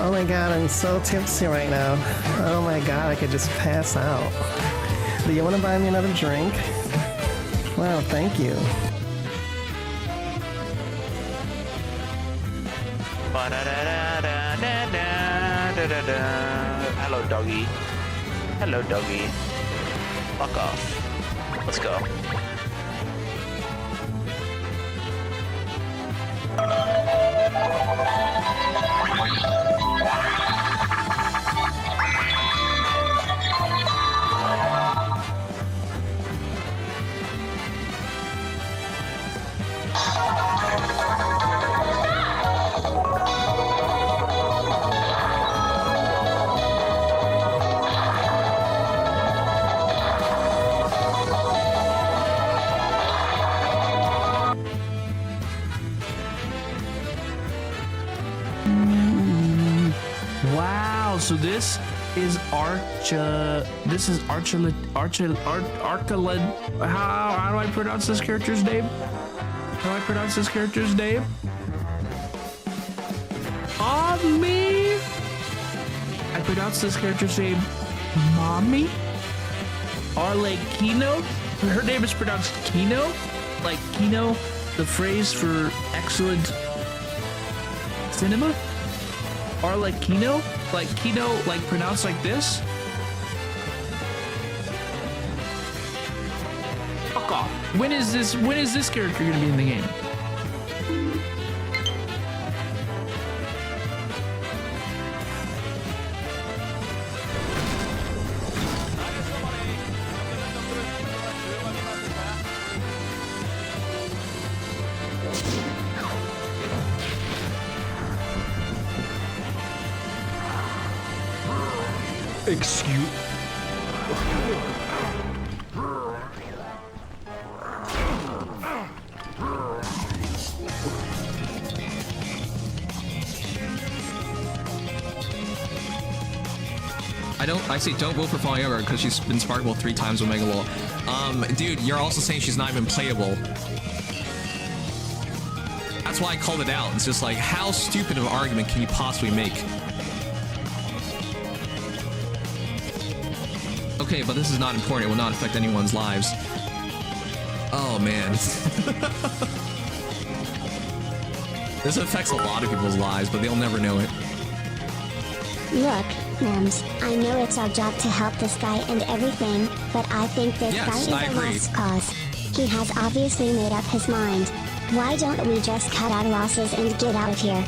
Oh my god, I'm so tipsy right now. Oh my god, I could just pass out. Do you want to buy me another drink? Wow, thank you. Hello, doggy. Hello, doggy. Fuck off. Let's go. Wow, so this is Archelid. How do I pronounce this character's name? Mommy. I pronounce this character's name Mommy. Arlecchino. Her name is pronounced Kino, like Kino, the phrase for excellent cinema. Arlecchino, like Kino, like pronounced like this. Fuck off. When is this character gonna be in the game? Excuse. I say don't vote for Falling Over because she's been sparkable 3 times with Mega Lol. Dude, you're also saying she's not even playable. That's why I called it out. It's just like, how stupid of an argument can you possibly make? Okay, but this is not important. It will not affect anyone's lives. Oh, man. This affects a lot of people's lives, but they'll never know it. Look, Mims, I know it's our job to help this guy and everything, but I think this guy is a lost cause. He has obviously made up his mind. Why don't we just cut our losses and get out of here?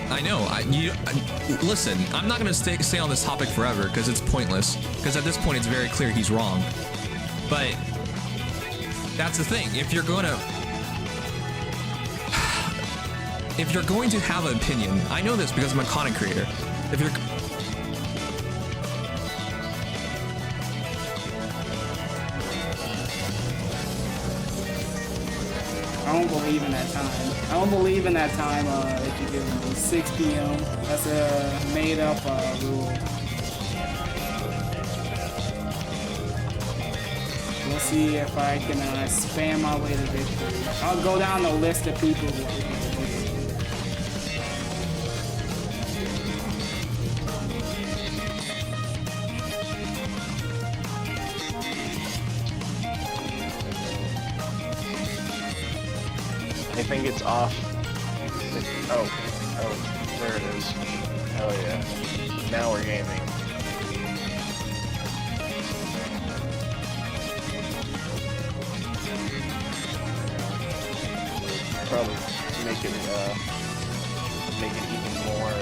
I know. Listen, I'm not going to stay on this topic forever because it's pointless. Because at this point, it's very clear he's wrong. But that's the thing. If you're going to have an opinion, I know this because I'm a content creator. If you're I don't believe in that time. I don't believe in that time if you give me 6 p.m. That's a made up rule. We'll see if I can spam my way to victory. I'll go down the list of people who are I think it's off. Oh, there it is. Hell yeah. Now we're gaming. Probably make it even more,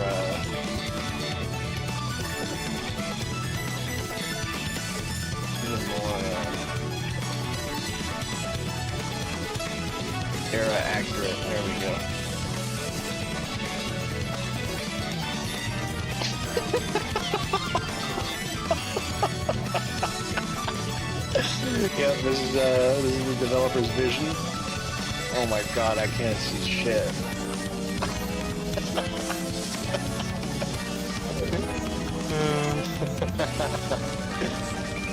era accurate. There we go. Yeah, this is the developer's vision. Oh my god, I can't see shit.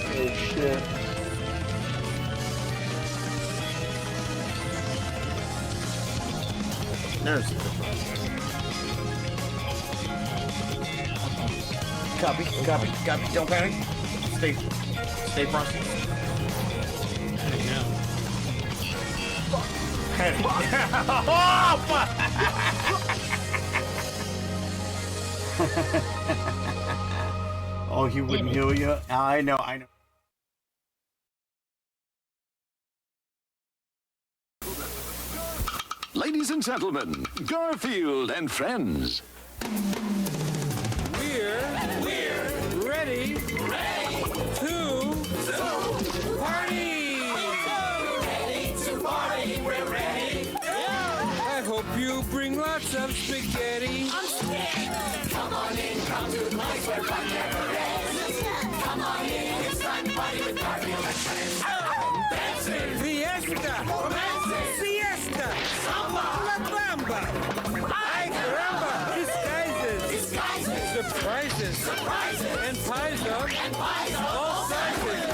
Oh shit. There's the difference. Copy. Don't panic. Stay frosty. Panic. Oh, fuck! Oh, he wouldn't heal you? I know. Ladies and gentlemen, Garfield and friends. We're ready to party! We're ready. I hope you bring lots of spaghetti. Come on in, come to the place where fun never ends. Come on in, it's time to party with Garfield and friends. Dancing, Fiesta! romancing, Siesta! samba, La Bamba! Ay caramba! Disguises! Surprises! And Paiso! All sizes!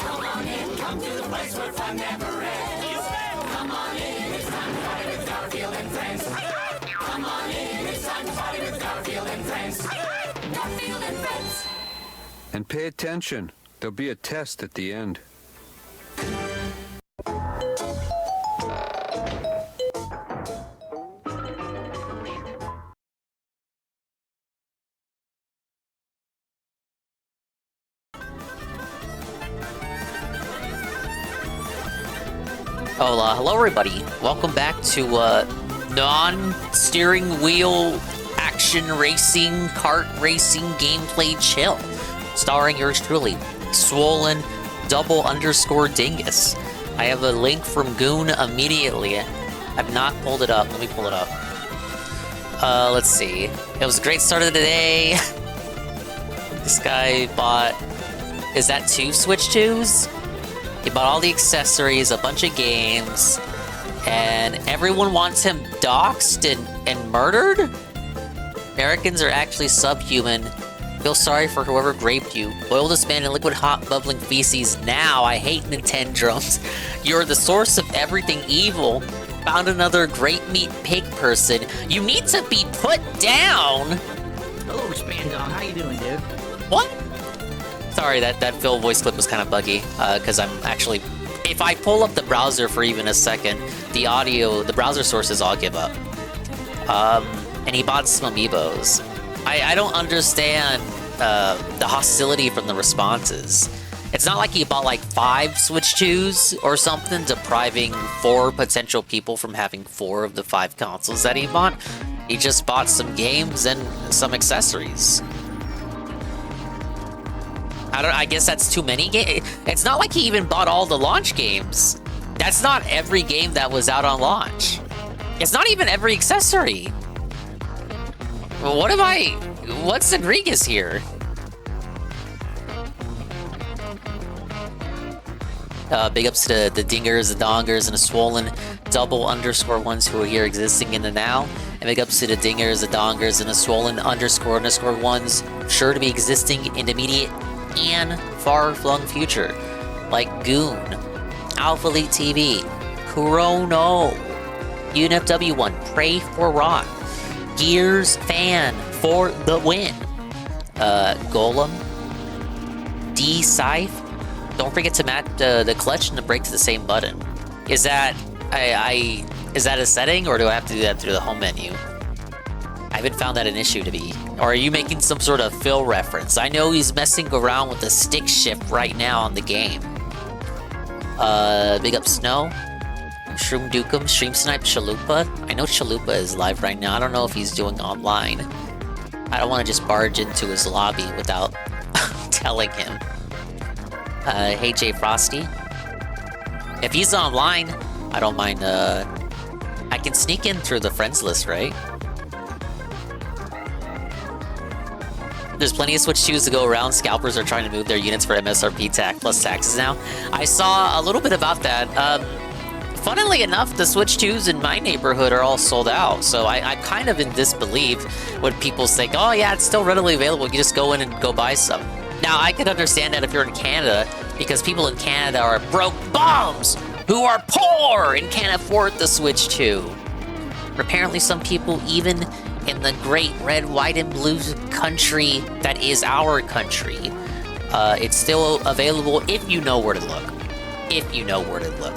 Come on in, come to the place where fun never ends. Come on in, it's time to party with Garfield and friends. Come on in, it's time to party with Garfield and friends. Garfield and friends. And pay attention. There'll be a test at the end. Hello everybody. Welcome back to non-steering wheel action racing, kart racing gameplay chill. Starring yours truly, Swollen __ Dingus. I have a link from Goon immediately. I've not pulled it up. Let me pull it up. Let's see. It was a great start of the day. This guy bought... Is that 2 Switch 2s? He bought all the accessories, a bunch of games, and everyone wants him doxxed and murdered? Americans are actually subhuman. Feel sorry for whoever raped you. Boil this man in liquid hot bubbling feces now. I hate Nintendrums. You're the source of everything evil. Found another great meat pig person. You need to be put down! Hello, Spandog. How you doing, dude? What? Sorry, that Phil voice clip was kind of buggy, because I'm actually... If I pull up the browser for even a second, the audio, the browser sources all give up. And he bought some amiibos. I don't understand the hostility from the responses. It's not like he bought like 5 Switch 2s or something, depriving 4 potential people from having 4 of the 5 consoles that he bought. He just bought some games and some accessories. I guess that's too many games. It's not like he even bought all the launch games. That's not every game that was out on launch. It's not even every accessory. What's egregious here? Big ups to the dingers, the dongers, and the swollen __ who are here existing in the now. And big ups to the dingers, the dongers, and the swollen __ ones sure to be existing in the immediate and far-flung future, like Goon, Alpha Elite TV, Kurono, UNFW1, Pray for Rock, Gears Fan for the win, Golem, D-Scythe. Don't forget to match the clutch and the brake to the same button. Is that is that a setting, or do I have to do that through the home menu? I haven't found that an issue to be. Or are you making some sort of Phil reference? I know he's messing around with the stick shift right now on the game. Big up Snow. Shroom Dukem, Stream Snipe Chalupa. I know Chalupa is live right now. I don't know if he's doing online. I don't want to just barge into his lobby without telling him. Hey Jay Frosty. If he's online, I don't mind, I can sneak in through the friends list, right? There's plenty of Switch 2s to go around. Scalpers are trying to move their units for MSRP plus taxes now. I saw a little bit about that. Funnily enough, the Switch 2s in my neighborhood are all sold out, so I'm kind of in disbelief when people say, oh yeah, it's still readily available, you just go in and go buy some. Now, I could understand that if you're in Canada, because people in Canada are broke bums who are poor and can't afford the Switch 2. Apparently some people even in the great red, white, and blue country that is our country. It's still available if you know where to look. If you know where to look.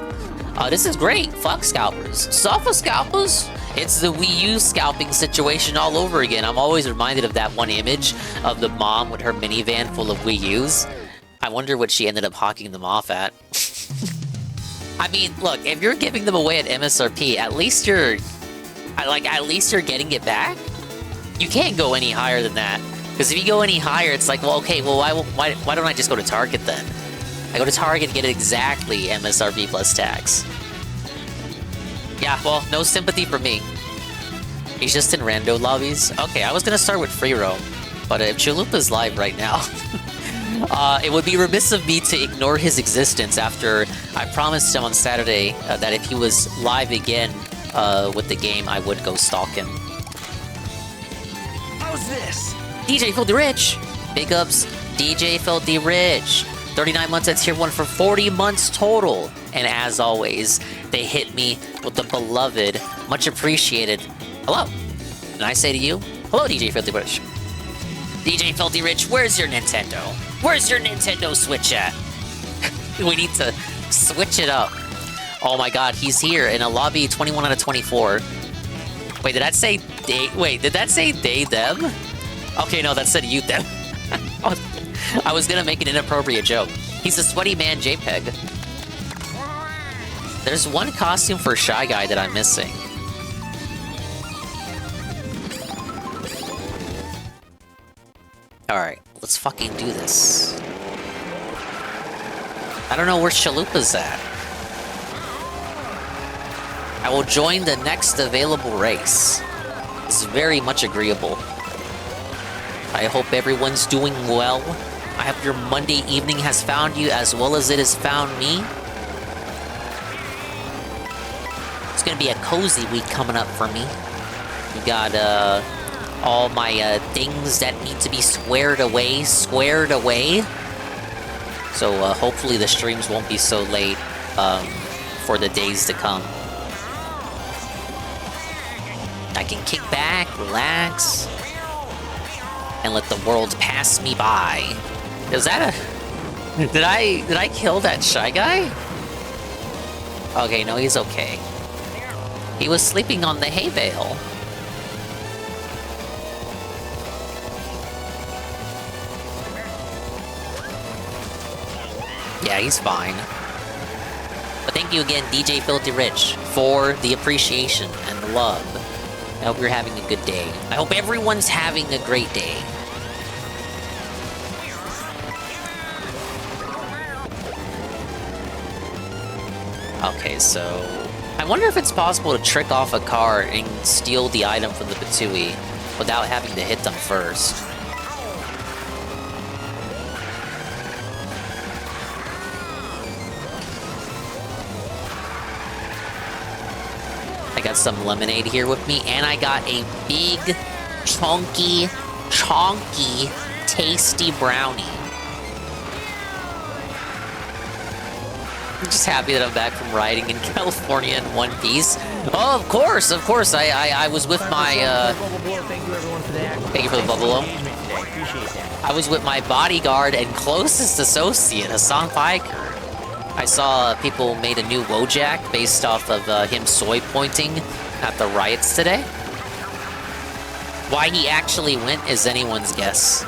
This is great. Fuck scalpers. Sofa scalpers? It's the Wii U scalping situation all over again. I'm always reminded of that one image of the mom with her minivan full of Wii U's. I wonder what she ended up hawking them off at. I mean, look, if you're giving them away at MSRP, at least you're getting it back. You can't go any higher than that. Because if you go any higher, it's like, well, okay, well, why don't I just go to Target then? I go to Target and get exactly MSRP plus tax. Yeah, well, no sympathy for me. He's just in rando lobbies. Okay, I was gonna start with free roam, but if Chalupa's live right now, it would be remiss of me to ignore his existence after I promised him on Saturday that if he was live again with the game, I would go stalk him. How's this? DJ Filthy Rich! Big ups, DJ Filthy Rich! 39 months at tier 1 for 40 months total. And as always, they hit me with the beloved, much appreciated hello. And I say to you, hello DJ Filthy Rich. DJ Filthy Rich, where's your Nintendo? Where's your Nintendo Switch at? We need to switch it up. Oh my god, he's here in a lobby 21 out of 24. Wait, did that say they? Wait, did that say they, them? Okay, no, that said you, them. I was gonna make an inappropriate joke. He's a sweaty man JPEG. There's one costume for Shy Guy that I'm missing. Alright, let's fucking do this. I don't know where Chalupa's at. I will join the next available race. It's very much agreeable. I hope everyone's doing well. I hope your Monday evening has found you as well as it has found me. It's gonna be a cozy week coming up for me. We got all my things that need to be squared away. So hopefully the streams won't be so late for the days to come. I can kick back, relax, and let the world pass me by. Is that a... Did I kill that Shy Guy? Okay, no, he's okay. He was sleeping on the hay bale. Yeah, he's fine. But thank you again, DJ Filthy Rich, for the appreciation and the love. I hope you're having a good day. I hope everyone's having a great day. Okay, so... I wonder if it's possible to trick off a car and steal the item from the Batui without having to hit them first. I got some lemonade here with me, and I got a big, chonky, tasty brownie. I'm just happy that I'm back from riding in California in one piece. Oh, of course. I was with my, Thank you for the bubble. I was with my bodyguard and closest associate, Hassan Piker. I saw people made a new Wojak based off of him soy pointing at the riots today. Why he actually went is anyone's guess.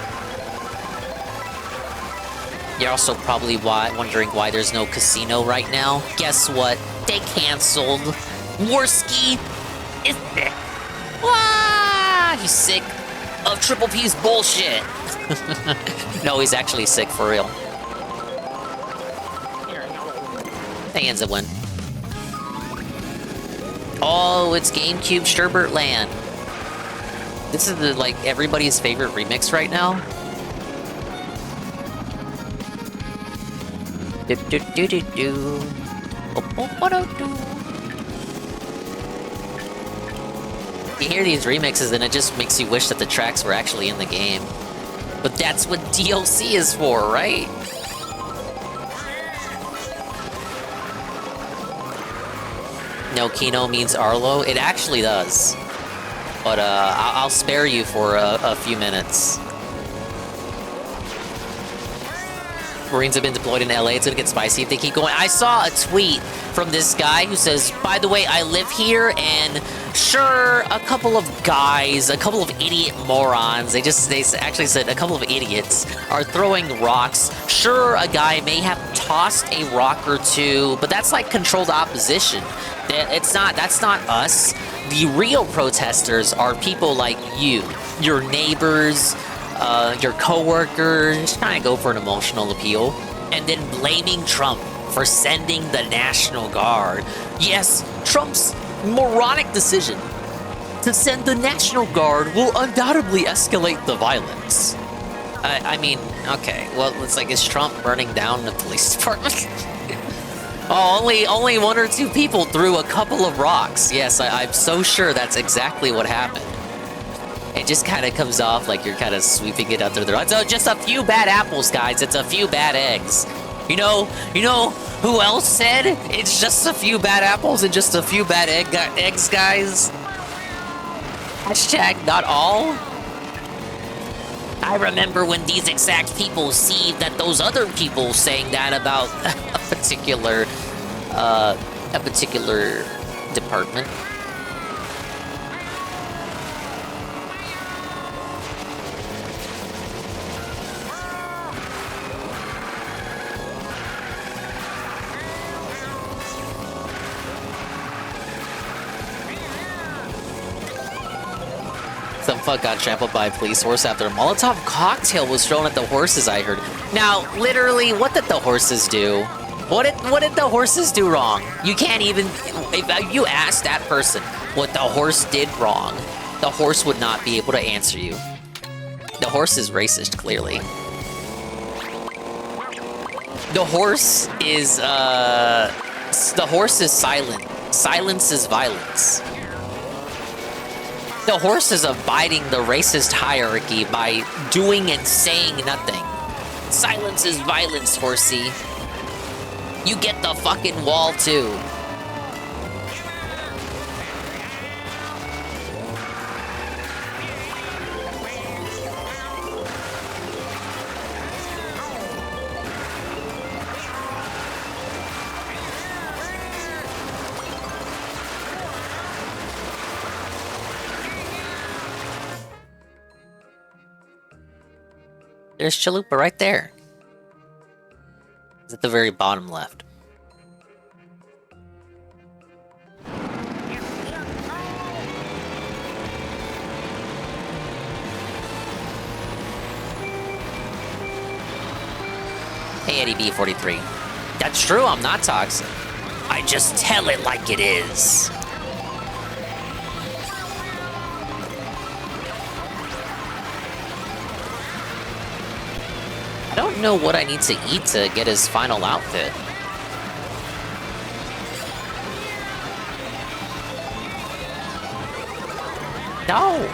You're also probably wondering why there's no casino right now. Guess what? They canceled. Worski is sick. Wah! He's sick of Triple P's bullshit. No, he's actually sick for real. Hands it win. Oh, it's GameCube Sherbert Land. This is like everybody's favorite remix right now. Do do do do do. You hear these remixes and it just makes you wish that the tracks were actually in the game. But that's what DLC is for, right? No, Kino means Arlo. It actually does. But I'll spare you for a few minutes. Marines have been deployed in LA. It's gonna get spicy if they keep going. I saw a tweet from this guy who says, by the way, I live here, and sure, a couple of guys, a couple of idiot morons, they actually said a couple of idiots are throwing rocks. Sure, a guy may have tossed a rock or two, but that's like controlled opposition. That's not us. The real protesters are people like you, your neighbors, your coworkers, trying to go for an emotional appeal, and then blaming Trump for sending the National Guard. Yes, Trump's moronic decision to send the National Guard will undoubtedly escalate the violence. I mean, okay, well, it's like, is Trump burning down the police department? Oh, only one or two people threw a couple of rocks. Yes, I'm so sure that's exactly what happened. It just kind of comes off like you're kind of sweeping it under the rug. So just a few bad apples, guys. It's a few bad eggs. You know who else said it's just a few bad apples and just a few bad eggs, guys? Hashtag not all. I remember when these exact people see that those other people saying that about a particular department. Some fuck got trampled by a police horse after a Molotov cocktail was thrown at the horses, I heard. Now, literally, what did the horses do? What did the horses do wrong? You can't even... If you ask that person what the horse did wrong, the horse would not be able to answer you. The horse is racist, clearly. The horse is silent. Silence is violence. The horse is abiding the racist hierarchy by doing and saying nothing. Silence is violence, horsey. You get the fucking wall, too. There's Chalupa right there. It's at the very bottom left. Hey, Eddie B43. That's true, I'm not toxic. I just tell it like it is. I don't know what I need to eat to get his final outfit. No!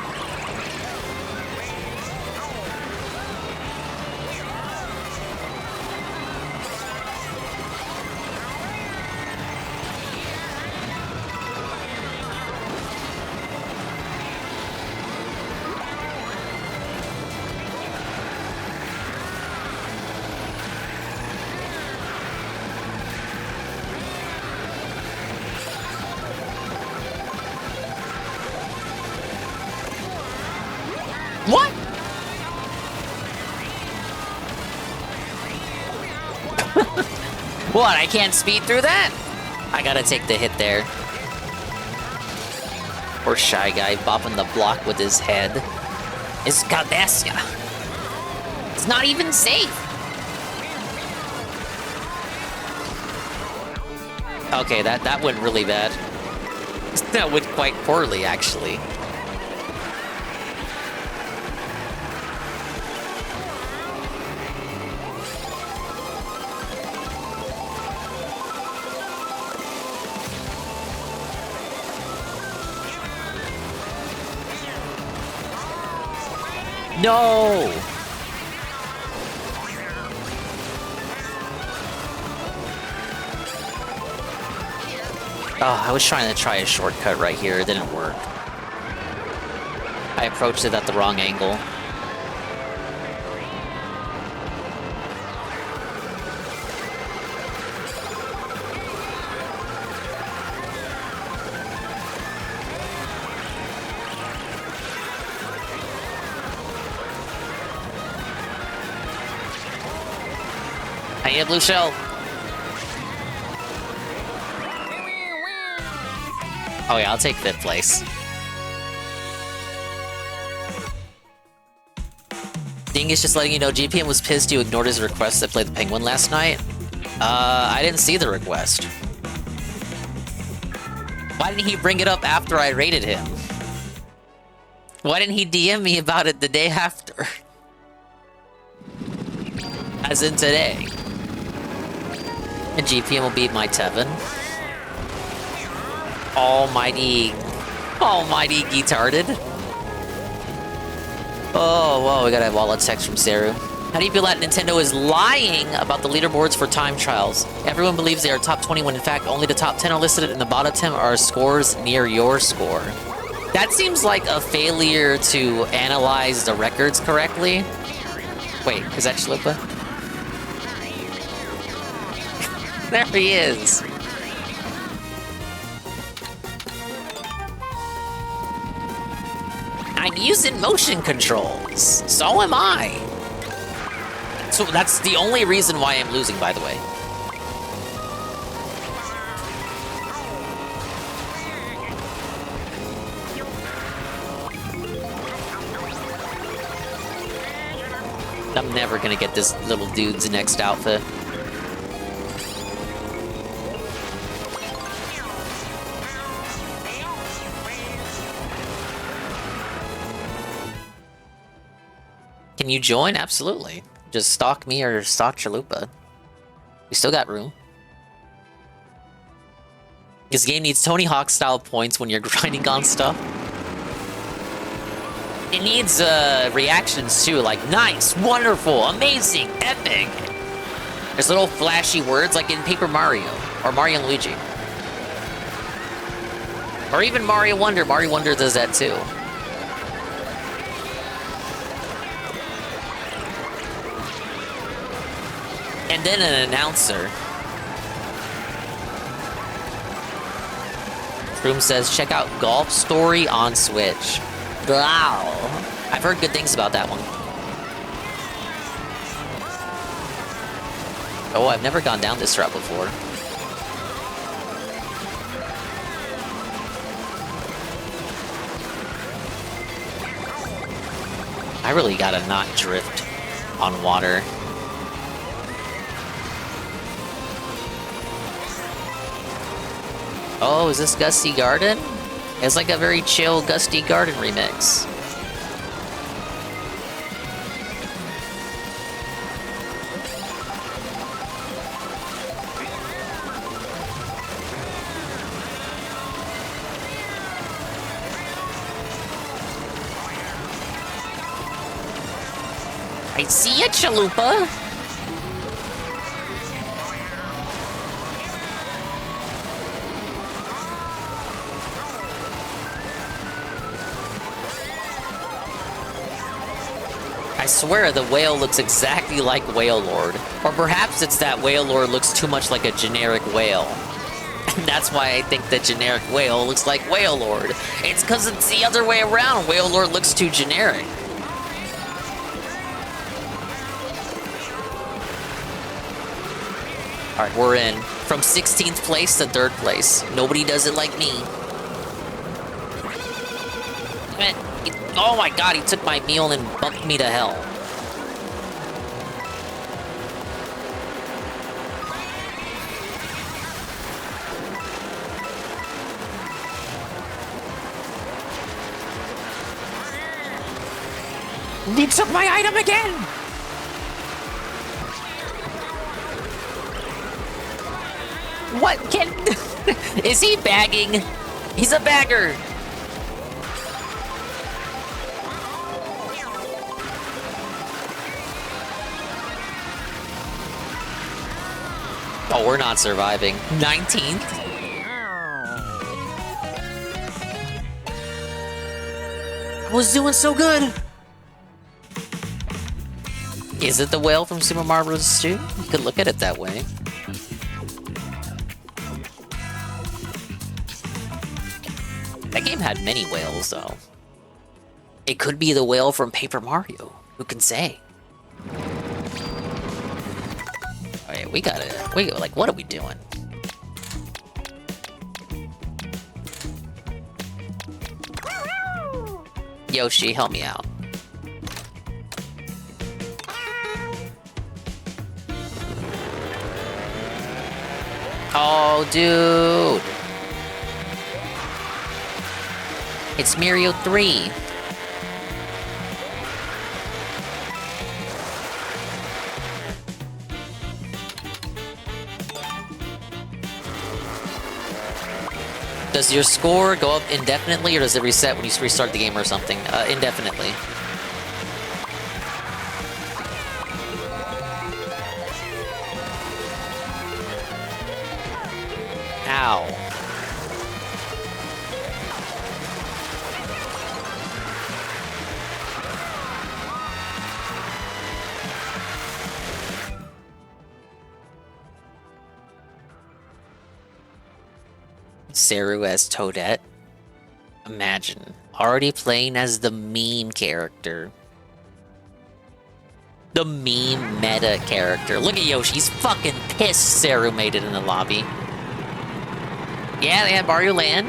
What? What? I can't speed through that? I gotta take the hit there. Poor Shy Guy bopping the block with his head. It's Cabesca. It's not even safe. Okay, that went really bad. That went quite poorly, actually. No! Oh, I was trying to try a shortcut right here. It didn't work. I approached it at the wrong angle. I need a blue shell. Oh yeah, I'll take 5th place. Dingus just letting you know, GPM was pissed you ignored his request to play the Penguin last night. I didn't see the request. Why didn't he bring it up after I rated him? Why didn't he DM me about it the day after? As in today. And GPM will beat my Tevin. Almighty Geetarded. Oh, whoa, we got a wallet text from Seru. How do you feel that Nintendo is lying about the leaderboards for time trials? Everyone believes they are top 20 when in fact only the top 10 are listed and the bottom 10 are scores near your score. That seems like a failure to analyze the records correctly. Wait, is that Chalupa? There he is. I'm using motion controls. So am I. So that's the only reason why I'm losing, by the way. I'm never gonna get this little dude's next outfit. Can you join? Absolutely. Just stalk me or stalk Chalupa. We still got room. This game needs Tony Hawk style points when you're grinding on stuff. It needs reactions too, like nice, wonderful, amazing, epic. There's little flashy words like in Paper Mario or Mario and Luigi. Or even Mario Wonder. Mario Wonder does that too. And then an announcer. Room says, check out Golf Story on Switch. Wow. I've heard good things about that one. Oh, I've never gone down this route before. I really gotta not drift on water. Oh, is this Gusty Garden? It's like a very chill Gusty Garden remix. I see ya, Chalupa! I swear the whale looks exactly like Whale Lord. Or perhaps it's that Whale Lord looks too much like a generic whale. And that's why I think the generic whale looks like Whale Lord. It's because it's the other way around. Whale Lord looks too generic. Alright, we're in. From 16th place to 3rd place. Nobody does it like me. Oh my god, he took my meal and bumped me to hell. He took my item again! What can... Is he bagging? He's a bagger! Oh, we're not surviving. 19th? was doing so good. Is it the whale from Super Mario Bros. 2? You could look at it that way. That game had many whales, though. It could be the whale from Paper Mario. Who can say? Alright, we gotta... like, what are we doing? Yoshi, help me out. Oh, dude. It's Mario 3. Does your score go up indefinitely, or does it reset when you restart the game or something? Indefinitely. Ow. Saru as Toadette. Imagine. Already playing as the meme character. The meme meta character. Look at Yoshi. He's fucking pissed Saru made it in the lobby. Yeah, they had Mario Land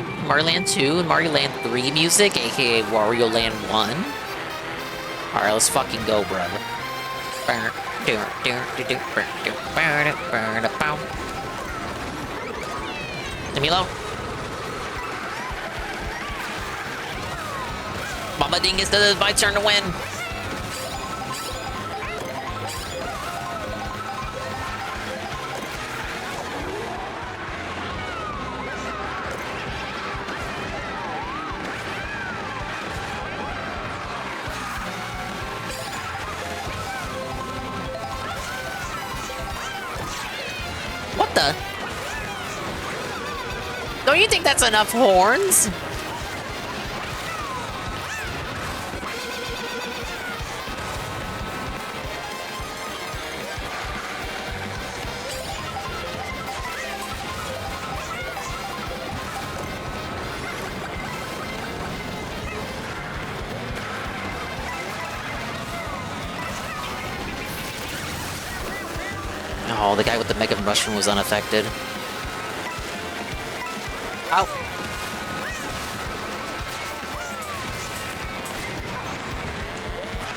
2, and Mario Land 3 music, aka Wario Land 1. Alright, let's fucking go, bro. Leave me alone. Mama Dingus, this is my turn to win. What the? Don't you think that's enough horns? Oh, the guy with the Mega Mushroom was unaffected. Ow.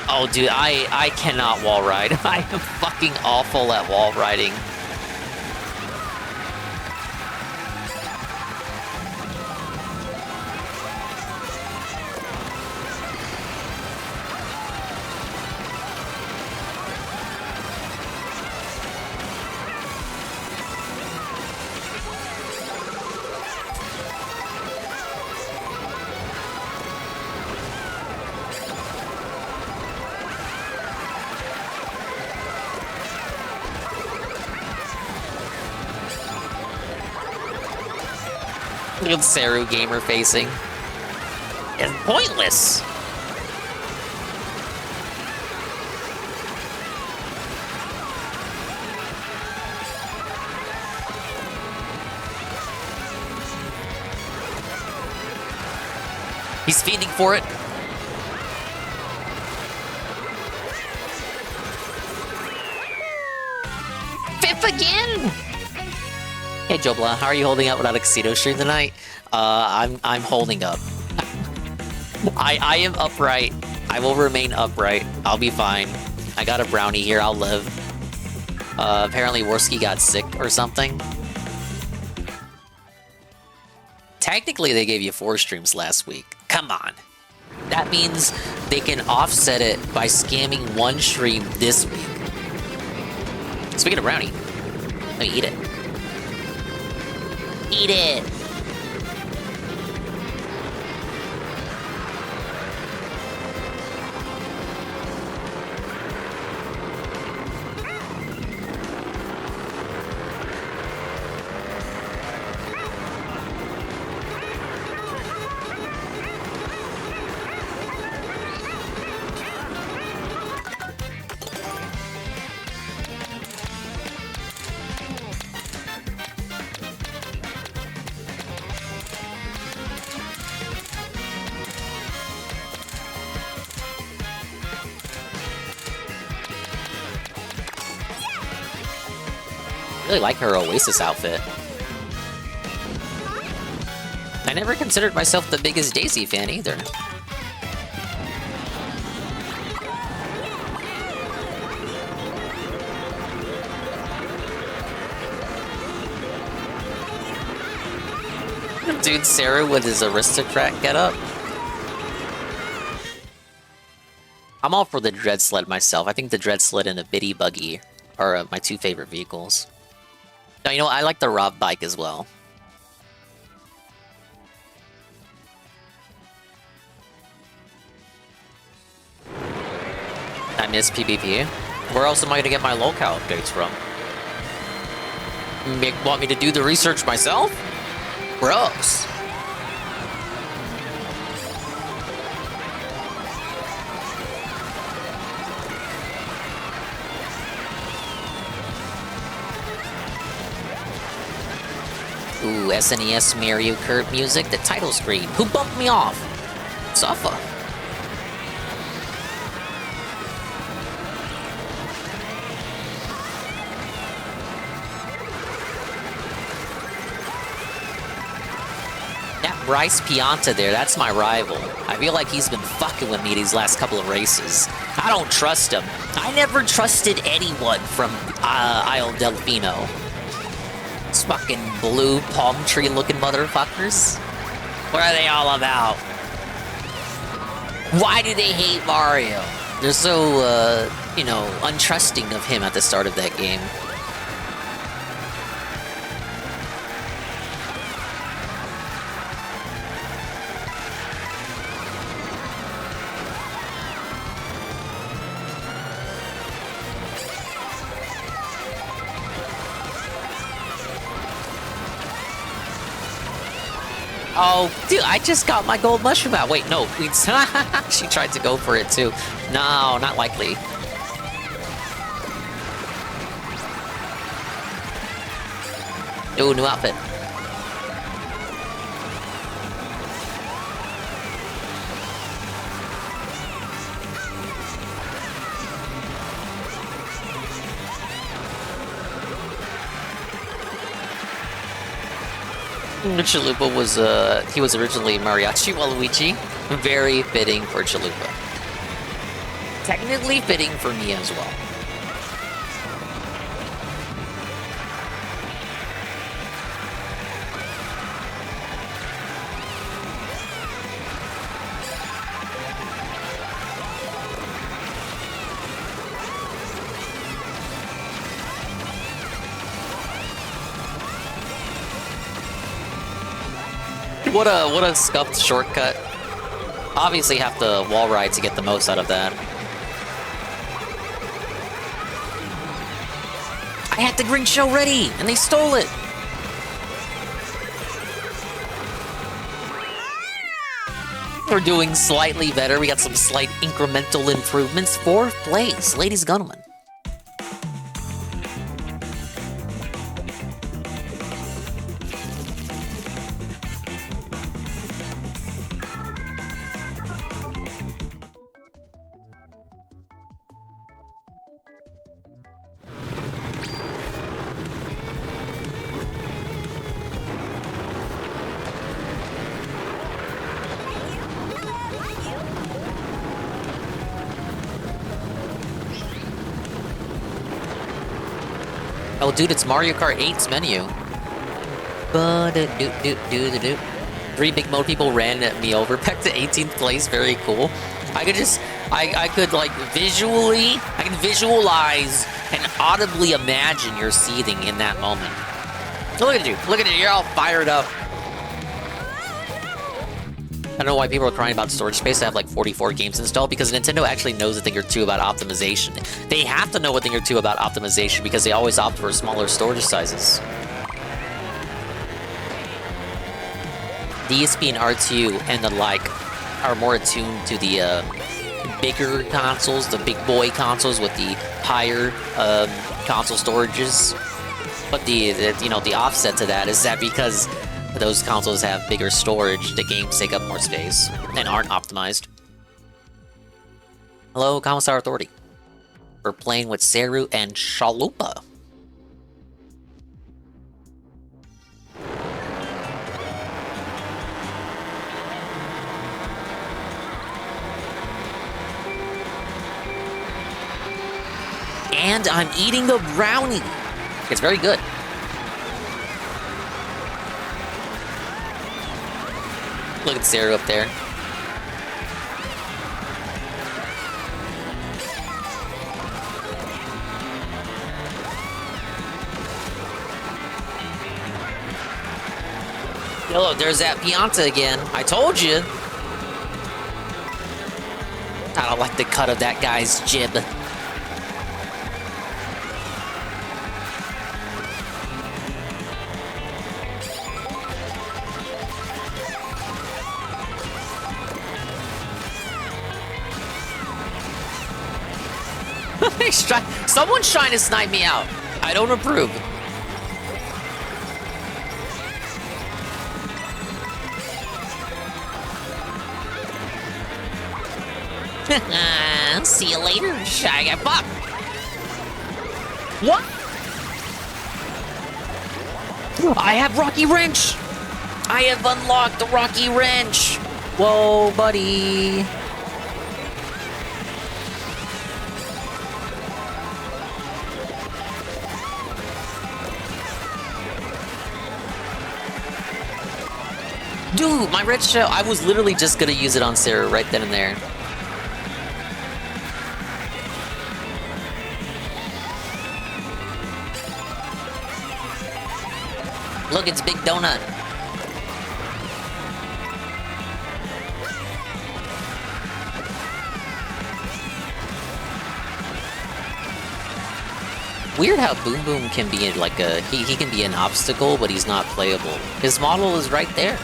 Oh, dude, I cannot wall ride. I am fucking awful at wall riding. Look at Saru gamer facing. It's pointless. He's feeding for it. Fifth again. Hey Jobla, how are you holding up without a Casino stream tonight? I'm holding up. I am upright. I will remain upright. I'll be fine. I got a brownie here. I'll live. Apparently Worski got sick or something. Technically, they gave you 4 streams last week. Come on. That means they can offset it by scamming 1 stream this week. Speaking of brownie, let me eat it. Eat it! Really like her Oasis outfit. I never considered myself the biggest Daisy fan either. Dude, Sarah with his aristocrat getup. I'm all for the Dread Sled myself. I think the Dread Sled and a Biddy Buggy are my two favorite vehicles. Now, you know what? I like the Rob Bike as well. I miss PvP. Where else am I gonna get my locale updates from? Want me to do the research myself? Gross. Ooh, SNES Mario Kart music, the title screen. Who bumped me off? Suffa. That Bryce Pianta there, that's my rival. I feel like he's been fucking with me these last couple of races. I don't trust him. I never trusted anyone from Isle Delfino. These fucking blue palm tree looking motherfuckers. What are they all about? Why do they hate Mario? They're so, you know, untrusting of him at the start of that game. Oh, dude, I just got my gold mushroom out. Wait, no. She tried to go for it, too. No, not likely. Ooh, new outfit. Chalupa was, he was originally Mariachi Waluigi. Very fitting for Chalupa. Technically fitting for me as well. What a scuffed shortcut. Obviously have to wall ride to get the most out of that. I had the green shell ready, and they stole it! We're doing slightly better. We got some slight incremental improvements. 4th place, ladies and gentlemen. Oh, dude, it's Mario Kart 8's menu. 3 big mode people ran me over back to 18th place. Very cool. I could like I can visualize and audibly imagine you're seething in that moment. Look at you. Look at you. You're all fired up. I don't know why people are crying about storage space. I have like 44 games installed because Nintendo actually knows a thing or two about optimization. They have to know a thing or two about optimization because they always opt for smaller storage sizes. DSP and R2 and the like are more attuned to the bigger consoles, the big boy consoles with the higher console storages. But the offset to that is that because those consoles have bigger storage, the games take up more space and aren't optimized. Hello, Commissar Authority. We're playing with Seru and Chalupa. And I'm eating the brownie. It's very good. Look at Sarah up there. Yo, look, there's that Pianta again. I told you. I don't like the cut of that guy's jib. Someone's trying to snipe me out. I don't approve. See you later, Shy Fuck. What? I have Rocky Wrench. I have unlocked the Rocky Wrench. Whoa, buddy. Dude, my red shell, I was literally just gonna use it on Sarah right then and there. Look, it's Big Donut. Weird how Boom Boom can be like a... He can be an obstacle, but he's not playable. His model is right there.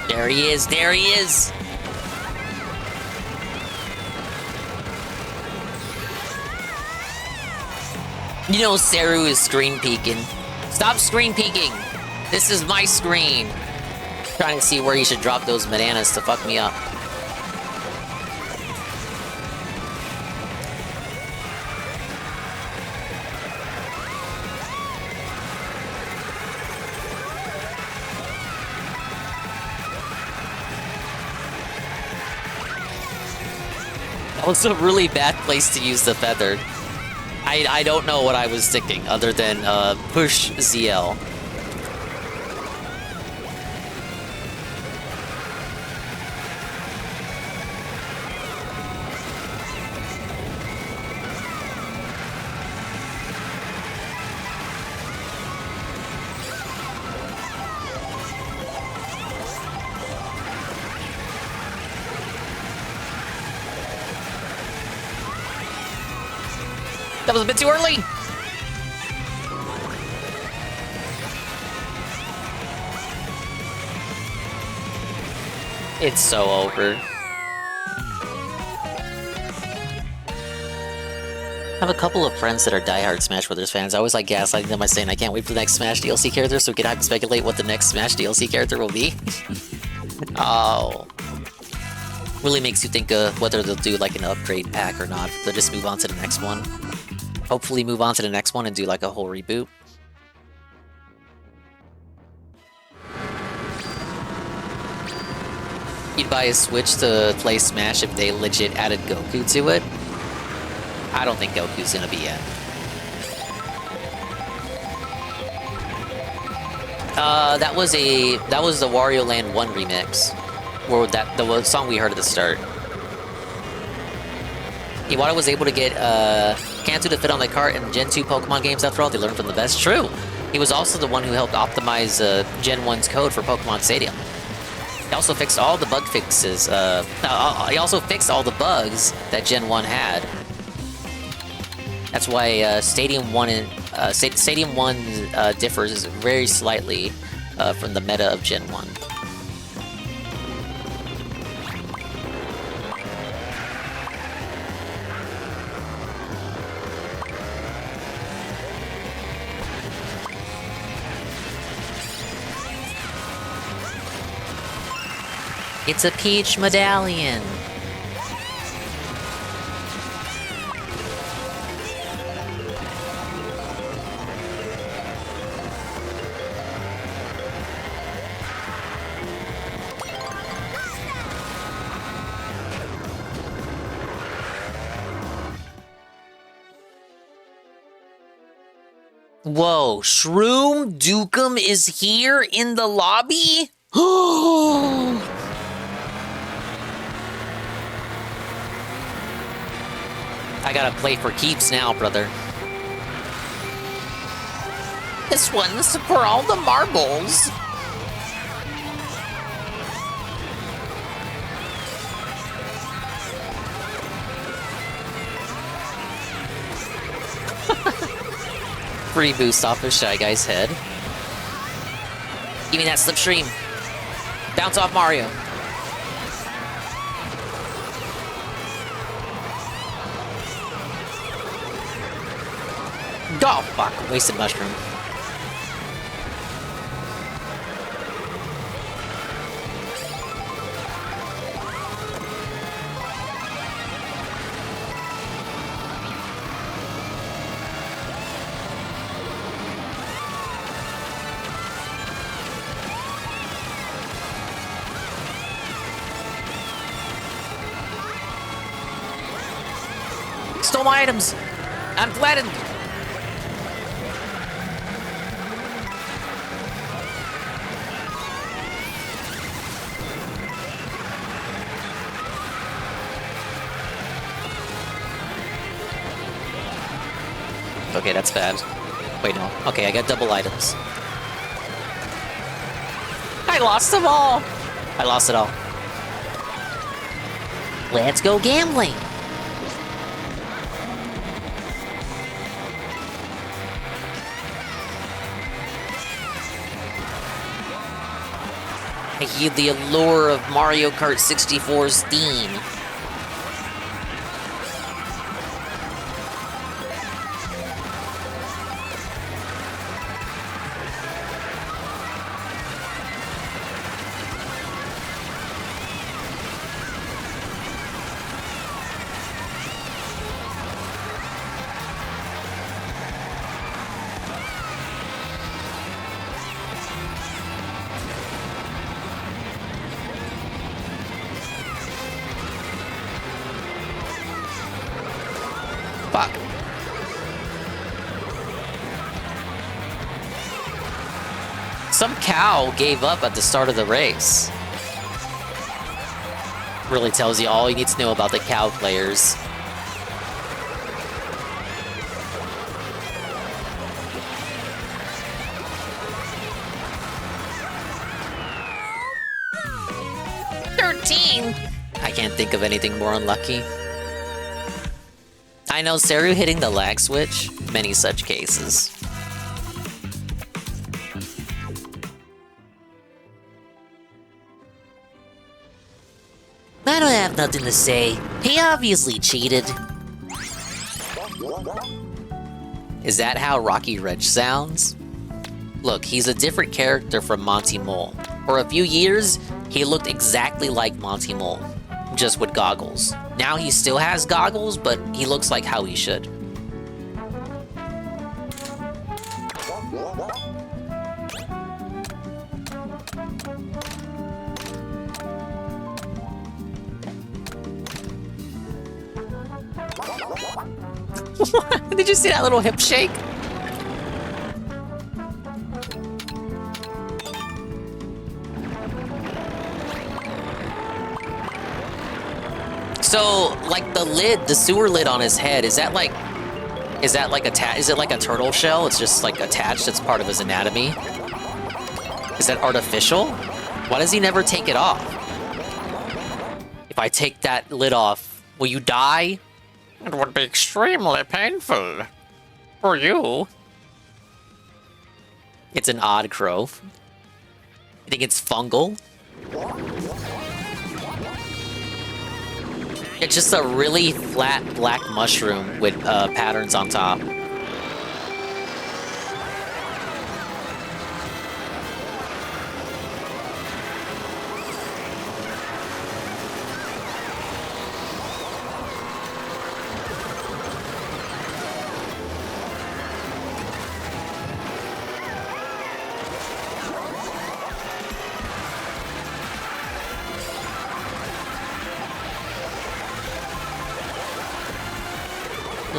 There he is, there he is! You know Saru is screen peeking. Stop screen peeking! This is my screen! Trying to see where he should drop those bananas to fuck me up. That was a really bad place to use the feather. I don't know what I was thinking other than push ZL. That was a bit too early! It's so over. I have a couple of friends that are diehard Smash Brothers fans. I always like gaslighting them by saying I can't wait for the next Smash DLC character so we can have to speculate what the next Smash DLC character will be. Oh. Really makes you think whether they'll do like an upgrade pack or not. They'll just move on to the next one. Hopefully move on to the next one and do like a whole reboot. You'd buy a Switch to play Smash if they legit added Goku to it? I don't think Goku's gonna be in. That was the Wario Land 1 remix. Or the song we heard at the start. Iwata was able to get Kanto to fit on the cart in Gen 2 Pokemon games after all. They learned from the best. True. He was also the one who helped optimize Gen 1's code for Pokemon Stadium. He also fixed all the bug fixes. He also fixed all the bugs that Gen 1 had. That's why Stadium 1 differs very slightly from the meta of Gen 1. It's a peach medallion. Whoa, Shroom Dukem is here in the lobby? I gotta play for keeps now, brother. This one's for all the marbles. Free boost off of Shy Guy's head. Give me that slipstream. Bounce off Mario. Oh, fuck. Wasted mushroom. Stole my items. I'm flattened. Okay, that's bad. Wait, no. Okay, I got double items. I lost them all. I lost it all. Let's go gambling. I heed the allure of Mario Kart 64's theme. Fuck. Some cow gave up at the start of the race. Really tells you all you need to know about the cow players. I can't think of anything more unlucky. I know Seru hitting the lag switch, many such cases. I don't have nothing to say. He obviously cheated. Is that how Rocky Reg sounds? Look, he's a different character from Monty Mole. For a few years, he looked exactly like Monty Mole, just with goggles. Now he still has goggles, but he looks like how he should. Did you see that little hip shake? So, like the lid, the sewer lid on his head, is it like a turtle shell? It's just like attached, it's part of his anatomy? Is that artificial? Why does he never take it off? If I take that lid off, will you die? It would be extremely painful. For you. It's an odd crow. You think it's fungal? It's just a really flat black mushroom with patterns on top.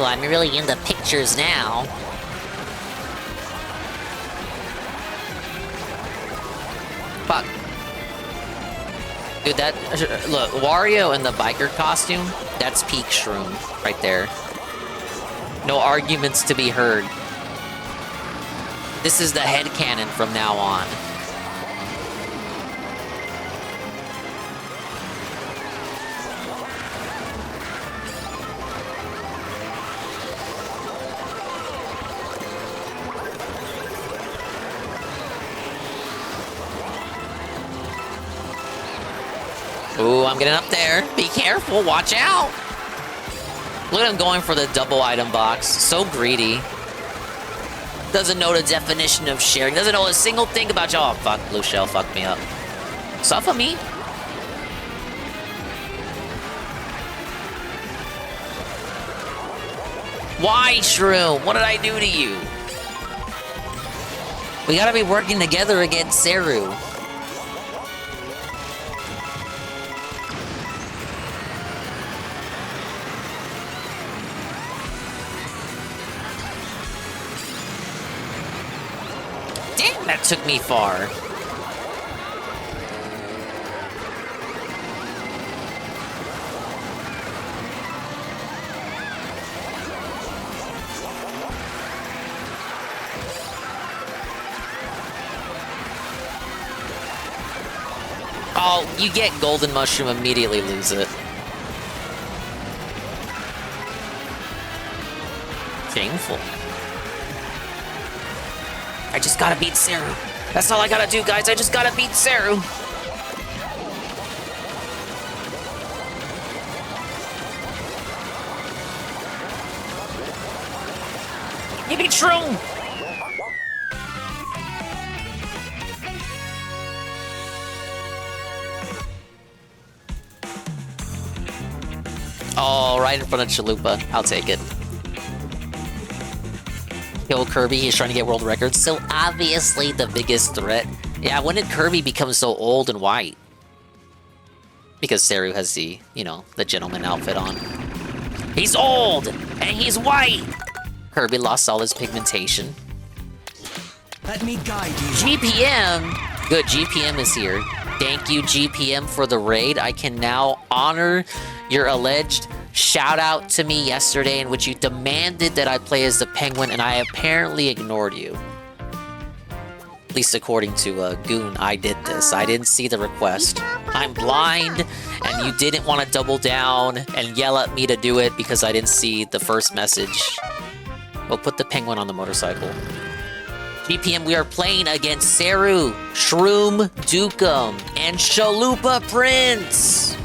Well, I'm really into pictures now. Fuck. Dude, that... Look, Wario in the biker costume, that's peak Shroom right there. No arguments to be heard. This is the headcanon from now on. Ooh, I'm getting up there. Be careful, watch out. Look at him going for the double item box. So greedy. Doesn't know the definition of sharing. Doesn't know a single thing about y'all. Oh, fuck, Blue Shell fucked me up. Suffer me. Why, Shroom? What did I do to you? We gotta be working together against Seru. Damn, that took me far. Oh, you get Golden Mushroom, immediately lose it. Shameful. I just gotta beat Seru. That's all I gotta do, guys. I just gotta beat Seru. You beat Shroom! Oh, right in front of Chalupa. I'll take it. Kill Kirby, he's trying to get world records. So obviously the biggest threat. Yeah, when did Kirby become so old and white? Because Seru has the, you know, the gentleman outfit on. He's old! And he's white! Kirby lost all his pigmentation. Let me guide you. GPM! Good, GPM is here. Thank you, GPM, for the raid. I can now honor your alleged shout out to me yesterday in which you demanded that I play as the Penguin, and I apparently ignored you. At least according to Goon, I did this. I didn't see the request. I'm blind, and you didn't want to double down and yell at me to do it because I didn't see the first message. We'll put the Penguin on the motorcycle. GPM, we are playing against Seru, Shroom Dukem, and Chalupa Prince.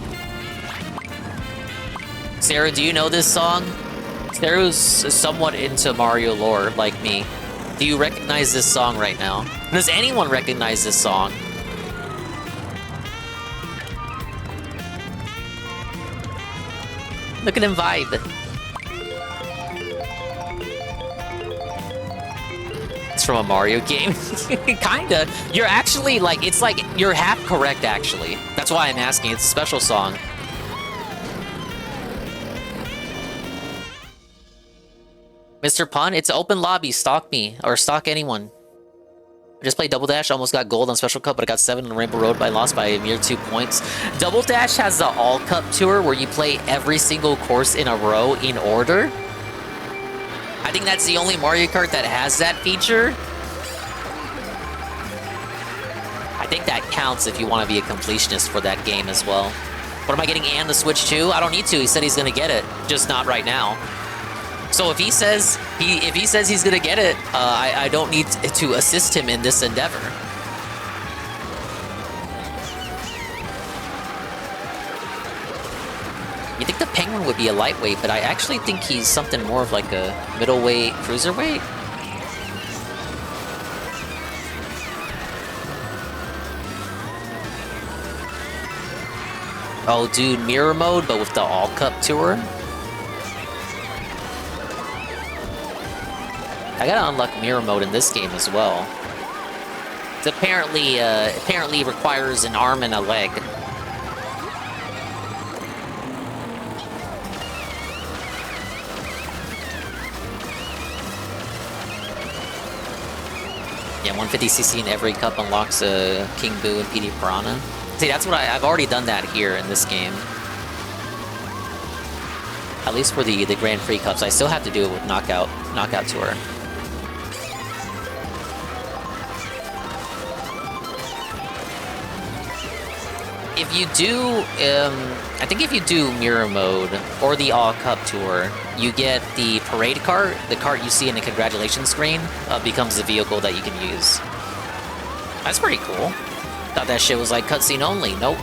Seru, do you know this song? Seru's somewhat into Mario lore, like me. Do you recognize this song right now? Does anyone recognize this song? Look at him vibe. It's from a Mario game. Kinda. You're actually like, it's like, you're half correct actually. That's why I'm asking. It's a special song. Mr. Pun, it's open lobby. Stalk me, or stalk anyone. I just played Double Dash, almost got gold on Special Cup, but I got 7 on Rainbow Road, but I lost by a mere 2 points. Double Dash has the All Cup Tour, where you play every single course in a row in order. I think that's the only Mario Kart that has that feature. I think that counts if you want to be a completionist for that game as well. What am I getting Ann to Switch to? I don't need to. He said he's going to get it, just not right now. So if he says he's gonna get it, I don't need to assist him in this endeavor. You think the Penguin would be a lightweight, but I actually think he's something more of like a middleweight, cruiserweight. Oh, dude, mirror mode, but with the All Cup Tour. I gotta unlock mirror mode in this game as well. It apparently requires an arm and a leg. 150cc in every cup unlocks a King Boo and PD Piranha. See, that's what I've already done that here in this game. At least for the Grand Prix Cups. I still have to do it with Knockout Tour. If you do, I think if you do Mirror Mode or the All Cup Tour, you get the Parade Cart. The cart you see in the congratulations screen becomes the vehicle that you can use. That's pretty cool. Thought that shit was like cutscene only. Nope.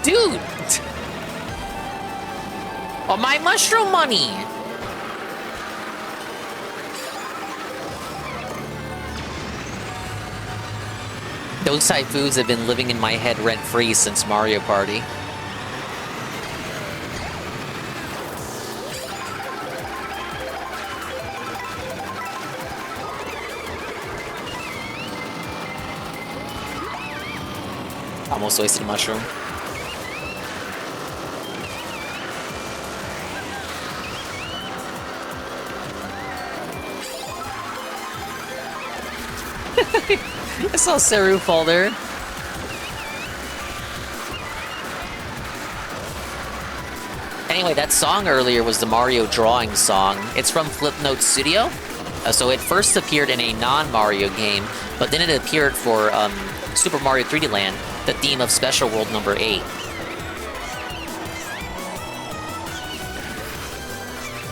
Dude! Oh, my mushroom money! Those type foods have been living in my head rent-free since Mario Party. Almost wasted a mushroom. I saw Saru fall there. Anyway, that song earlier was the Mario drawing song. It's from Flipnote Studio. So it first appeared in a non-Mario game, but then it appeared for Super Mario 3D Land, the theme of Special World number 8.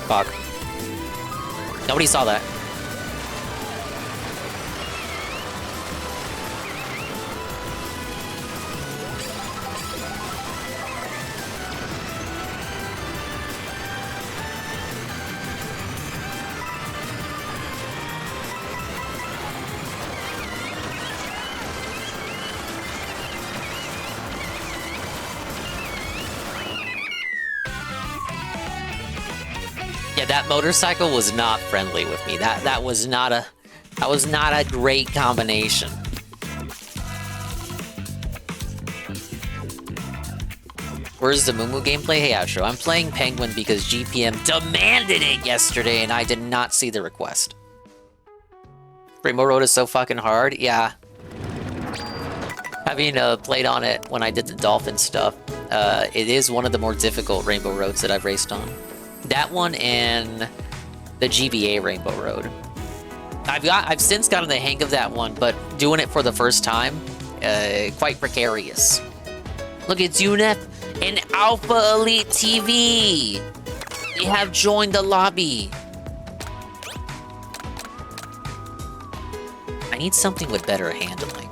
Fuck. Nobody saw that. Yeah, that motorcycle was not friendly with me. That was not a great combination. Where's the Moo gameplay? Hey, Outro. I'm playing Penguin because GPM demanded it yesterday, and I did not see the request. Rainbow Road is so fucking hard. Yeah. Having played on it when I did the Dolphin stuff, it is one of the more difficult Rainbow Roads that I've raced on. That one and the GBA Rainbow Road. I've since gotten the hang of that one, but doing it for the first time, quite precarious. Look, it's UNEP and Alpha Elite TV. They have joined the lobby. I need something with better handling.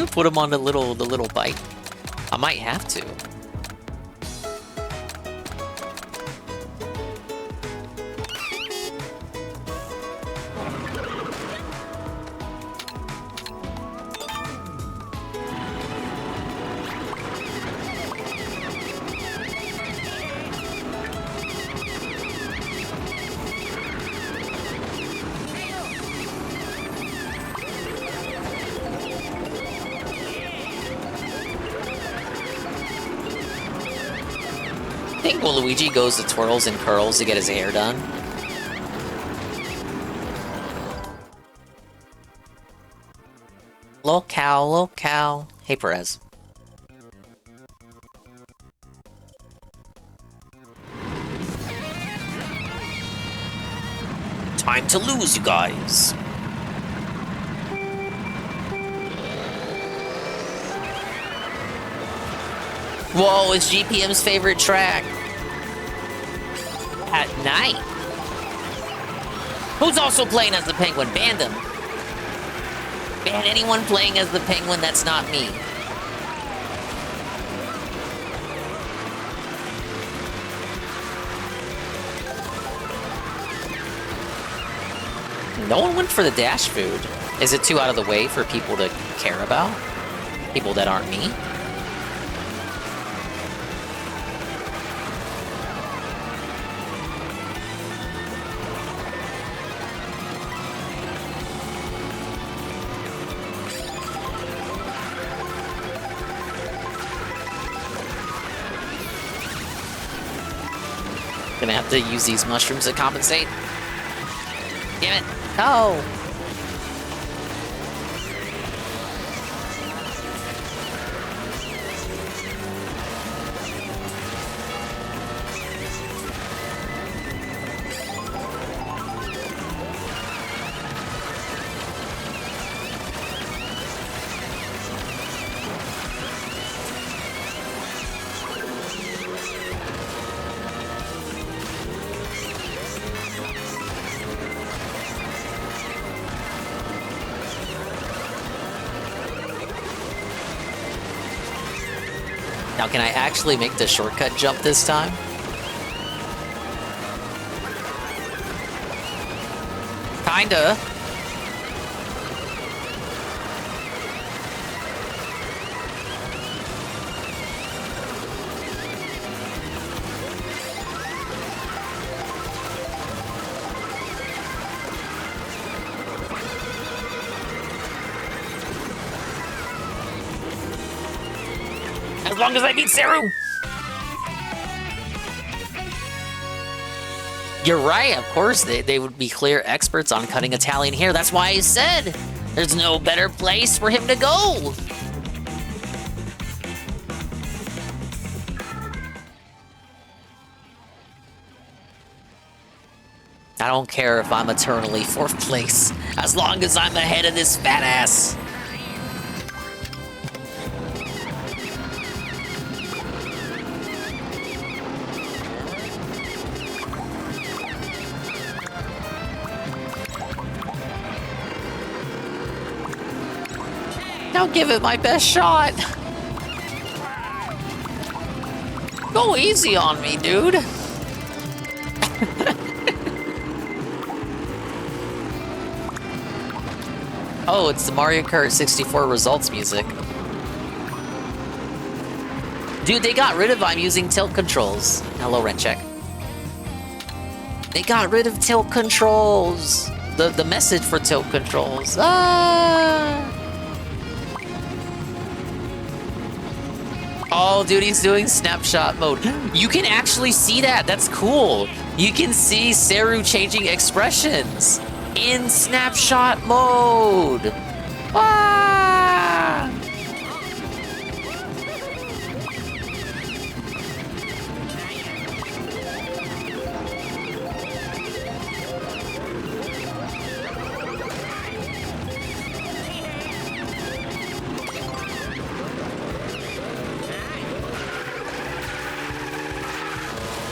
Put them on the little bike. I might have to. I think Waluigi goes to twirls and curls to get his hair done. Locale. Hey, Perez. Time to lose, you guys. Whoa, it's GPM's favorite track. At night. Who's also playing as the Penguin? Ban them. Ban anyone playing as the Penguin that's not me. No one went for the dash food. Is it too out of the way for people to care about? People that aren't me? Gonna have to use these mushrooms to compensate. Damn it. No! Now, can I actually make the shortcut jump this time? Kinda. As long as I beat Seru! You're right, of course, they would be clear experts on cutting Italian hair. That's why I said there's no better place for him to go. I don't care if I'm eternally 4th place, as long as I'm ahead of this fat ass. I'll give it my best shot. Go easy on me, dude. Oh, it's the Mario Kart 64 results music. Dude, they got rid of I'm using tilt controls. Hello, rent check. They got rid of tilt controls. The message for tilt controls. Ah! Oh, dude, he's doing snapshot mode. You can actually see that. That's cool. You can see Seru changing expressions in snapshot mode. Ah!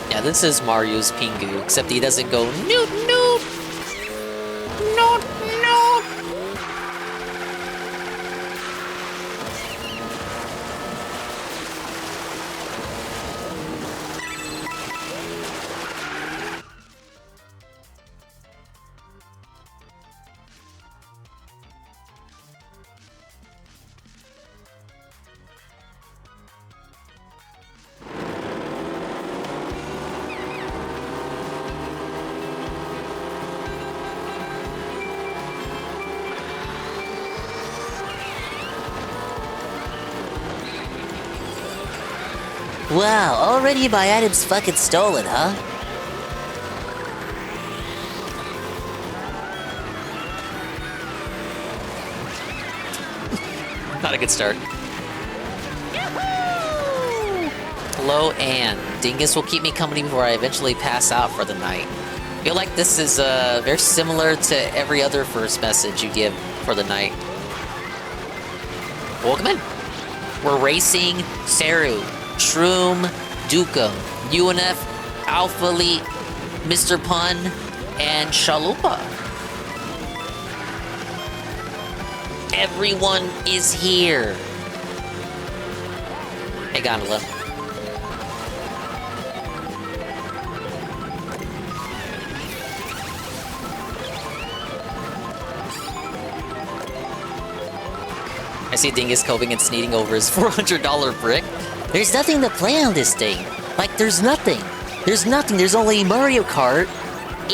Yeah, this is Mario's Pingu, except he doesn't go noot noot. Noot noot. Wow, already my item's fucking stolen, huh? Not a good start. Hello, Anne. Dingus will keep me company before I eventually pass out for the night. I feel like this is very similar to every other first message you give for the night. Welcome in. We're racing Seru, Shroom, Dukem, UNF, Alpha Elite, Mr. Pun, and Chalupa. Everyone is here. Hey, Gondola. I see Dingus coping and sneezing over his $400 brick. There's nothing to play on this thing. Like, there's nothing. There's nothing. There's only Mario Kart,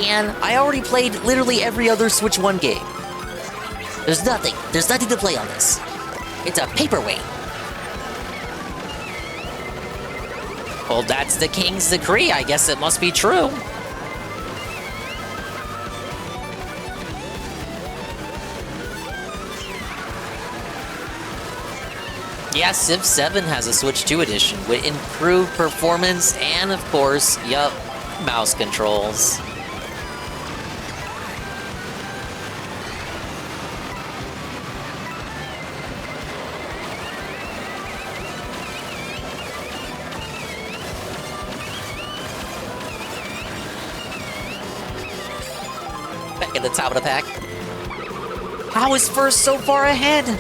and I already played literally every other Switch 1 game. There's nothing. There's nothing to play on this. It's a paperweight. Well, that's the king's decree. I guess it must be true. Yeah, Civ 7 has a Switch 2 edition with improved performance and, of course, yup, mouse controls. Back at the top of the pack. How is first so far ahead?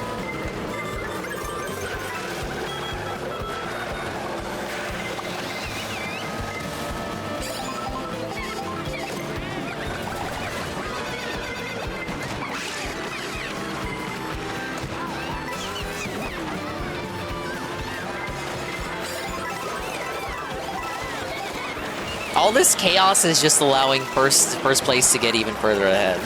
All this chaos is just allowing first place to get even further ahead.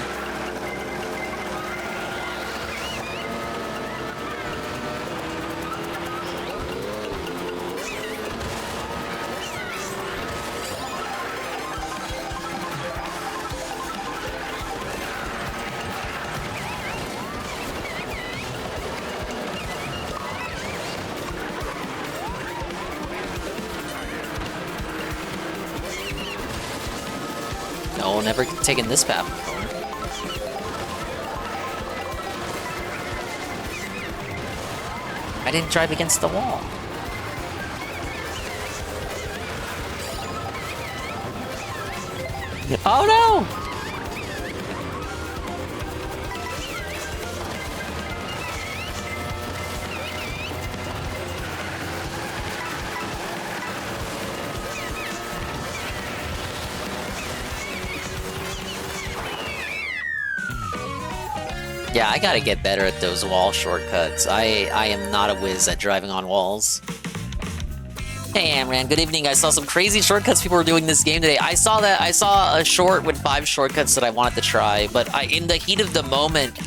No, never taken this path before. I didn't drive against the wall. Oh no! Yeah, I gotta get better at those wall shortcuts. I am not a whiz at driving on walls. Hey Amran, good evening. I saw some crazy shortcuts people were doing this game today. I saw a short with 5 shortcuts that I wanted to try, but in the heat of the moment,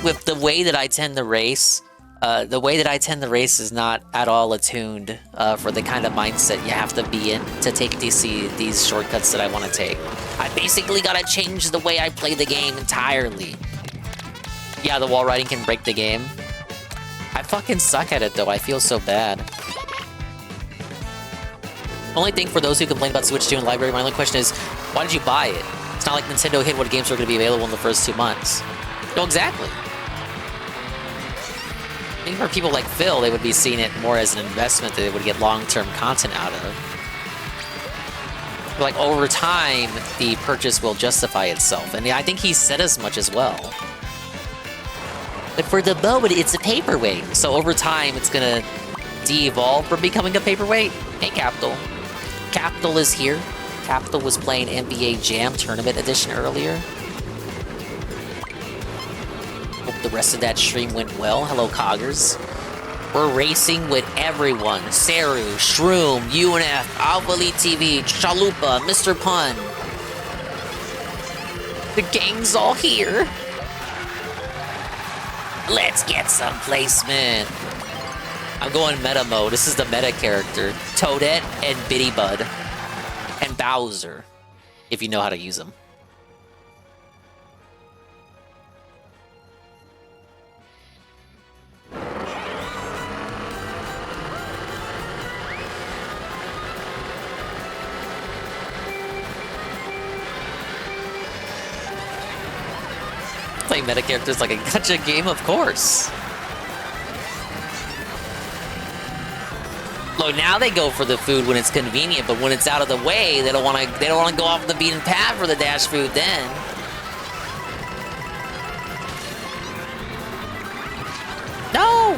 with the way that I tend to race, is not at all attuned for the kind of mindset you have to be in to take these shortcuts that I want to take. I basically gotta change the way I play the game entirely. Yeah, the wall riding can break the game. I fucking suck at it though, I feel so bad. Only thing for those who complain about Switch 2 and library, my only question is, why did you buy it? It's not like Nintendo hid what games were going to be available in the first 2 months. No, exactly. I think for people like Phil, they would be seeing it more as an investment that they would get long-term content out of. But like, over time, the purchase will justify itself. And yeah, I think he said as much as well. But for the moment, it's a paperweight. So over time, it's gonna de-evolve from becoming a paperweight. Hey, Capital. Capital is here. Capital was playing NBA Jam Tournament Edition earlier. Hope the rest of that stream went well. Hello, Coggers. We're racing with everyone. Seru, Shroom, UNF, Alpha Elite TV, Chalupa, Mr. Pun. The gang's all here. Let's get some placement. I'm going meta mode. This is the meta character. Toadette and Bitty Bud. And Bowser. If you know how to use them. Playing meta characters like a gacha game, of course. Look, now they go for the food when it's convenient, but when it's out of the way, they don't want to go off the beaten path for the dash food then. No!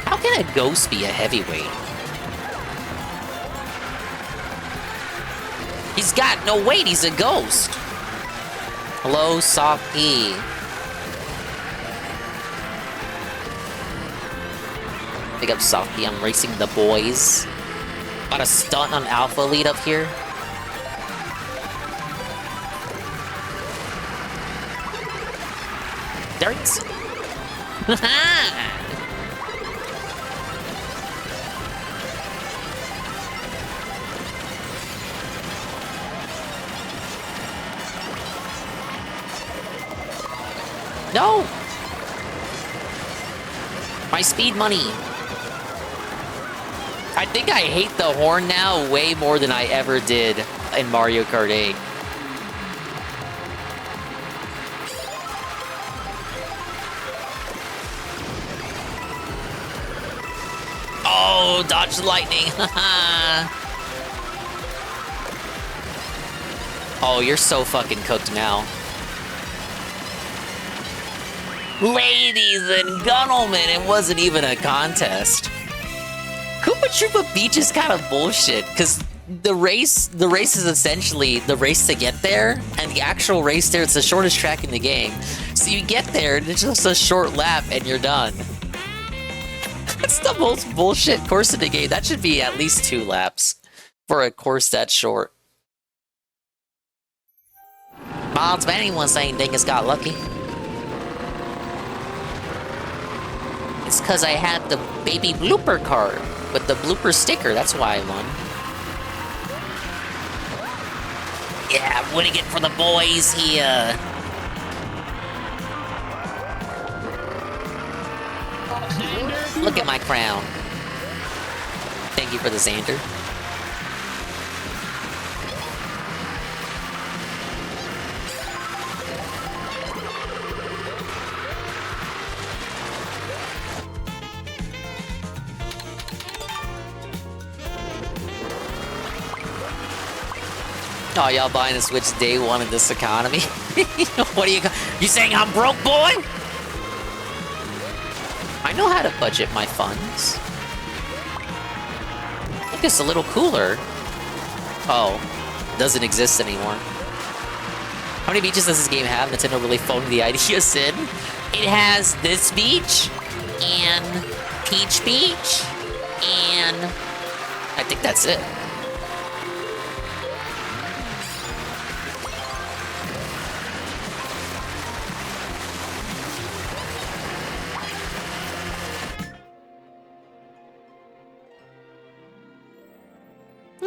How can a ghost be a heavyweight? He's got no weight, he's a ghost. Hello, Socky. Big up, Socky. I'm racing the boys. Got a stunt on Alpha Elite up here. Darts. No! My speed money. I think I hate the horn now way more than I ever did in Mario Kart 8. Oh, dodge the lightning. Oh, you're so fucking cooked now. Ladies and gentlemen, it wasn't even a contest. Koopa Troopa Beach is kind of bullshit, because the race is essentially the race to get there, and the actual race there, it's the shortest track in the game. So you get there, and it's just a short lap, and you're done. That's the most bullshit course in the game. That should be at least 2 laps for a course that short. Miles Manning was saying Dingus got lucky. It's because I had the baby blooper card with the blooper sticker. That's why I won. Yeah, I'm winning it for the boys here. Look at my crown. Thank you for the Xander. Oh, y'all buying a Switch day one in this economy? What are you saying I'm broke, boy? I know how to budget my funds. I think it's a little cooler. Oh, it doesn't exist anymore. How many beaches does this game have? Nintendo really phoning the ideas in. It has this beach, and Peach Beach, and I think that's it.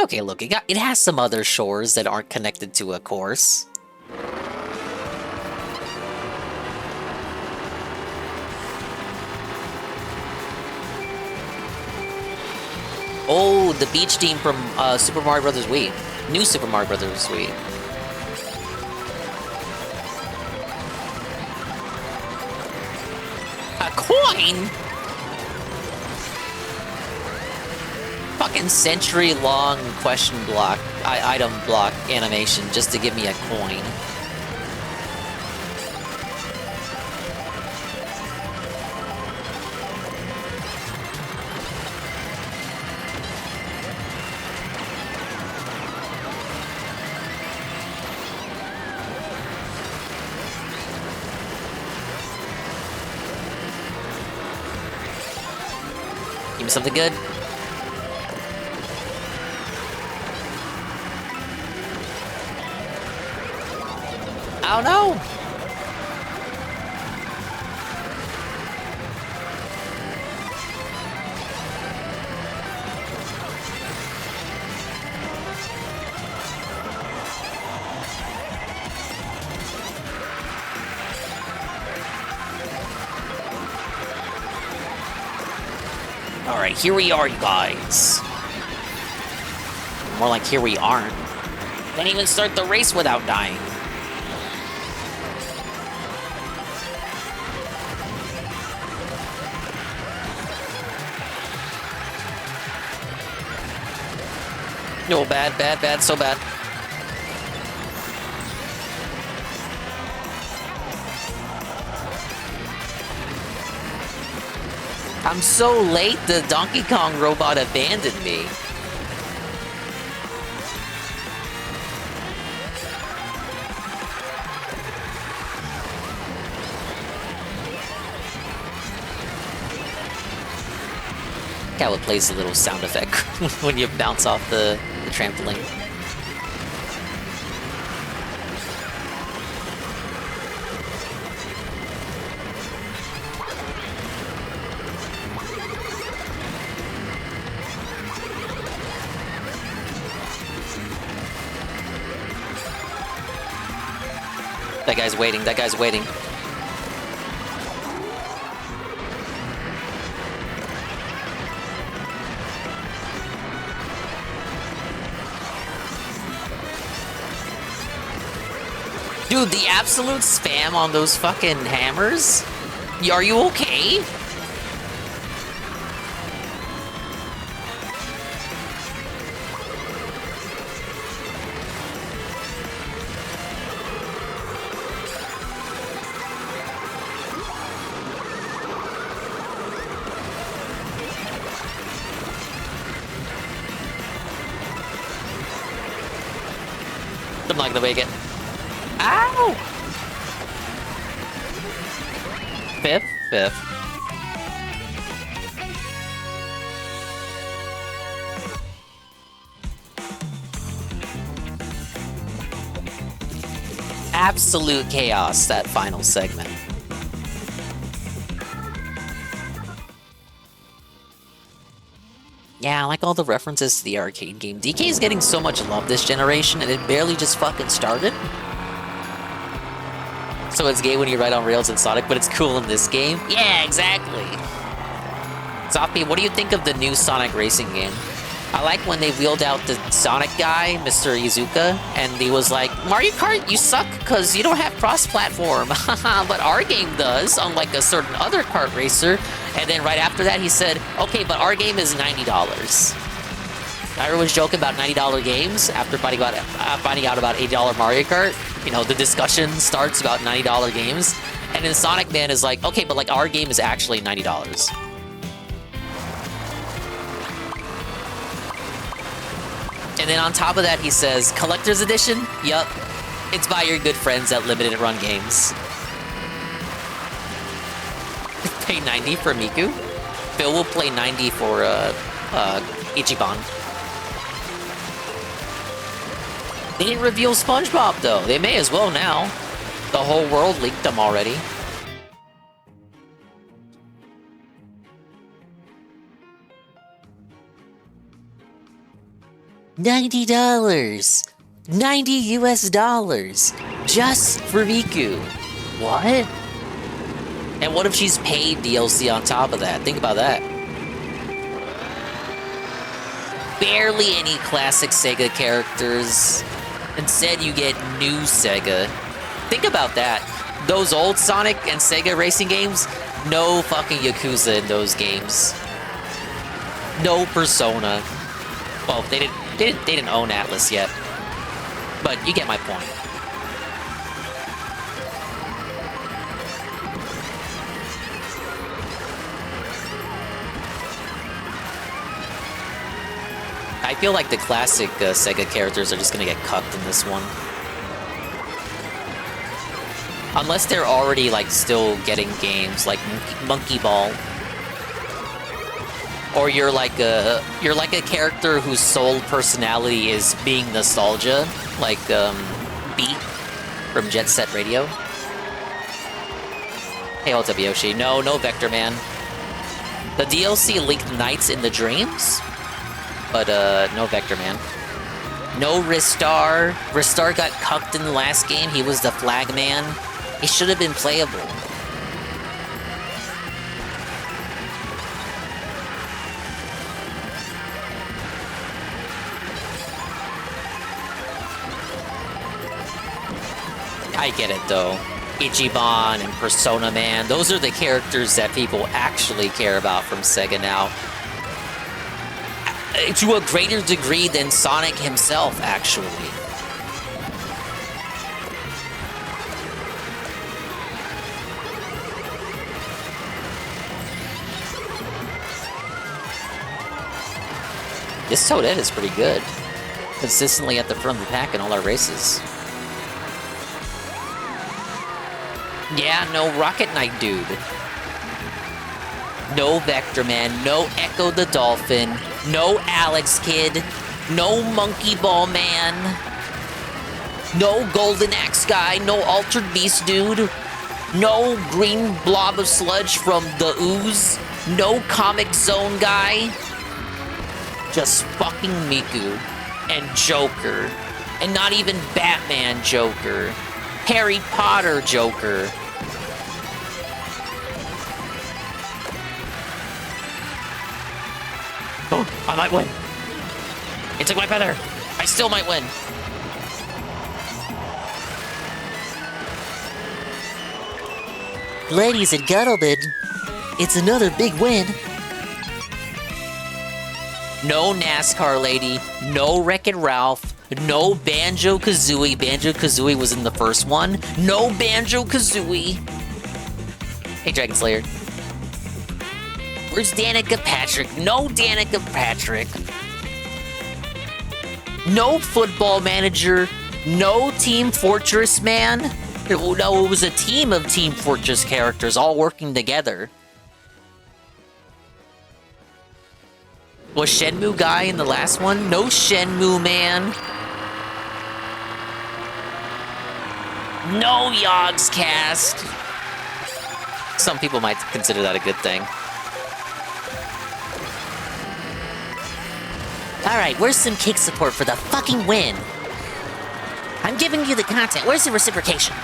Okay, look, it has some other shores that aren't connected to a course. Oh, the beach team from Super Mario Bros. Wii. New Super Mario Bros. Wii. A coin? Fucking century-long question block, item block animation just to give me a coin. Give me something good. Oh no! Alright, here we are, you guys. More like here we aren't. Can't even start the race without dying. No, bad, so bad. I'm so late, the Donkey Kong robot abandoned me. How it plays a little sound effect when you bounce off the trampoline. That guy's waiting. That guy's waiting. Dude, the absolute spam on those fucking hammers? Are you okay? I'm not gonna make it. Ow! Fifth. Absolute chaos, that final segment. Yeah, I like all the references to the arcade game. DK is getting so much love this generation, and it barely just fucking started. So it's gay when you ride on rails in Sonic, but it's cool in this game? Yeah, exactly. Zoppy, what do you think of the new Sonic racing game? I like when they wheeled out the Sonic guy, Mr. Iizuka, and he was like, Mario Kart, you suck because you don't have cross-platform. But our game does, unlike a certain other kart racer. And then right after that, he said, okay, but our game is $90. Everyone's joking about $90 games after finding out about $80 Mario Kart. You know, the discussion starts about $90 games. And then Sonic Man is like, okay, but like our game is actually $90. And then on top of that, he says, Collector's Edition? Yup. It's by your good friends at Limited Run Games. Pay 90 for Miku? Phil will play 90 for, Ichiban. They didn't reveal SpongeBob, though. They may as well now. The whole world leaked them already. $90. 90 US dollars. Just for Miku. What? And what if she's paid DLC on top of that? Think about that. Barely any classic Sega characters. Instead, you get new Sega. Think about that. Those old Sonic and Sega racing games, no fucking Yakuza in those games. No Persona. Well, they didn't own Atlas yet. But you get my point. I feel like the classic Sega characters are just gonna get cucked in this one. Unless they're already, like, still getting games, like Monkey Ball. Or you're like a character whose sole personality is being nostalgia, like Beat from Jet Set Radio. Hey, what's up, Yoshi? No Vector Man. The DLC leaked Nights in the Dreams, but no Vector Man. No Ristar. Ristar got cucked in the last game. He was the flag man. He should have been playable. I get it, though. Ichiban and Persona Man, those are the characters that people actually care about from Sega now. To a greater degree than Sonic himself, actually. This Toadette is pretty good. Consistently at the front of the pack in all our races. Yeah, no Rocket Knight dude. No Vector Man, no Echo the Dolphin, no Alex Kid, no Monkey Ball Man, no Golden Axe guy, no Altered Beast dude, no green blob of sludge from the Ooze, no Comic Zone guy. Just fucking Miku and Joker, and not even Batman Joker. Harry Potter Joker. Oh, I might win. It took my feather. I still might win. Ladies and gentlemen, it's another big win. No NASCAR lady, no Wreck-It Ralph, no Banjo-Kazooie. Banjo-Kazooie was in the first one. No Banjo-Kazooie. Hey, Dragon Slayer. Where's Danica Patrick? No Danica Patrick. No Football Manager. No Team Fortress Man. No, it was a team of Team Fortress characters all working together. Was Shenmue guy in the last one? No Shenmue man. No Yogg's cast. Some people might consider that a good thing. Alright, where's some kick support for the fucking win? I'm giving you the content. Where's the reciprocation?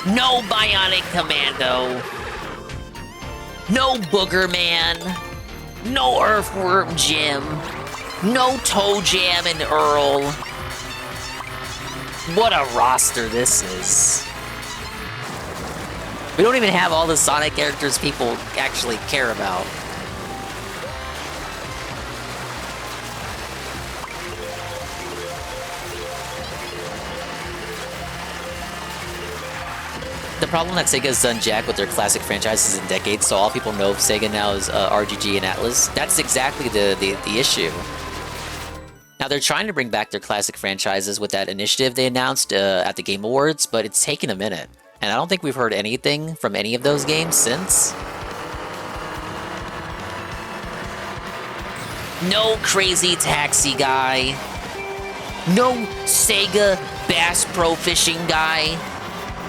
No Bionic Commando. No Booger Man. No Earthworm Jim. No Toe Jam and Earl. What a roster this is. We don't even have all the Sonic characters people actually care about. The problem that Sega's done jack with their classic franchises in decades, so all people know of Sega now is RGG and Atlas. That's exactly the issue. Now, they're trying to bring back their classic franchises with that initiative they announced at the Game Awards, but it's taken a minute. And I don't think we've heard anything from any of those games since. No Crazy Taxi guy. No Sega Bass Pro Fishing guy.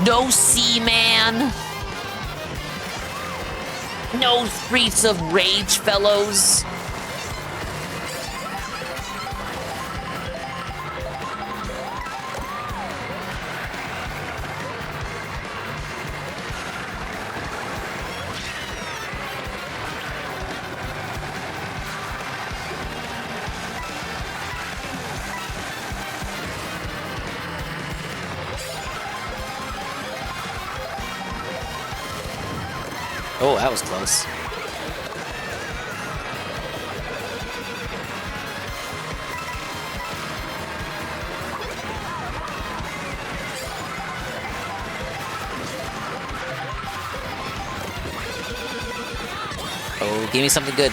No Seaman. No Streets of Rage fellows. Oh, that was close. Oh, give me something good.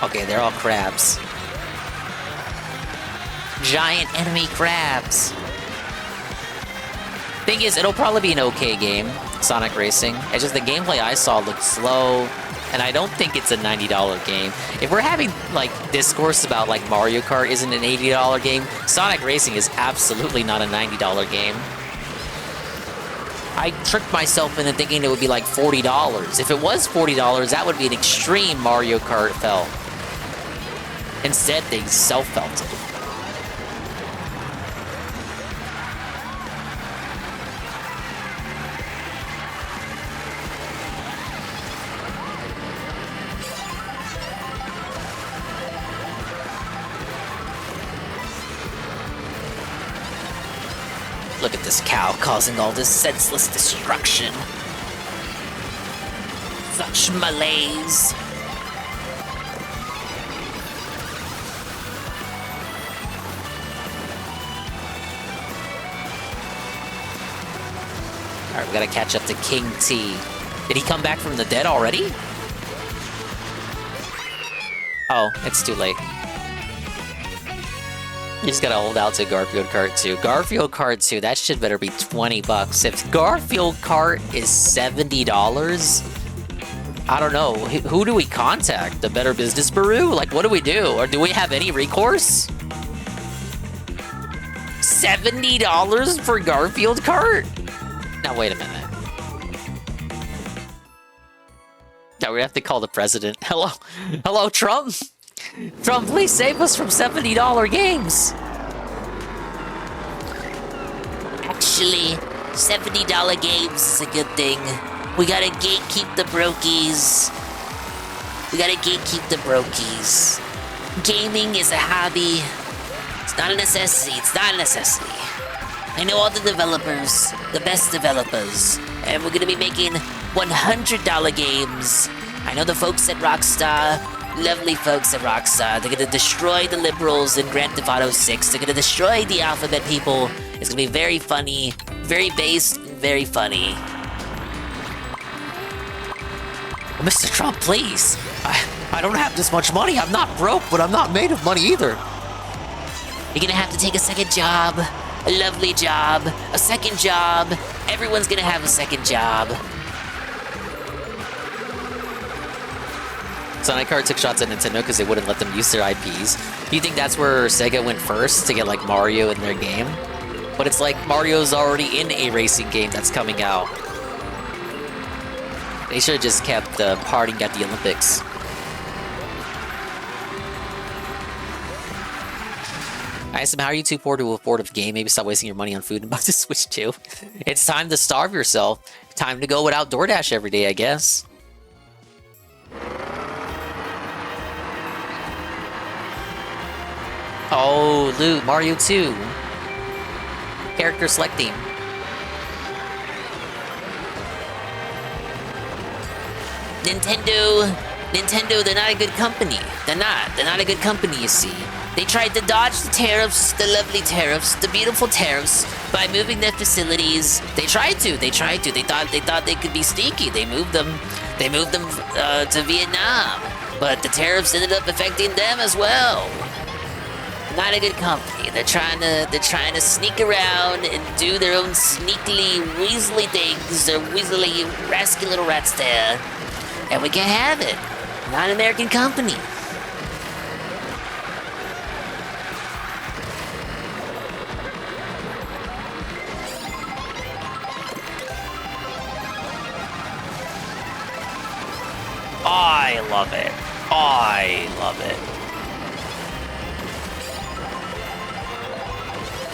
Okay, they're all crabs. Giant enemy crabs. Thing is, it'll probably be an okay game, Sonic Racing. It's just the gameplay I saw looked slow, and I don't think it's a $90 game. If we're having, like, discourse about, like, Mario Kart isn't an $80 game, Sonic Racing is absolutely not a $90 game. I tricked myself into thinking it would be like $40. If it was $40, that would be an extreme Mario Kart felt. Instead, they self-felt it. Look at this cow causing all this senseless destruction. Such malaise. Alright, we gotta catch up to King T. Did he come back from the dead already? Oh, it's too late. You just gotta hold out to Garfield Kart 2. Garfield Kart 2, that shit better be 20 bucks. If Garfield Kart is $70, I don't know. Who do we contact? The Better Business Bureau? Like, what do we do? Or do we have any recourse? $70 for Garfield Kart? Now, wait a minute. Now we have to call the president. Hello, hello, Trump. Trump, please save us from $70 games. Actually, $70 games is a good thing. We gotta gatekeep the brokies. We gotta gatekeep the brokies. Gaming is a hobby. It's not a necessity. It's not a necessity. I know all the developers, the best developers, and we're gonna be making $100 games. I know the folks at Rockstar, lovely folks at Rockstar. They're gonna destroy the liberals in Grand Theft Auto 6. They're gonna destroy the alphabet people. It's gonna be very funny, very based, and very funny. Mr. Trump, please. I don't have this much money. I'm not broke, but I'm not made of money either. You're gonna have to take a second job. A lovely job. A second job. Everyone's gonna have a second job. Sonic Kart took shots at Nintendo because they wouldn't let them use their IPs. Do you think that's where Sega went first to get like Mario in their game? But it's like Mario's already in a racing game that's coming out. They should have just kept partying at the Olympics. I asked him, how are you too poor to afford a game? Maybe stop wasting your money on food and buy the Switch too. It's time to starve yourself. Time to go without DoorDash every day, I guess. Oh, loot, Mario 2. Character selecting. Nintendo, they're not a good company. They're not a good company, you see. They tried to dodge the tariffs, the lovely tariffs, the beautiful tariffs, by moving their facilities. They tried to. They thought they could be sneaky. They moved them to Vietnam. But the tariffs ended up affecting them as well. Not a good company. They're trying to sneak around and do their own sneakily, weaselly things. They're weaselly, rascal little rats there. And we can't have it. Not an American company. I love it. I love it.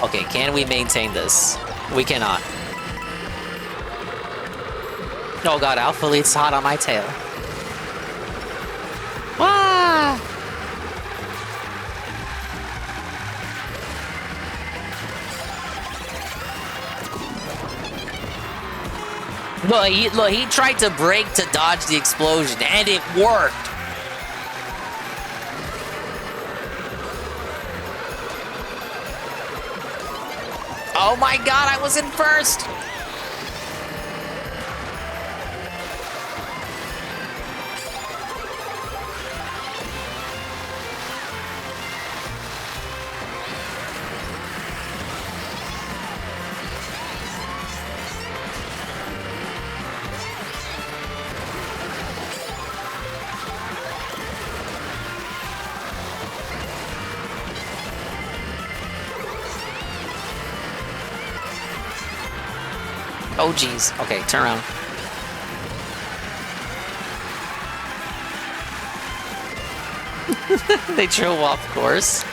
Okay, can we maintain this? We cannot. Oh god, Alpha Lead's hot on my tail. Wah! Look, he tried to brake to dodge the explosion, and it worked! Oh my god, I was in first! Oh geez. Okay, turn around. They drove off course.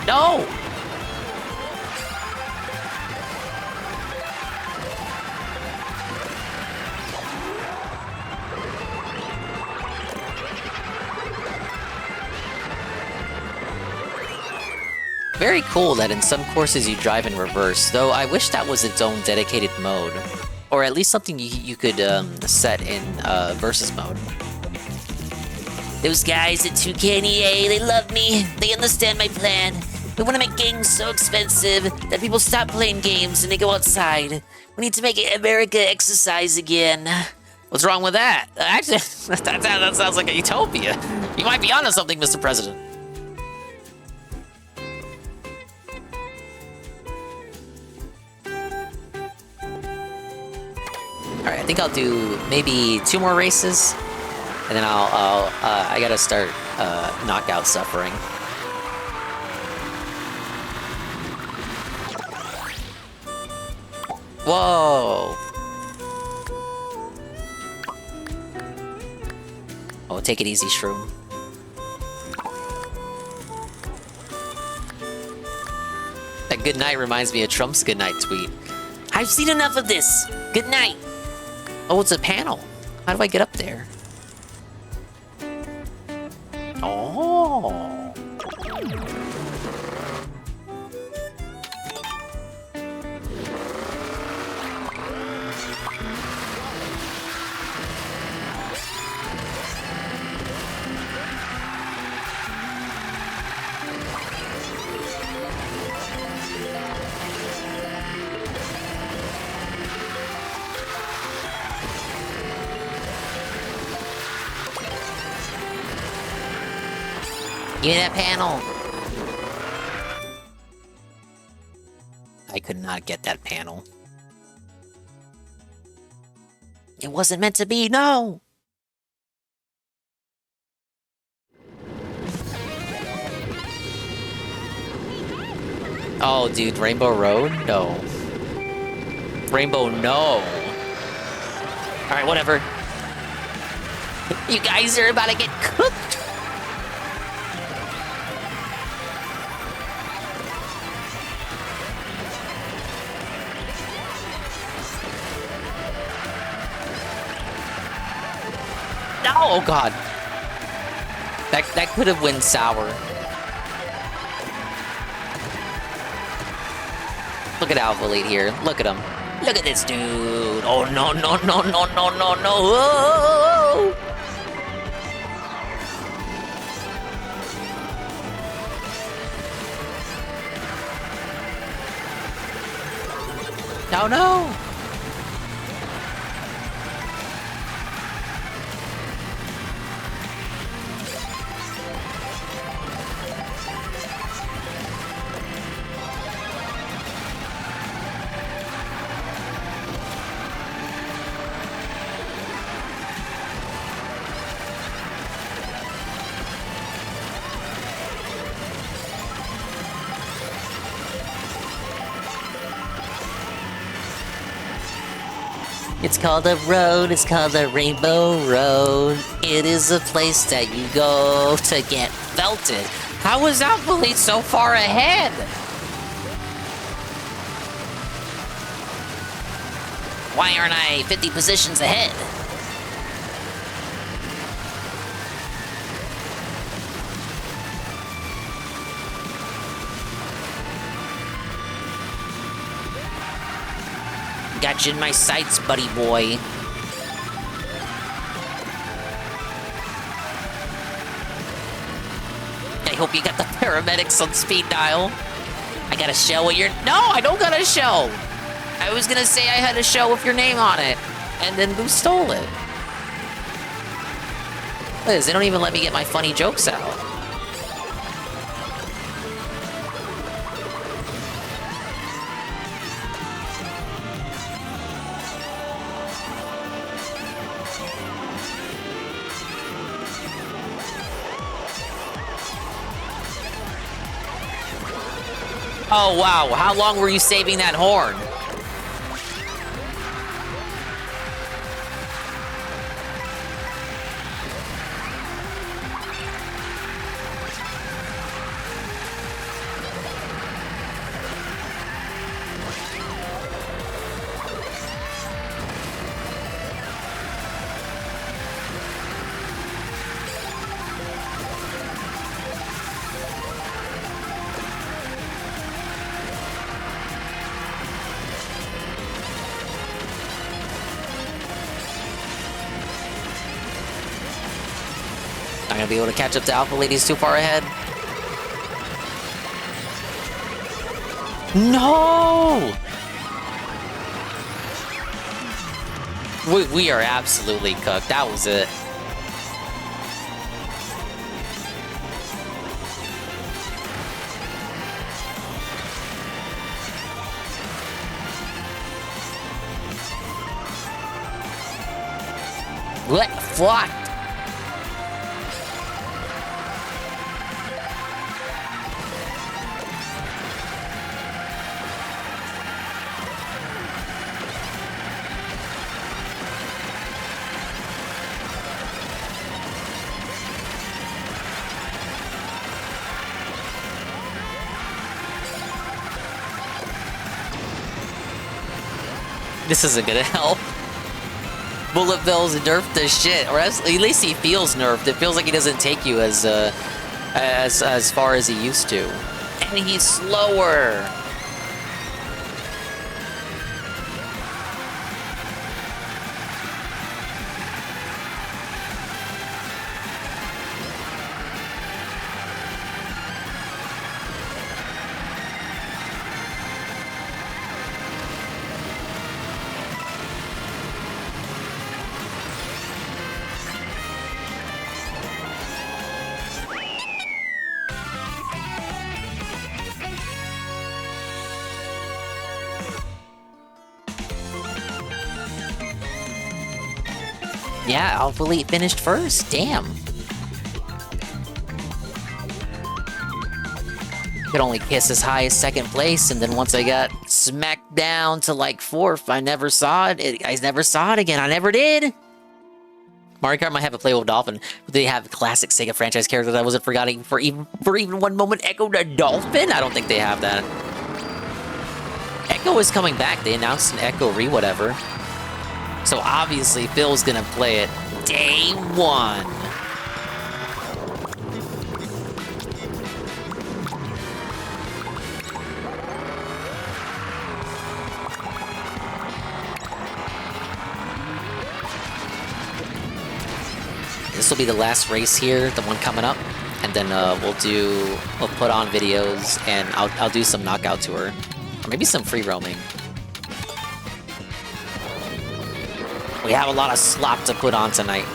No! Very cool that in some courses you drive in reverse, though I wish that was its own dedicated mode. Or at least something you could set in versus mode. Those guys at 2K and EA, they love me. They understand my plan. We want to make games so expensive that people stop playing games and they go outside. We need to make America exercise again. What's wrong with that? Actually, that sounds like a utopia. You might be onto something, Mr. President. Alright, I think I'll do maybe 2 more races, and then I gotta start knockout suffering. Whoa! Oh, take it easy, Shroom. That good night reminds me of Trump's good night tweet. I've seen enough of this. Good night. Oh, it's a panel. How do I get up there? Oh. Give me that panel. I could not get that panel. It wasn't meant to be, no! Oh, dude, Rainbow Road? No. Rainbow, no. Alright, whatever. You guys are about to get cooked. Oh god. That could have went sour. Look at Alpha Elite here. Look at him. Look at this dude. Oh no no no no no no no. Whoa. No no. It's called a road, it's called the Rainbow Road. It is a place that you go to get felted. How is Alpha Elite so far ahead? Why aren't I 50 positions ahead? Got you in my sights, buddy boy. I hope you got the paramedics on speed dial. I got a shell with your... No, I don't got a shell. I was gonna say I had a shell with your name on it, and then Boo stole it. Liz, they don't even let me get my funny jokes out. Oh, wow. How long were you saving that horn? Not gonna be able to catch up to Alpha Elite, he's too far ahead. No! We are absolutely cooked. That was it. What the fuck? This isn't gonna help. Bullet Bill's nerfed the shit, or at least he feels nerfed. It feels like he doesn't take you as far as he used to, and he's slower. Yeah, Alpha Elite finished first. Damn. Could only kiss as high as second place, and then once I got smacked down to like fourth, I never saw it. I never saw it again. I never did. Mario Kart might have a playable dolphin, but they have classic Sega franchise characters I wasn't forgetting for even one moment. Echo the Dolphin? I don't think they have that. Echo is coming back. They announced an Echo whatever. So obviously Phil's gonna play it day one. This will be the last race here, the one coming up, and then we'll put on videos, and I'll do some knockout tour, or maybe some free roaming. We have a lot of slop to put on tonight.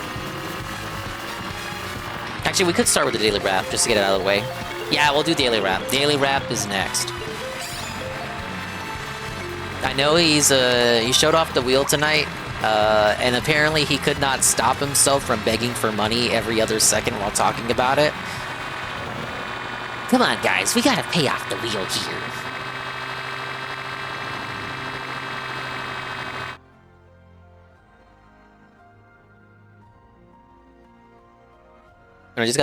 Actually, we could start with the daily wrap, just to get it out of the way. Yeah, we'll do daily wrap. Daily wrap is next. I know he showed off the wheel tonight, and apparently he could not stop himself from begging for money every other second while talking about it. Come on, guys, we gotta pay off the wheel here. I just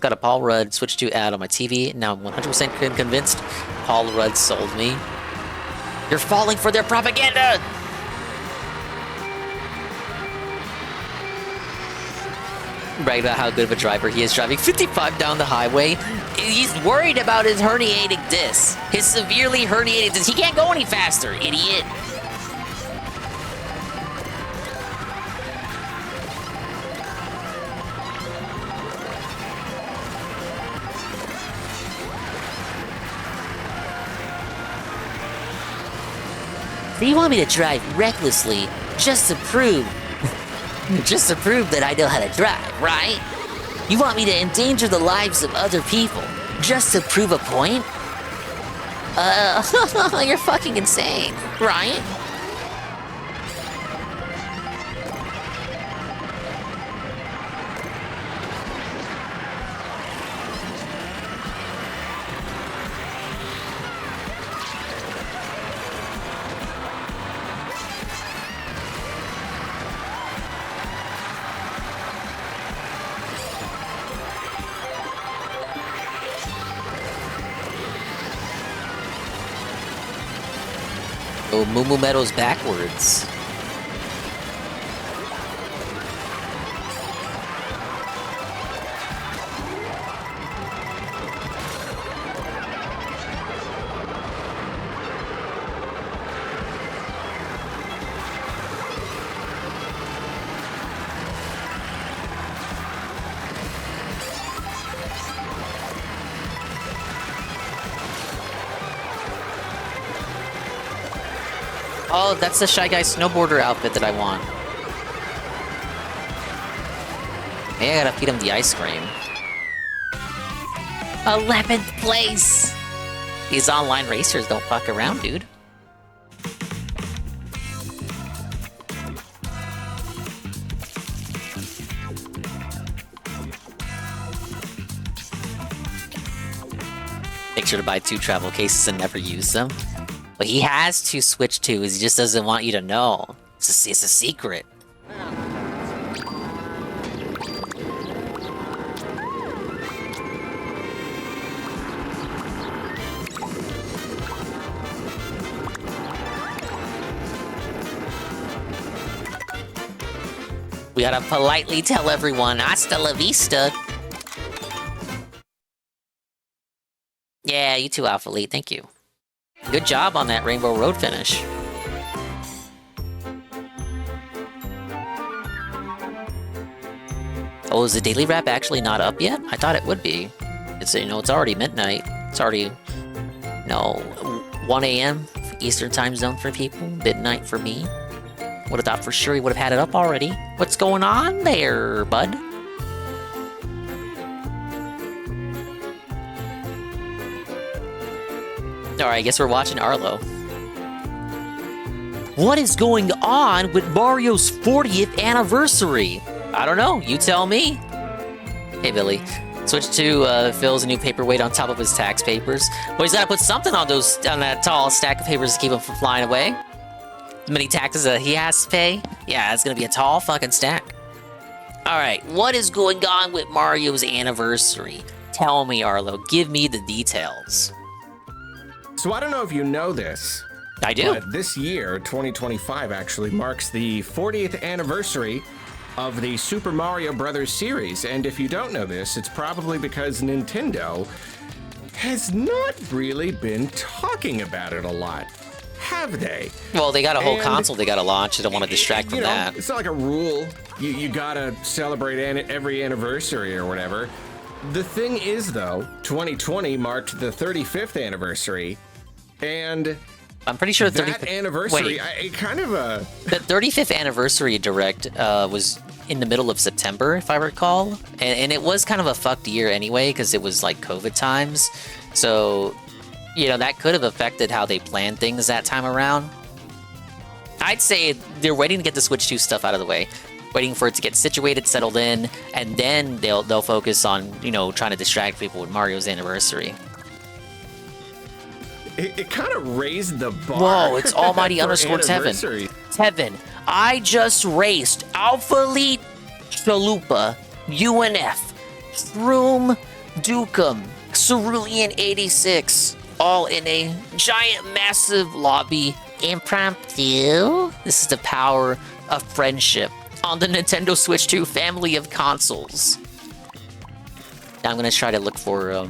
got a Paul Rudd Switch 2 ad on my TV. Now I'm 100% convinced Paul Rudd sold me. You're falling for their propaganda! Bragged about how good of a driver he is, driving 55 down the highway. He's worried about his herniated disc. His severely herniated disc. He can't go any faster, idiot. So you want me to drive recklessly just to prove that I know how to drive, right? You want me to endanger the lives of other people just to prove a point? You're fucking insane, right? Oh, Moo Moo Meadows backwards. Oh, that's the Shy Guy snowboarder outfit that I want. Maybe I gotta feed him the ice cream. 11th place! These online racers don't fuck around, dude. Make sure to buy 2 travel cases and never use them. But he has 2 Switch 2s, he just doesn't want you to know. It's a secret. We gotta politely tell everyone, hasta la vista. Yeah, you too, Alpha Elite. Thank you. Good job on that Rainbow Road finish. Oh, is the daily wrap actually not up yet? I thought it would be. It's, you know, it's already midnight. It's already, no, 1 a.m. Eastern time zone for people. Midnight for me. Would have thought for sure he would have had it up already. What's going on there, bud? Alright, I guess we're watching Arlo. What is going on with Mario's 40th anniversary? I don't know, you tell me. Hey, Billy. Switch to Phil's new paperweight on top of his tax papers. Well, he's gotta put something on that tall stack of papers to keep him from flying away. The many taxes that he has to pay? Yeah, it's gonna be a tall fucking stack. Alright, what is going on with Mario's anniversary? Tell me, Arlo. Give me the details. So I don't know if you know this. I do. But this year, 2025, actually marks the 40th anniversary of the Super Mario Brothers series. And if you don't know this, it's probably because Nintendo has not really been talking about it a lot. Have they? Well, they got a whole console they gotta launch. They don't want to distract from that. It's not like a rule. You gotta celebrate every anniversary or whatever. The thing is, though, 2020 marked the 35th anniversary, and I'm pretty sure that anniversary, the 35th anniversary direct was in the middle of September, if I recall, and it was kind of a fucked year anyway because it was like COVID times, so you know that could have affected how they planned things that time around. I'd say they're waiting to get the Switch 2 stuff out of the way. Waiting for it to get situated, settled in, and then they'll focus on, you know, trying to distract people with Mario's anniversary. It kind of raised the bar. Whoa, it's Almighty underscore Tevin. Tevin, I just raced Alpha Elite, Chalupa, UNF, Shroom, Dukem, Cerulean 86, all in a giant, massive lobby. Impromptu. This is the power of friendship on the Nintendo Switch 2 family of consoles. Now I'm gonna try to look for, well,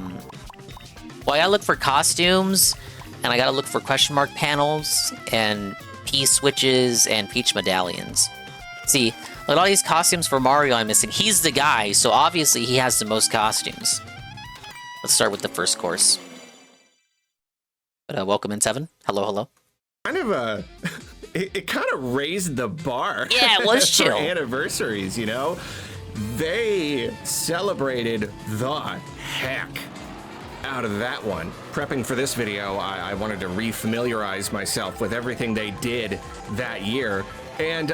I gotta look for costumes, and I gotta look for question mark panels, and P switches, and Peach medallions. See, look at all these costumes for Mario I'm missing. He's the guy, so obviously he has the most costumes. Let's start with the first course. But, welcome in, Tevin. Hello, hello. Kind of it kind of raised the bar. Yeah, it was chill. For anniversaries, you know? They celebrated the heck out of that one. Prepping for this video, I wanted to refamiliarize myself with everything they did that year. And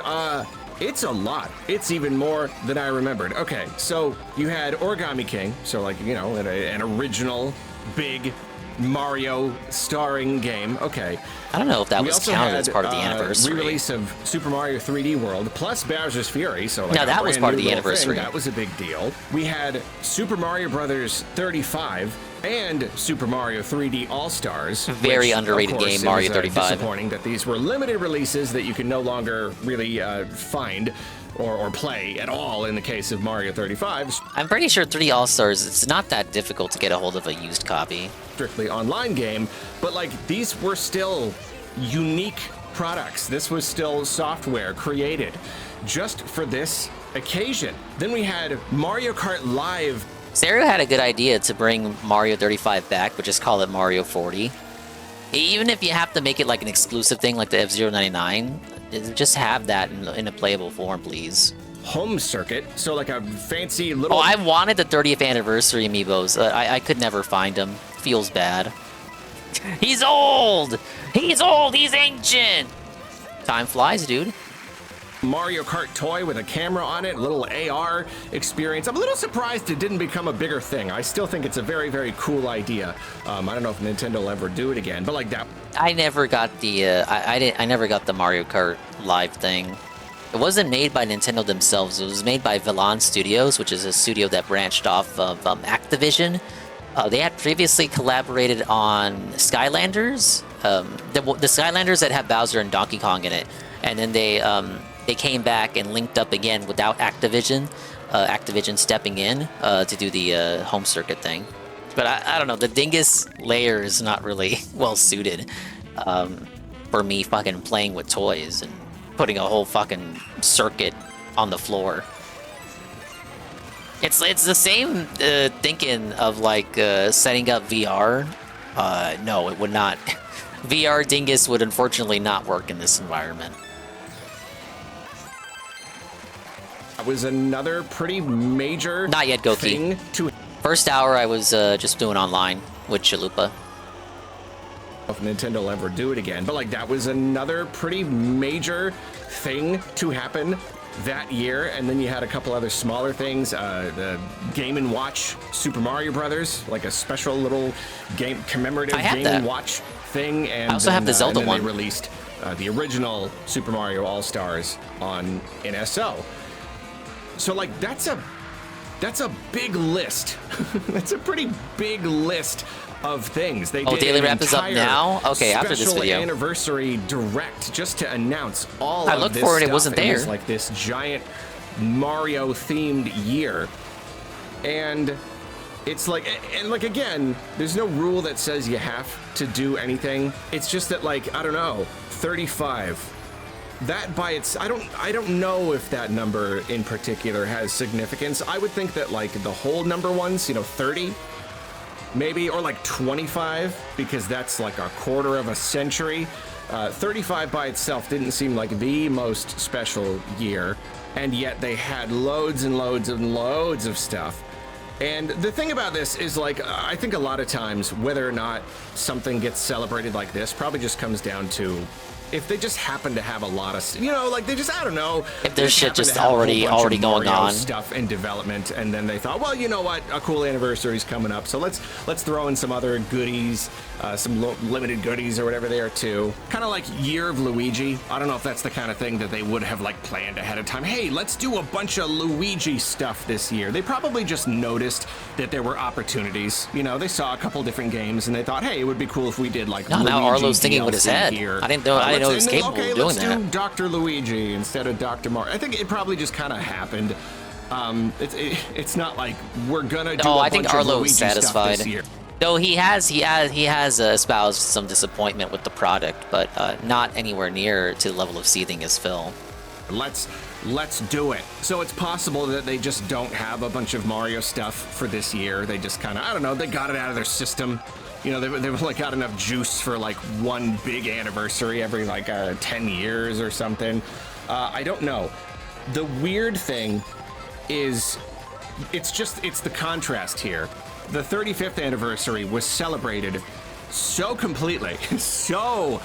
it's a lot. It's even more than I remembered. Okay, so you had Origami King, so like, you know, an original big Mario starring game. Okay. I don't know if that was counted as part of the anniversary. Re-release of Super Mario 3D World plus Bowser's Fury. So like no, that was part of the anniversary. That was a big deal. We had Super Mario Brothers 35 and Super Mario 3D All Stars. Very underrated game, Mario 35. Disappointing that these were limited releases that you can no longer really find or play at all in the case of Mario 35. I'm pretty sure 3D All Stars, it's not that difficult to get a hold of a used copy. Strictly online game, but like these were still unique products. This was still software created just for this occasion. Then we had Mario Kart Live. Stereo had a good idea to bring Mario 35 back, but just call it Mario 40. Even if you have to make it like an exclusive thing like the F-Zero 99, just have that in a playable form, please. Home circuit, so like a fancy little... Oh, I wanted the 30th anniversary amiibos. I could never find them. Feels bad. He's old! He's old! He's ancient! Time flies, dude. Mario Kart toy with a camera on it, a little AR experience. I'm a little surprised it didn't become a bigger thing. I still think it's a very, very cool idea. I don't know if Nintendo will ever do it again, but like that. I never got the I never got the Mario Kart Live thing. It wasn't made by Nintendo themselves. It was made by Velan Studios, which is a studio that branched off of Activision. They had previously collaborated on Skylanders, the Skylanders that have Bowser and Donkey Kong in it, and then they they came back and linked up again without Activision. Activision stepping in to do the home circuit thing. But I don't know, the Dingus layer is not really well suited for me fucking playing with toys and putting a whole fucking circuit on the floor. It's the same thinking of like setting up VR. No, it would not. VR Dingus would unfortunately not work in this environment. That was another pretty major Not yet, Goki. First hour I was just doing online with Chalupa. If Nintendo will ever do it again, but like that was another pretty major thing to happen that year, and then you had a couple other smaller things. The Game & Watch Super Mario Brothers, like a special little game commemorative Game & Watch thing, and I also have the Zelda one. They released the original Super Mario All Stars on NSO. So like that's a big list. That's a pretty big list of things. They did Daily an Wrap is up now? Okay, after this special video. anniversary direct just to announce all I of looked this for it, it stuff wasn't in there. this, like this giant Mario themed year. And it's like, and like again, there's no rule that says you have to do anything. It's just that like, I don't know, 35. That by its, I don't know if that number in particular has significance. I would think that like the whole number ones, 30, maybe, or like 25, because that's like a quarter of a century. 35 by itself didn't seem like the most special year, and yet they had loads and loads and loads of stuff. And the thing about this is like, I think a lot of times whether or not something gets celebrated like this probably just comes down to if they just happen to have a lot of, like they just, I don't know. If there's shit just already going on. Stuff in development, and then they thought, well, you know what, a cool anniversary's coming up, so let's throw in some other goodies, some limited goodies or whatever they are too. Kind of like Year of Luigi. I don't know if that's the kind of thing that they would have like planned ahead of time. Hey, let's do a bunch of Luigi stuff this year. They probably just noticed that there were opportunities. They saw a couple different games and they thought, hey, it would be cool if we did like Luigi now Arlo's thinking with his head. Here. I didn't know he was capable of doing let's that. do Dr. Luigi instead of Dr. Mario. I think it probably just kind of happened. It's not like we're gonna do. I think Arlo's satisfied. satisfied. This year. Though he has espoused some disappointment with the product, but not anywhere near to the level of seething as Phil. Let's do it. So it's possible that they just don't have a bunch of Mario stuff for this year. They just kind of, I don't know, they got it out of their system. They've like got enough juice for like one big anniversary every like 10 years or something. I don't know. The weird thing is it's the contrast here. The 35th anniversary was celebrated so completely, so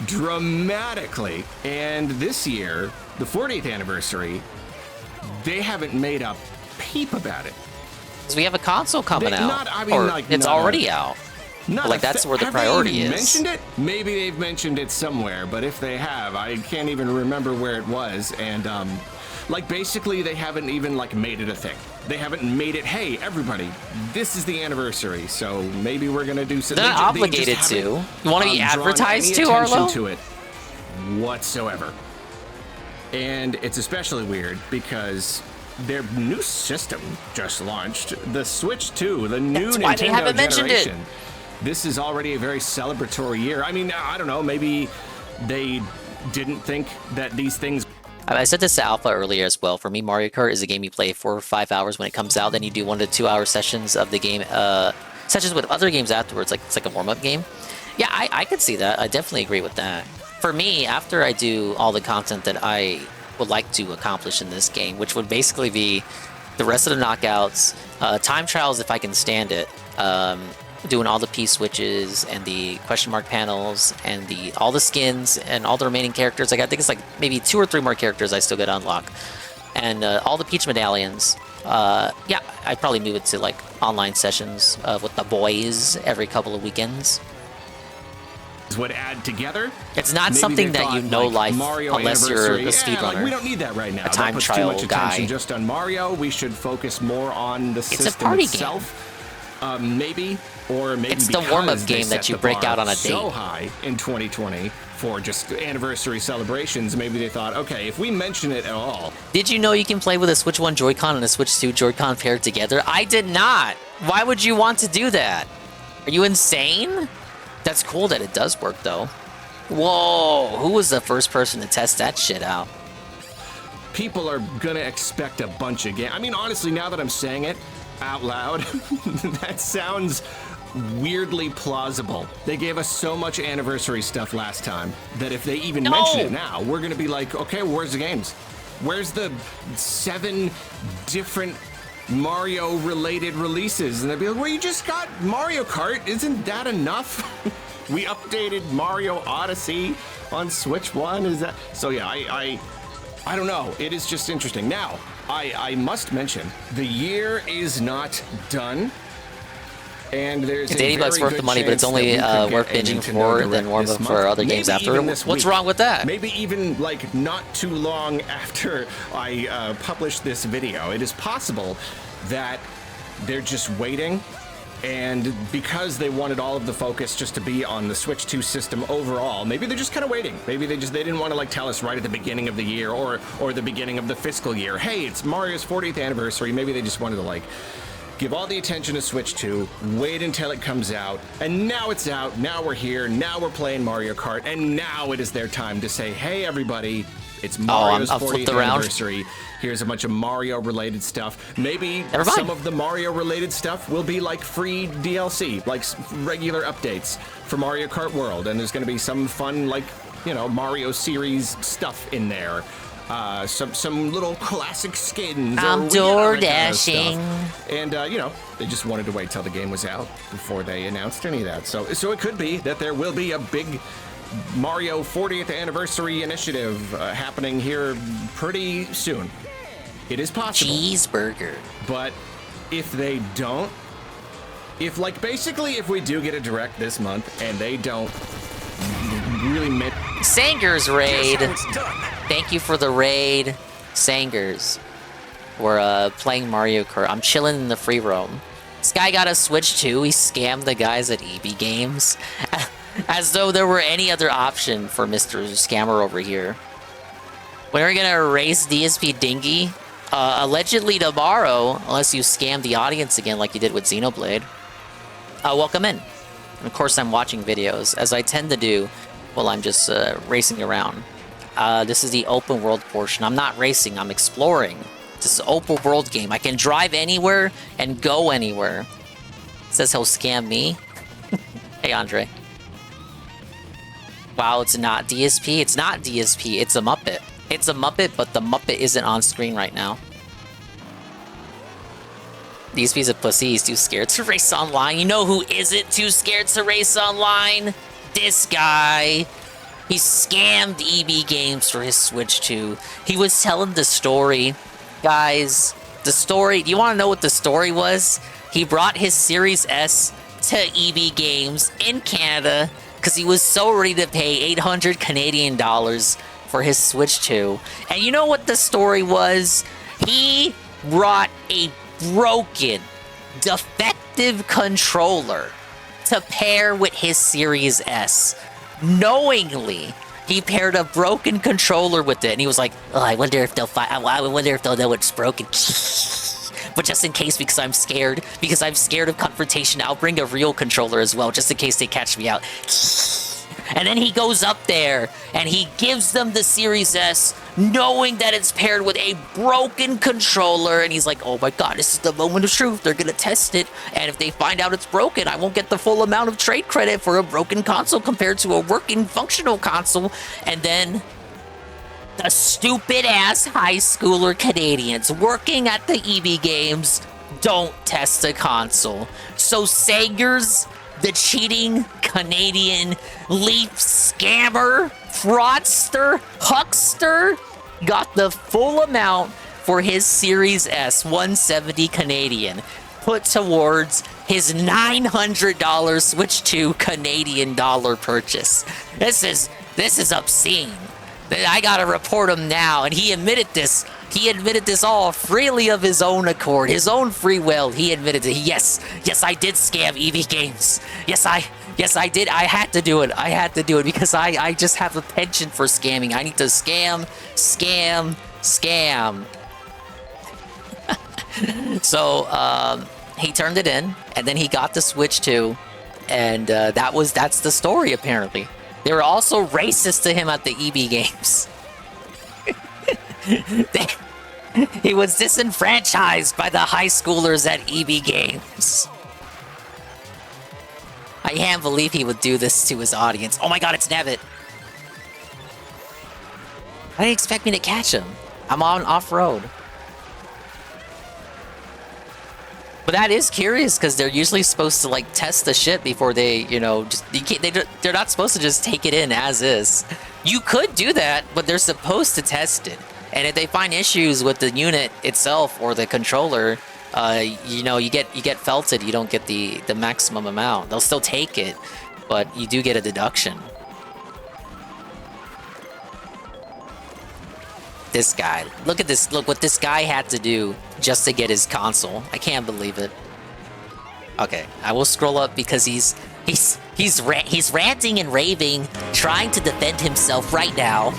dramatically. And this year, the 40th anniversary, they haven't made a peep about it. Because we have a console coming out. It's already out. That's where the priority is. Mentioned it? Maybe they've mentioned it somewhere, but if they have, I can't even remember where it was. And basically they haven't even made it a thing. They haven't made it, hey, everybody, this is the anniversary, so maybe we're gonna do something. They're not obligated to. You want to be advertised to, Arlo? To it whatsoever. And it's especially weird because their new system just launched. The Switch 2, the new That's why Nintendo they haven't mentioned it. This is already a very celebratory year. I mean, I don't know, maybe they didn't think that these things... I said this to Alpha earlier as well. For me, Mario Kart is a game you play 4 or 5 hours when it comes out. Then you do 1 to 2 hour sessions of the game, sessions with other games afterwards. It's like a warm-up game. Yeah, I could see that. I definitely agree with that. For me, after I do all the content that I would like to accomplish in this game, which would basically be the rest of the knockouts, time trials if I can stand it, doing all the P-switches and the question mark panels and all the skins and all the remaining characters. I think it's like maybe 2 or 3 more characters I still got to unlock. And all the Peach medallions. Yeah, I'd probably move it to like online sessions with the boys every couple of weekends. Would add together. It's not something that you know life unless you're a speedrunner. We don't need that right now. A time that puts trial too much attention just on Mario. We should focus more on the system it's a party itself. Maybe, or maybe it's the warm-up game that you break out on a date. So high in 2020 for just anniversary celebrations, maybe they thought, okay, if we mention it at all. Did you know you can play with a Switch 1 Joy-Con and a Switch 2 Joy-Con paired together? I did not. Why would you want to do that? Are you insane? That's cool that it does work, though. Whoa, who was the first person to test that shit out? People are gonna expect a bunch of games. I mean, honestly, now that I'm saying it out loud, that sounds weirdly plausible. They gave us so much anniversary stuff last time that if they even mention it now, we're gonna be like, okay, well, where's the games? Where's the 7 different Mario-related releases? And they'd be like, well, you just got Mario Kart. Isn't that enough? We updated Mario Odyssey on Switch 1. Is that so? Yeah, I don't know. It is just interesting. Now, I must mention the year is not done. And there's it's $80 worth the money, but it's only worth binging for than warm up for other games after. What's wrong with that? Maybe even like not too long after I publish this video. It is possible that they're just waiting, and because they wanted all of the focus just to be on the Switch 2 system overall, maybe they're just kind of waiting. Maybe they didn't want to like tell us right at the beginning of the year or the beginning of the fiscal year, hey, it's Mario's 40th anniversary. Maybe they just wanted to like give all the attention to Switch 2, wait until it comes out, and now it's out, now we're here, now we're playing Mario Kart, and now it is their time to say, hey everybody, it's Mario's 40th anniversary. Here's a bunch of Mario-related stuff. Maybe some of the Mario-related stuff will be like free DLC, like regular updates for Mario Kart World, and there's gonna be some fun, like, you know, Mario series stuff in there. Some little classic skins. I'm door dashing. And, you know, they just wanted to wait till the game was out before they announced any of that. So it could be that there will be a big Mario 40th anniversary initiative happening here pretty soon. It is possible. Cheeseburger. But if they don't, if we do get a direct this month and they don't really make Sanger's raid. Thank you for the raid, Sangers. We're playing Mario Kart. I'm chilling in the free roam. This guy got a Switch 2. He scammed the guys at EB Games. As though there were any other option for Mr. Scammer over here. When are we gonna erase DSP Dingy? Allegedly tomorrow, unless you scam the audience again like you did with Xenoblade. Welcome in. And of course I'm watching videos, as I tend to do while I'm just racing around. This is the open world portion. I'm not racing, I'm exploring. This is an open world game. I can drive anywhere and go anywhere. It says he'll scam me. Hey, Andre. Wow, it's not DSP. It's not DSP. It's a Muppet. It's a Muppet, but the Muppet isn't on screen right now. DSP's a pussy. He's too scared to race online. You know who isn't too scared to race online? This guy. He scammed EB Games for his Switch 2. He was telling the story. Guys, the story... Do you want to know what the story was? He brought his Series S to EB Games in Canada because he was so ready to pay 800 Canadian dollars for his Switch 2. And you know what the story was? He brought a broken, defective controller to pair with his Series S. Knowingly, he paired a broken controller with it, and he was like, "Oh, I wonder if they'll know it's broken." But just in case, because I'm scared of confrontation, I'll bring a real controller as well, just in case they catch me out. And then he goes up there, and he gives them the Series S, knowing that it's paired with a broken controller, and he's like, oh my god, this is the moment of truth, they're gonna test it, and if they find out it's broken, I won't get the full amount of trade credit for a broken console compared to a working, functional console. And then the stupid-ass high schooler Canadians working at the EB Games don't test a console. So Sagers, the cheating Canadian leaf scammer, fraudster, huckster, got the full amount for his Series S, 170 Canadian, put towards his $900 Switch 2 Canadian dollar purchase. This is obscene. I gotta report him now. And he admitted this. He admitted this all freely of his own accord, his own free will. He admitted it. Yes, I did scam EV Games. Yes, I did. I had to do it. I had to do it because I just have a penchant for scamming. I need to scam. So, he turned it in, and then he got the Switch 2, and that's the story, apparently. They were also racist to him at the EB Games. He was disenfranchised by the high schoolers at EB Games. I can't believe he would do this to his audience. Oh my god, it's Nevitt! How do you expect me to catch him? I'm on off-road. But that is curious, because they're usually supposed to, like, test the shit before they, you know, just... they're not supposed to just take it in as is. You could do that, but they're supposed to test it. And if they find issues with the unit itself or the controller, you know, you get felted. You don't get the maximum amount. They'll still take it, but you do get a deduction. This guy. Look at this. Look what this guy had to do just to get his console. I can't believe it. Okay, I will scroll up because he's ranting and raving, trying to defend himself right now.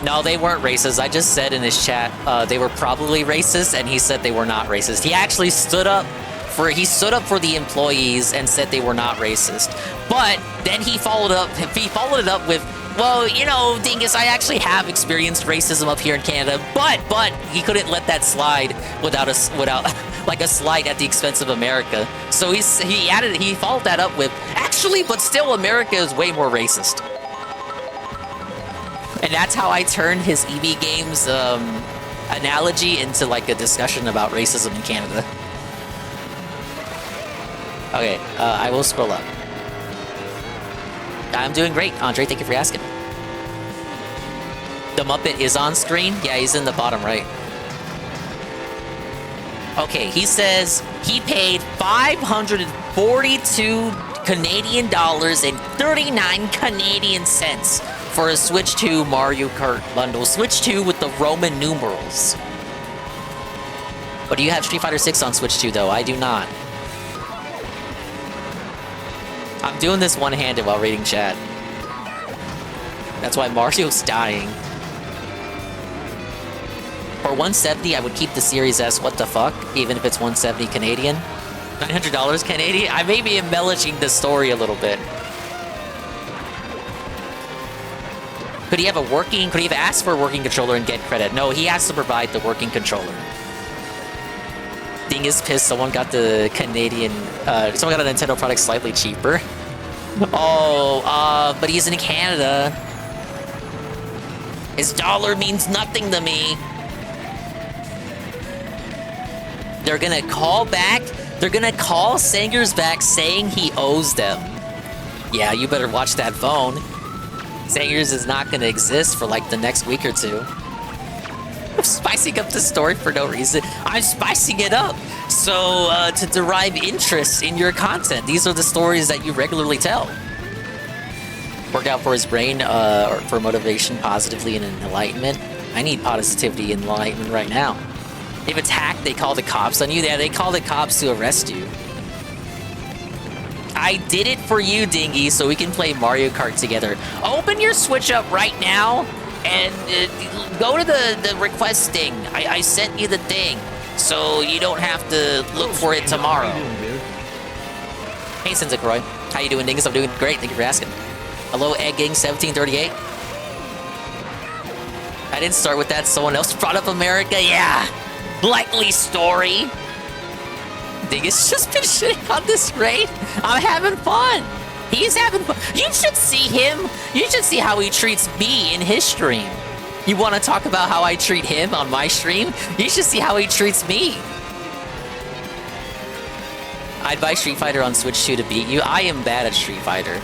No, they weren't racist. I just said in his chat they were probably racist, and he said they were not racist. He actually stood up for the employees and said they were not racist. But then he followed it up with, well, you know, Dingus, I actually have experienced racism up here in Canada, but he couldn't let that slide without like a slide at the expense of America. So he followed that up with, actually, but still America is way more racist. And that's how I turned his EB Games analogy into like a discussion about racism in Canada. Okay, I will scroll up. I'm doing great, Andre. Thank you for asking. The Muppet is on screen? Yeah, he's in the bottom right. Okay, he says he paid 542 Canadian dollars and 39 Canadian cents for a Switch 2 Mario Kart bundle. Switch 2 with the Roman numerals. But do you have Street Fighter 6 on Switch 2 though? I do not. I'm doing this one-handed while reading chat. That's why Mario's dying. For 170, I would keep the Series S, what the fuck? Even if it's 170 Canadian. $900 Canadian? I may be embellishing the story a little bit. Could he have asked for a working controller and get credit? No, he has to provide the working controller. Ding is pissed someone got the Canadian, someone got a Nintendo product slightly cheaper. Oh, but he's in Canada. His dollar means nothing to me. They're gonna call back, they're gonna call Sangers back saying he owes them. Yeah, you better watch that phone. Sangers is not gonna exist for like the next week or two. I'm spicing up the story for no reason. I'm spicing it up so to derive interest in your content. These are the stories that you regularly tell. Work out for his brain or for motivation positively and enlightenment. I need positivity and enlightenment right now. If it's hacked, they call the cops on you. Yeah, they call the cops to arrest you. I did it for you, Dingy, so we can play Mario Kart together. Open your Switch up right now and go to the request thing. I sent you the thing, so you don't have to look for it tomorrow. Hey, Sensei how you doing, Dingus? I'm doing great. Thank you for asking. Hello, Egg Gang 1738. I didn't start with that. Someone else brought up America. Yeah, likely story. Dingus just been shitting on this raid. I'm having fun. He's having fun. You should see him. You should see how he treats me in his stream. You want to talk about how I treat him on my stream? You should see how he treats me. I'd buy Street Fighter on Switch 2 to beat you. I am bad at Street Fighter.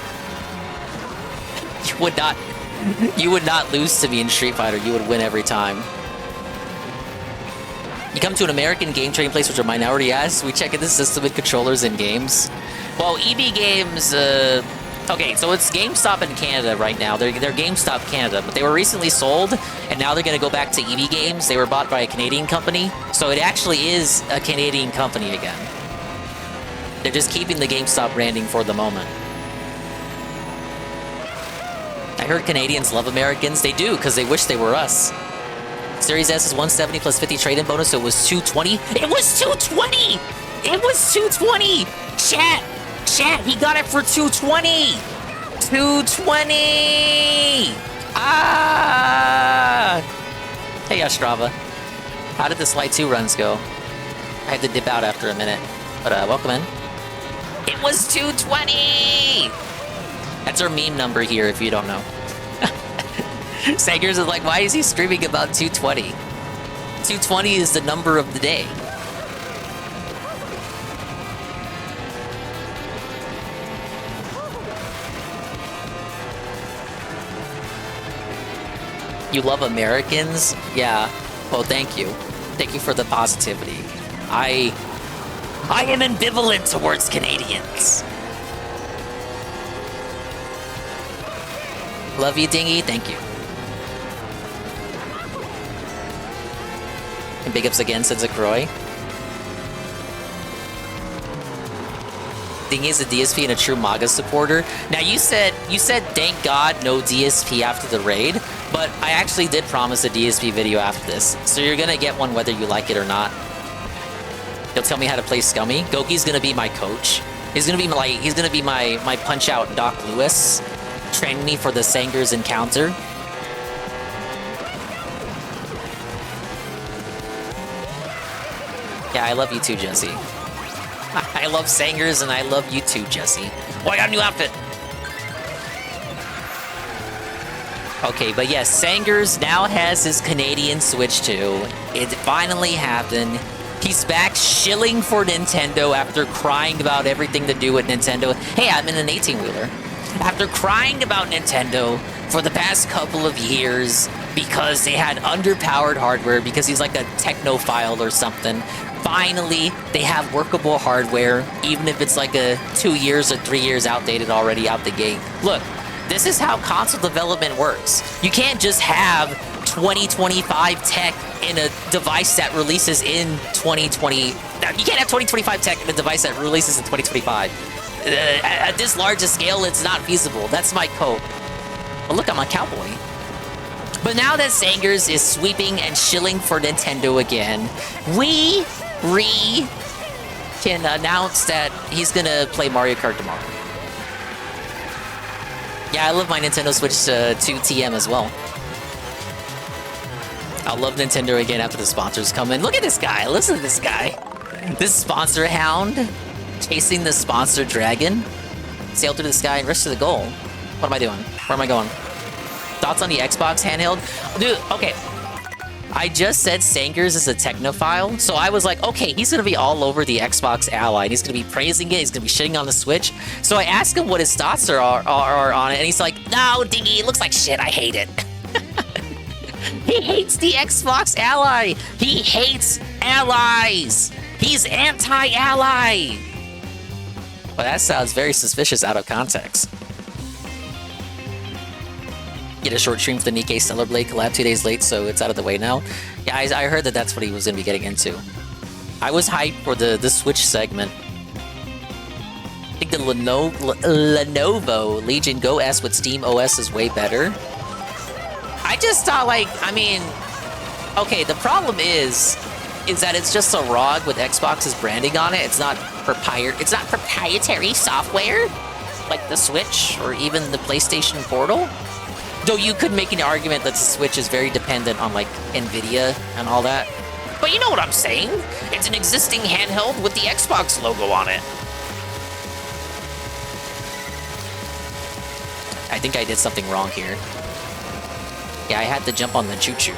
You would not lose to me in Street Fighter. You would win every time. You come to an American game trading place, which are minority ass. We check in the system with controllers and games. Well, EB Games, Okay, so it's GameStop in Canada right now. They're GameStop Canada, but they were recently sold, and now they're going to go back to EB Games. They were bought by a Canadian company, so it actually is a Canadian company again. They're just keeping the GameStop branding for the moment. I heard Canadians love Americans. They do, because they wish they were us. Series S is 170 plus 50 trade-in bonus, so it was 220. It was 220! It was 220! Chat, he got it for 220! 220! Ah! Hey, Ostrava. How did the Sly 2 runs go? I had to dip out after a minute, but welcome in. It was 220! That's our meme number here, if you don't know. Sagers is like, why is he streaming about 220? 220 is the number of the day. You love Americans? Yeah. Well, thank you. Thank you for the positivity. I am ambivalent towards Canadians. Love you, Dingy. Thank you. And big ups again, said Zakroy. Dingy's a DSP and a true MAGA supporter. Now you said thank God no DSP after the raid, but I actually did promise a DSP video after this, so you're gonna get one whether you like it or not. He'll tell me how to play Scummy. Goki's gonna be my coach. He's gonna be my punch out Doc Lewis, training me for the Sangers encounter. Yeah, I love you too, Jesse. I love Sangers and I love you too, Jesse. Oh, I got a new outfit! Okay, but yes, Sangers now has his Canadian Switch too. It finally happened. He's back shilling for Nintendo after crying about everything to do with Nintendo. Hey, I'm in an 18-wheeler. After crying about Nintendo for the past couple of years because they had underpowered hardware, because he's like a technophile or something, finally they have workable hardware, even if it's like a 2 years or 3 years outdated already out the gate. Look, this is how console development works. You can't just have 2025 tech in a device that releases in 2020. You can't have 2025 tech in a device that releases in 2025. At this large a scale, it's not feasible. That's my coat. Well, look, I'm a cowboy. But now that Sangers is sweeping and shilling for Nintendo again, we can announce that he's gonna play Mario Kart tomorrow. Yeah, I love my Nintendo Switch 2 TM as well. I'll love Nintendo again after the sponsors come in. Look at this guy. Listen to this guy. This sponsor hound chasing the sponsor dragon. Sail through the sky and rush to the goal. What am I doing? Where am I going? Thoughts on the Xbox handheld? Dude, okay. I just said Sangers is a technophile, so I was like, okay, he's gonna be all over the Xbox Ally, and he's gonna be praising it, he's gonna be shitting on the Switch. So I asked him what his thoughts are on it, and he's like, no, Dingy, it looks like shit, I hate it. He hates the Xbox Ally! He hates allies! He's anti-ally! Well, that sounds very suspicious out of context. Get a short stream for the Nikkei Stellar Blade collab 2 days late, so it's out of the way now. Yeah, I heard that that's what he was going to be getting into. I was hyped for the Switch segment. I think the Lenovo Legion Go S with Steam OS is way better. I just thought, like, I mean, okay, the problem is that it's just a ROG with Xbox's branding on it. It's not proprietary software like the Switch or even the PlayStation Portal. Though you could make an argument that the Switch is very dependent on, like, NVIDIA and all that. But you know what I'm saying? It's an existing handheld with the Xbox logo on it. I think I did something wrong here. Yeah, I had to jump on the choo-choo.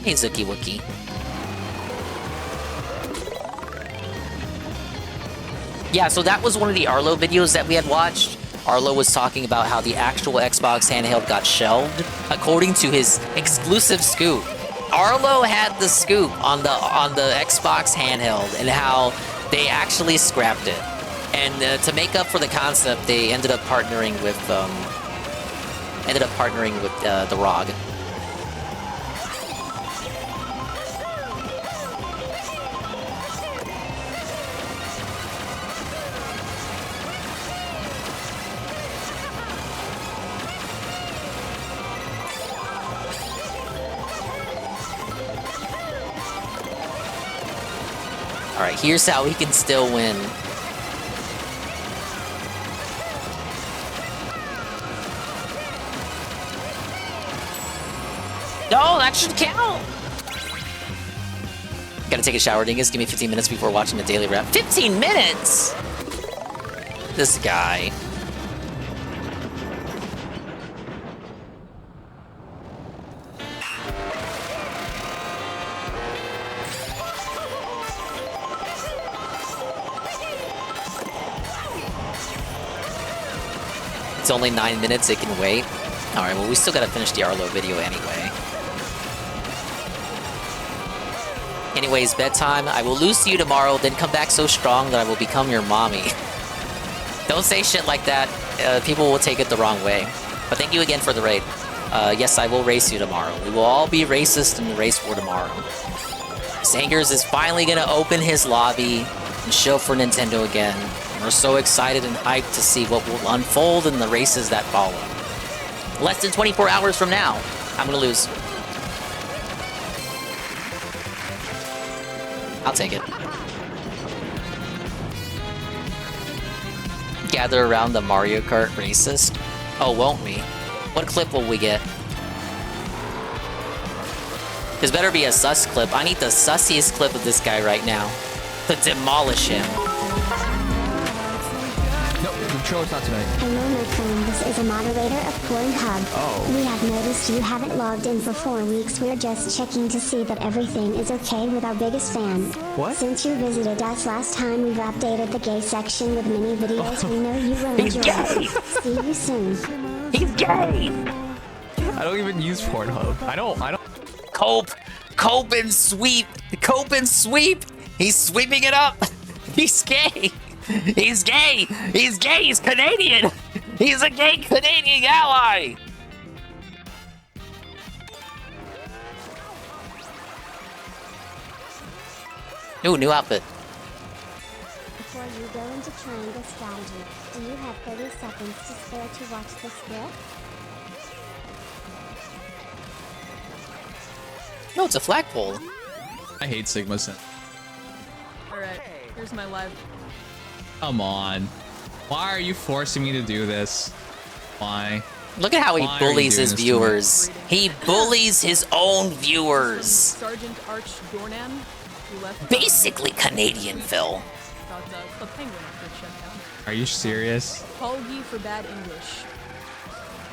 Hey, Zuki Wookie. Yeah, so that was one of the Arlo videos that we had watched. Arlo was talking about how the actual Xbox handheld got shelved, according to his exclusive scoop. Arlo had the scoop on the Xbox handheld and how they actually scrapped it. And to make up for the concept, they ended up partnering with The ROG. Alright, here's how he can still win. No, that should count! Gotta take a shower, Dingus. Give me 15 minutes before watching the daily wrap. 15 minutes?! This guy. It's only 9 minutes, it can wait. Alright, well, we still gotta finish the Arlo video anyway. Anyways, bedtime. I will lose to you tomorrow, then come back so strong that I will become your mommy. Don't say shit like that. People will take it the wrong way. But thank you again for the raid. Yes, I will race you tomorrow. We will all be racist in the race war tomorrow. Sangers is finally gonna open his lobby and show for Nintendo again. We're so excited and hyped to see what will unfold in the races that follow. Less than 24 hours from now, I'm gonna lose. I'll take it. Gather around the Mario Kart racist. Oh, won't we? What clip will we get? This better be a sus clip. I need the sussiest clip of this guy right now to demolish him. It's not tonight. Hello, my friend. This is a moderator of Pornhub. Oh. We have noticed you haven't logged in for 4 weeks. We're just checking to see that everything is okay with our biggest fan. What? Since you visited us last time, we've updated the gay section with mini videos. We know you will He's enjoy. gay! See you soon. He's gay! I don't even use Pornhub. I don't. Cope and sweep. Cope and sweep. He's sweeping it up. He's gay. He's gay! He's gay! He's Canadian! He's a gay Canadian ally! Ooh, new outfit. Before you go into triangle strategy, do you have 30 seconds to spare to watch the script? No, it's a flagpole. I hate Sigma Sin. Alright, here's my live. Come on. Why are you forcing me to do this? Why? Look at how he Why are you bullies doing his this to me? viewers. He bullies his own viewers. Sergeant Arch Dornan, who left. Basically Canadian, Phil. Got Club Penguin after shutdown. Are you serious? Apology for bad English.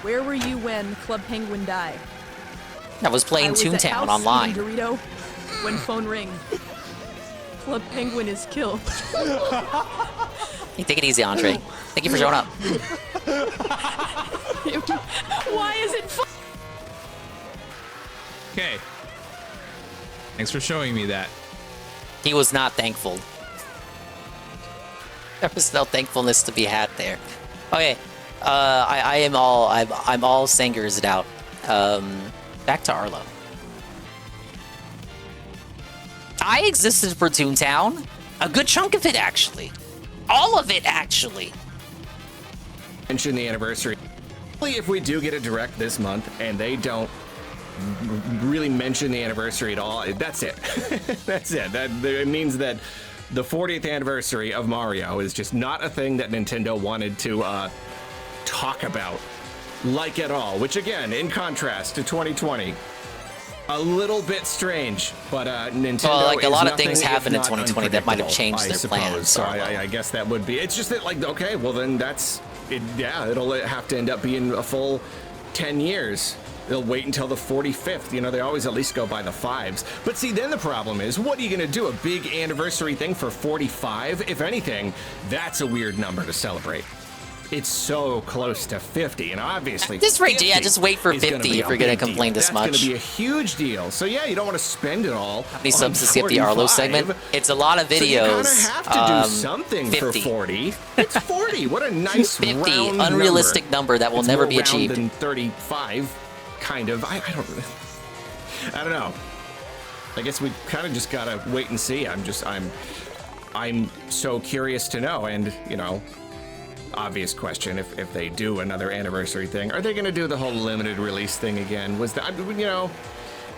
Where were you when Club Penguin died? I was playing at Toontown house online. eating Dorito when phone ring. Club Penguin is killed. Hey, take it easy, Andre. Thank you for showing up. Why is it fun? Okay. Thanks for showing me that. He was not thankful. There was no thankfulness to be had there. Okay, I'm all Sangers'd out. Back to Arlo. I existed for Toontown. A good chunk of it, actually. All of it, actually. Mention the anniversary. If we do get a direct this month and they don't really mention the anniversary at all, that's it. That's it. It means that the 40th anniversary of Mario is just not a thing that Nintendo wanted to talk about, like at all. Which again, in contrast to 2020, a little bit strange. But Nintendo. Well, like a lot of nothing things if happened in not 2020 that might have unpredictable, changed I their suppose. plans. So I guess that would be. It's just that, like, okay, well then that's it. Yeah, it'll have to end up being a full 10 years. They'll wait until the 45th. You know, they always at least go by the 5s. But see, then the problem is, what are you going to do? A big anniversary thing for 45? If anything, that's a weird number to celebrate. it's so close to 50, and obviously At this rate, yeah, just wait for 50 if you're going to complain this much. That's going to be a huge deal. So yeah, you don't want to spend it all. How many subs to skip the Arlo segment? It's a lot of videos. So you kind of have to do something 50. for 40. It's 40. What a nice 50, round unrealistic number that will it's never more be round achieved. Than 35, kind of. I don't know. I guess we kind of just gotta wait and see. I'm so curious to know, and you know, obvious question: if they do another anniversary thing, are they gonna do the whole limited release thing again? Was that, you know?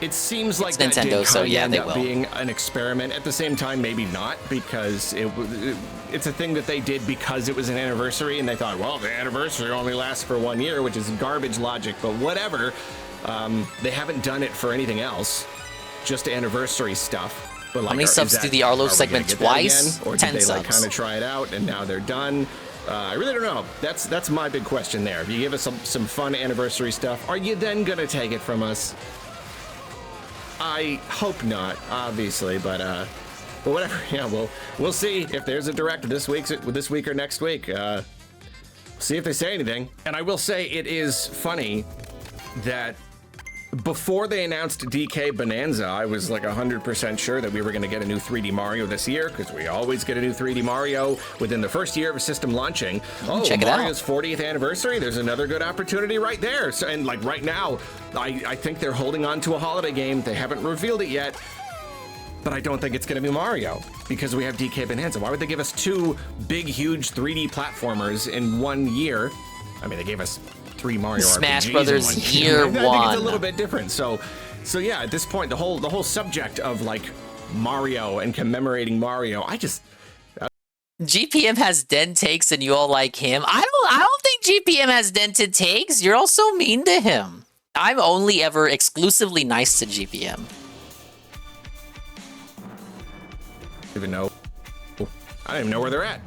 It seems like that Nintendo, did so yeah, end they up will. being an experiment. At the same time, maybe not, because it's a thing that they did because it was an anniversary, and they thought, well, the anniversary only lasts for 1 year, which is garbage logic. But whatever, they haven't done it for anything else, just anniversary stuff. But like, How many subs do the Arlo segment twice? Again, or 10 did they like subs. kind of try it out and now they're done? I really don't know. That's my big question there. If you give us some fun anniversary stuff, are you then gonna take it from us? I hope not, obviously, but whatever. Yeah, we'll see if there's a direct this week or next week. See if they say anything. And I will say it is funny that before they announced DK Bonanza, I was like 100% sure that we were going to get a new 3D Mario this year, because we always get a new 3D Mario within the first year of a system launching. Oh, check it out. Mario's 40th anniversary. There's another good opportunity right there. So, and like right now, I think they're holding on to a holiday game. They haven't revealed it yet, but I don't think it's going to be Mario because we have DK Bonanza. Why would they give us two big, huge 3D platformers in 1 year? I mean, they gave us 3 Mario Smash RPGs Brothers in 1 year I think one. it's a little bit different. So yeah, at this point, the whole subject of like Mario and commemorating Mario, GPM has den takes and you all like him. I don't think GPM has dented takes. You're all so mean to him. I'm only ever exclusively nice to GPM. I don't even know where they're at.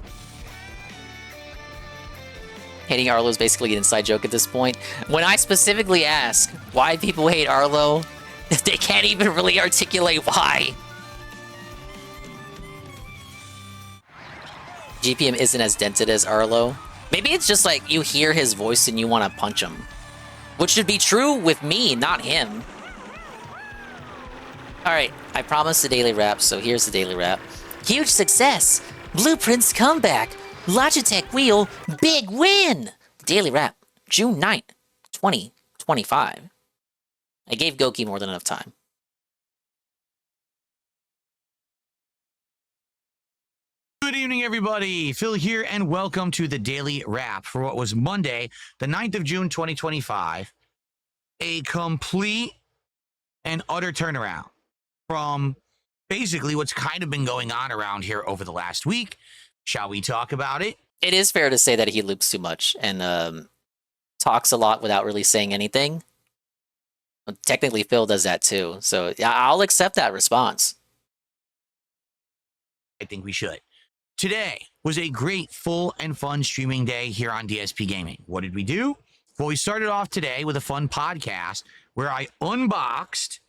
Hating Arlo is basically an inside joke at this point. When I specifically ask why people hate Arlo, they can't even really articulate why. GPM isn't as dented as Arlo. Maybe it's just like you hear his voice and you want to punch him. Which should be true with me, not him. Alright, I promised a daily wrap, so here's the daily wrap. Huge success! Blueprint's comeback! Logitech wheel, big win! Daily wrap, June 9th, 2025. I gave Goki more than enough time. Good evening, everybody. Phil here, and welcome to the Daily Wrap for what was Monday, the 9th of June, 2025. A complete and utter turnaround from basically what's kind of been going on around here over the last week. Shall we talk about it? It is fair to say that he loops too much and talks a lot without really saying anything. Well, technically, Phil does that too, so yeah, I'll accept that response. I think we should. Today was a great, full, and fun streaming day here on DSP Gaming. What did we do? Well, we started off today with a fun podcast where I unboxed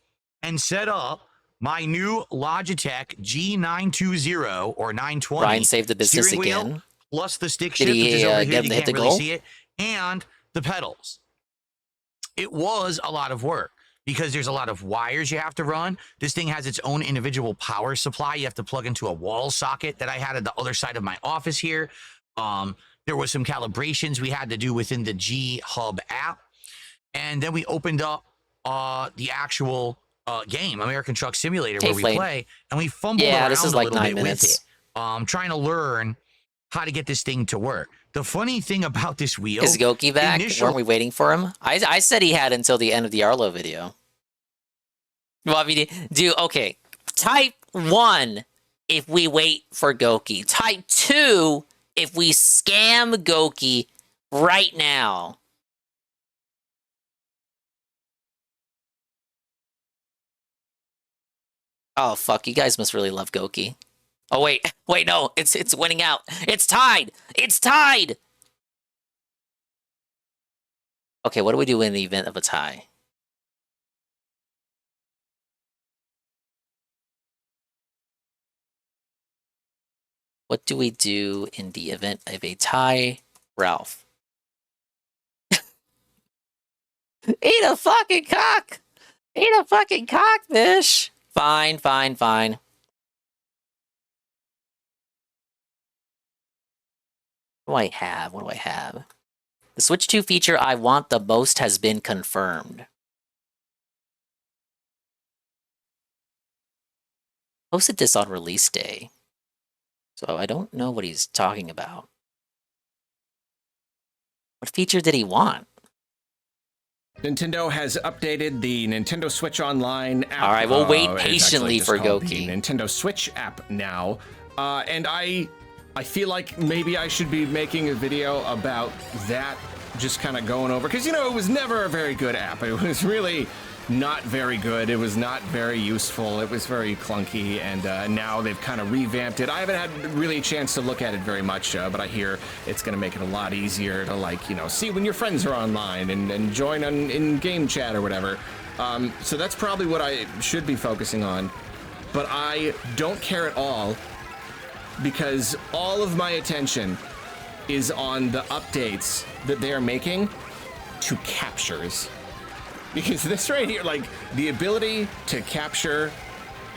and set up my new Logitech G920 or 920. Ryan saved the business steering wheel, again. plus the stick Did shift, he, which is over here, get you him to hit can't the really goal? see it, and the pedals. It was a lot of work because there's a lot of wires you have to run. This thing has its own individual power supply. You have to plug into a wall socket that I had at the other side of my office here. There was some calibrations we had to do within the G Hub app. And then we opened up the actual game, American Truck Simulator, where we play, and we fumbled around this is a like little 9 bit minutes. with it, trying to learn how to get this thing to work. The funny thing about this wheel Is Goki back? Weren't we waiting for him? I said he had until the end of the Arlo video. Well, I mean, okay. Type 1 if we wait for Goki. Type 2 if we scam Goki right now. Oh, fuck. You guys must really love Goki. Oh, wait, no. It's winning out. It's tied. It's tied. Okay, what do we do in the event of a tie? What do we do in the event of a tie, Ralph? Eat a fucking cock! Eat a fucking cock, Bish! Fine, fine, fine. What do I have? What do I have? The Switch 2 feature I want the most has been confirmed. Posted this on release day. So I don't know what he's talking about. What feature did he want? Nintendo has updated the Nintendo Switch Online app. All right, we'll wait It's patiently actually just for called Goki. the Nintendo Switch app now. And I feel like maybe I should be making a video about that, just kind of going over, because, you know, it was never a very good app. It was really not very good. It was not very useful. It was very clunky, and now they've kind of revamped it. I haven't had really a chance to look at it very much, but I hear it's going to make it a lot easier to, like, you know, see when your friends are online and join in game chat or whatever. So that's probably what I should be focusing on. But I don't care at all, because all of my attention is on the updates that they are making to captures. Because this right here, like, the ability to capture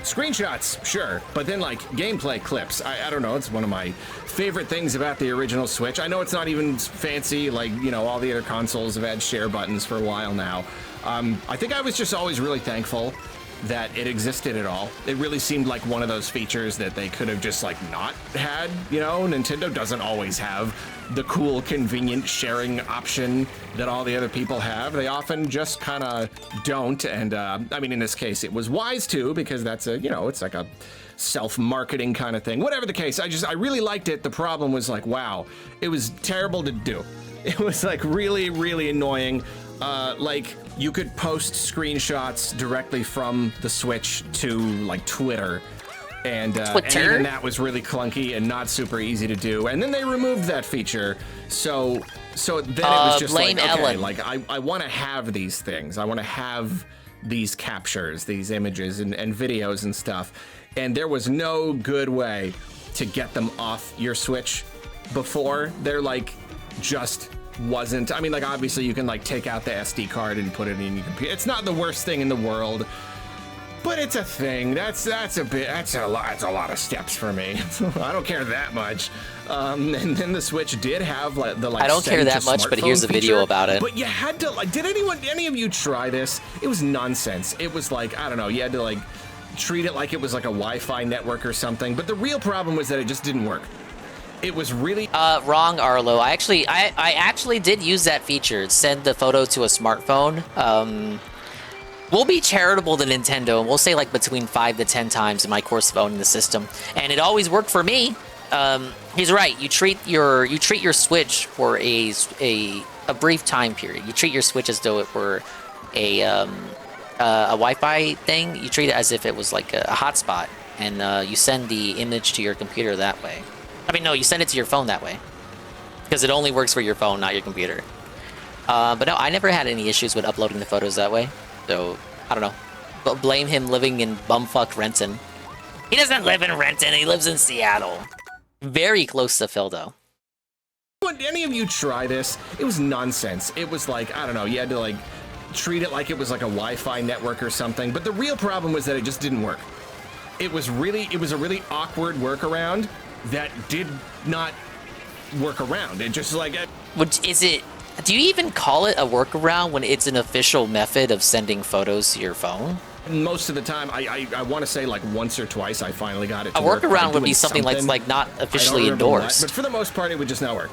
screenshots, sure, but then, like, gameplay clips, I don't know, it's one of my favorite things about the original Switch. I know it's not even fancy, like, you know, all the other consoles have had share buttons for a while now. I think I was just always really thankful that it existed at all. It really seemed like one of those features that they could have just, like, not had, you know? Nintendo doesn't always have the cool, convenient sharing option that all the other people have. They often just kind of don't, and, I mean, in this case, it was wise to, because that's a, you know, it's like a self-marketing kind of thing. Whatever the case, I really liked it. The problem was, like, wow, it was terrible to do. It was, like, really, really annoying. Like, you could post screenshots directly from the Switch to, like, Twitter, and even that was really clunky and not super easy to do. And then they removed that feature, so then it was just like, okay, like, I want to have these things. I want to have these captures, these images and videos and stuff, and there was no good way to get them off your Switch before. They're, like, just wasn't. I mean, like, obviously you can, like, take out the SD card and put it in your computer. It's not the worst thing in the world, but it's a thing. That's a lot of steps for me. I don't care that much. And then the Switch did have, like, the, like, I don't care that much, but here's a video about it. But you had to, like, did any of you try this? It was nonsense. It was like, I don't know, you had to, like, treat it like it was like a Wi-Fi network or something. But the real problem was that it just didn't work. It was really wrong, Arlo. I actually did use that feature. Send the photo to a smartphone. We'll be charitable to Nintendo, and we'll say, like, between 5 to 10 times in my course of owning the system, and it always worked for me. He's right. You treat your Switch for a brief time period. You treat your Switch as though it were a Wi-Fi thing. You treat it as if it was like a hotspot, and you send the image to your computer that way. I mean, no, you send it to your phone that way, because it only works for your phone, not your computer. But no, I never had any issues with uploading the photos that way. So, I don't know. But blame him living in bumfuck Renton. He doesn't live in Renton, he lives in Seattle. Very close to Phil, though. Did any of you try this? It was nonsense. It was like, I don't know, you had to, like, treat it like it was like a Wi-Fi network or something. But the real problem was that it just didn't work. It was a really awkward workaround that did not work around. It just, like... Do you even call it a workaround when it's an official method of sending photos to your phone? Most of the time, I want to say, like, once or twice I finally got it to a work. workaround would be something like not officially endorsed. But for the most part, it would just not work.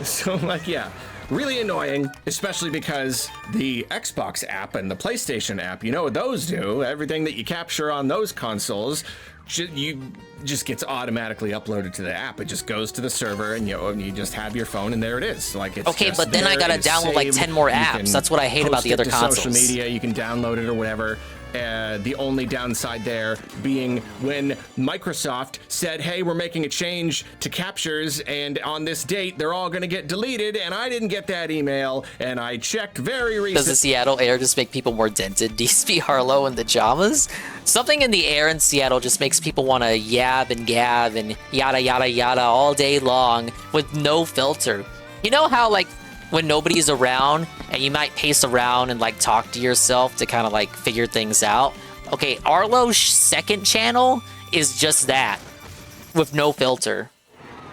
So, like, yeah, really annoying, especially because the Xbox app and the PlayStation app, you know what those do? Everything that you capture on those consoles, just gets automatically uploaded to the app. It just goes to the server, and you just have your phone, and there it is. Like, it's okay, just but then there, I gotta download like 10 more apps. That's what I hate about the other consoles. Social media, you can download it or whatever. The only downside there being when Microsoft said, hey, we're making a change to captures, and on this date, they're all going to get deleted, and I didn't get that email, and I checked very recently. Does the Seattle air just make people more dented? DSP Harlow in the Jamas? Something in the air in Seattle just makes people want to yab and gab and yada, yada, yada all day long with no filter. You know how, like, when nobody's around and you might pace around and like talk to yourself to kind of like figure things out. Okay, Arlo's second channel is just that, with no filter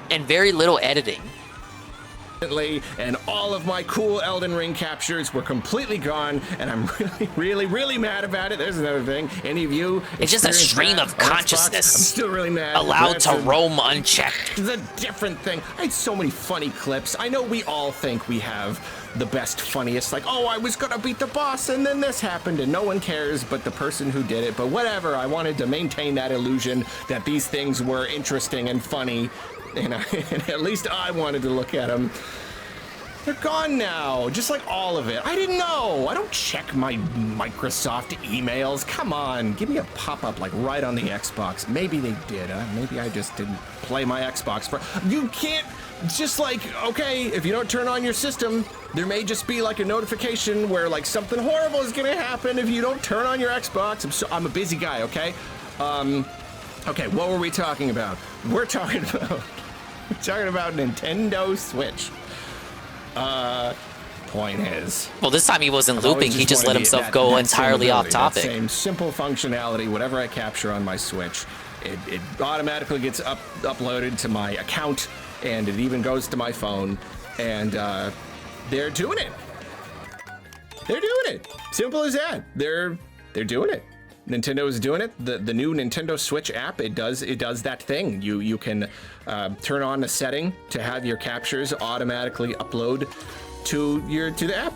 and very little editing. And all of my cool Elden Ring captures were completely gone, and I'm really mad about it. There's another thing. Any of you? It's just a stream of consciousness. I'm still really mad. Allowed to roam unchecked. It's a different thing. I had so many funny clips. I know we all think we have the best, funniest, like, oh, I was gonna beat the boss, and then this happened, and no one cares but the person who did it. But whatever, I wanted to maintain that illusion that these things were interesting and funny. And at least I wanted to look at them. They're gone now, just like all of it. I didn't know. I don't check my Microsoft emails. Come on, give me a pop-up like right on the Xbox. Maybe they did. Maybe I just didn't play my Xbox. You can't just like, okay, if you don't turn on your system, there may just be like a notification where like something horrible is gonna happen if you don't turn on your Xbox. I'm a busy guy, okay? Okay, what were we talking about? We're talking about Nintendo Switch. Point is, well, this time he wasn't looping. He just let himself go entirely off topic. That same simple functionality, whatever I capture on my Switch, it automatically gets uploaded to my account, and it even goes to my phone. And they're doing it. They're doing it. Simple as that. They're doing it. Nintendo is doing it. The new Nintendo Switch app, it does that thing. You can turn on a setting to have your captures automatically upload to the app.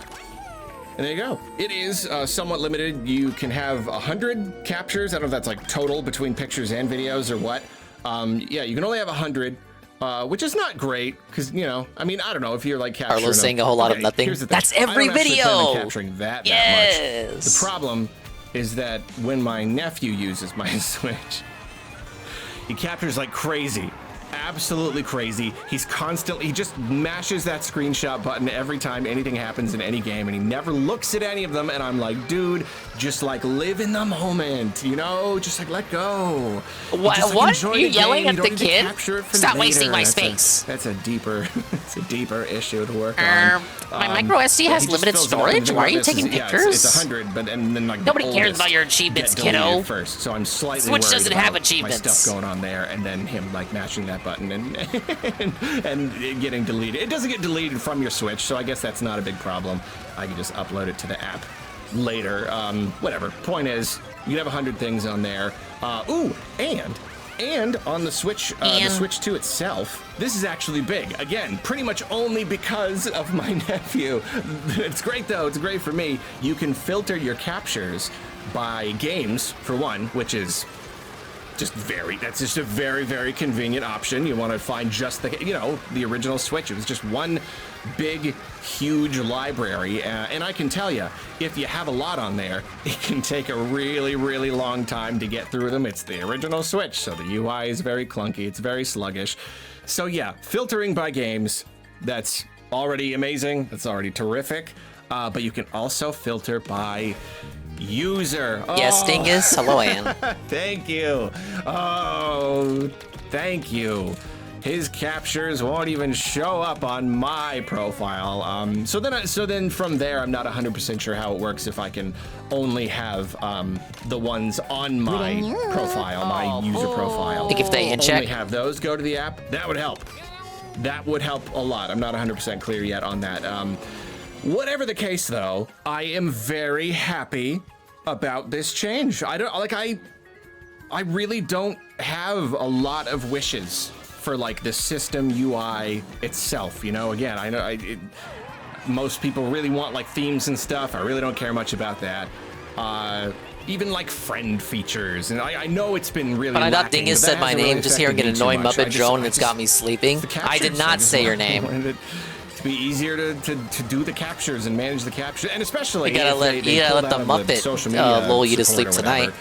And there you go. It is somewhat limited. You can have 100 captures. I don't know if that's like total between pictures and videos or what. Yeah, you can only have 100. Which is not great, because, you know, I mean, I don't know if you're like capturing. Carlos saying a whole lot of nothing. That's every video. I don't actually plan on capturing that much. The problem is that when my nephew uses my Switch, he captures like crazy. Absolutely crazy. He just mashes that screenshot button every time anything happens in any game, and he never looks at any of them, and I'm like, dude, just like live in the moment, you know? Just like let go. What? Are you yelling at the kid? Stop wasting my space. That's a deeper issue to work on. My micro SD has limited storage? Why are you taking pictures? It's 100, but and then like nobody cares about your achievements, kiddo. First, so I'm slightly Switch worried doesn't about have achievements. my stuff going on there, and then him like mashing that button and it getting deleted. It doesn't get deleted from your Switch, so I guess that's not a big problem. I can just upload it to the app later. Whatever. Point is, you can have 100 things on there. And on the Switch, the Switch 2 itself, this is actually big. Again, pretty much only because of my nephew. It's great though. It's great for me. You can filter your captures by games, for one, which is that's just a very, very convenient option. You want to find just the original Switch. It was just one big, huge library. And I can tell you, if you have a lot on there, it can take a really, really long time to get through them. It's the original Switch, so the UI is very clunky. It's very sluggish. So yeah, filtering by games, that's already amazing. That's already terrific. But you can also filter by user. Yes, Dingus. Hello, Ann. Thank you. Oh, thank you. His captures won't even show up on my profile. So then from there, I'm not 100% sure how it works if I can only have the ones on my profile, my user profile. I think if they only have those go to the app, that would help. That would help a lot. I'm not 100% clear yet on that. Whatever the case, though, I am very happy about this change. I really don't have a lot of wishes for like the system UI itself. You know, again, I know most people really want like themes and stuff. I really don't care much about that. Even like friend features, and I know it's been really. But I thought lacking, Dingus said my name, just hearing an annoying Muppet drone, and it's got me sleeping. I did not say your name. To be easier to do the captures and manage the captures, and especially you gotta let the Muppet lull you to sleep tonight.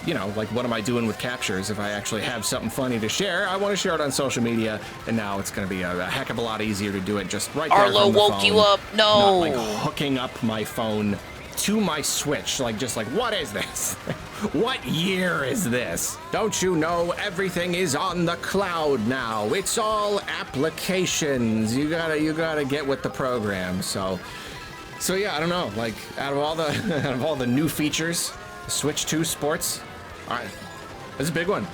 You know, like what am I doing with captures? If I actually have something funny to share, I want to share it on social media, and now it's going to be a heck of a lot easier to do it just right there Arlo from the woke phone, you up. No, not like hooking up my phone to my Switch, like just like what is this? What year is this? Don't you know everything is on the cloud now? It's all applications. You gotta get with the program. So yeah, I don't know. Like out of all the new features, Switch 2 Sports, all right, that's a big one.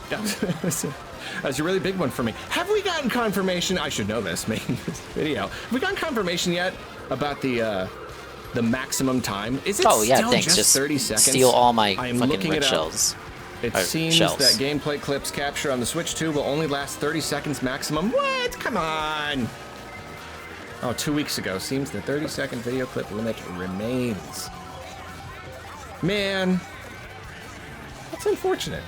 That's a really big one for me. Have we gotten confirmation? I should know this, making this video. Have we gotten confirmation yet about the maximum time? Is it still just 30 seconds? Steal all my I am fucking looking red it up. shells. It seems that gameplay clips captured on the Switch 2 will only last 30 seconds maximum. What? Come on! Oh, 2 weeks ago. Seems the 30-second video clip limit remains. Man, that's unfortunate.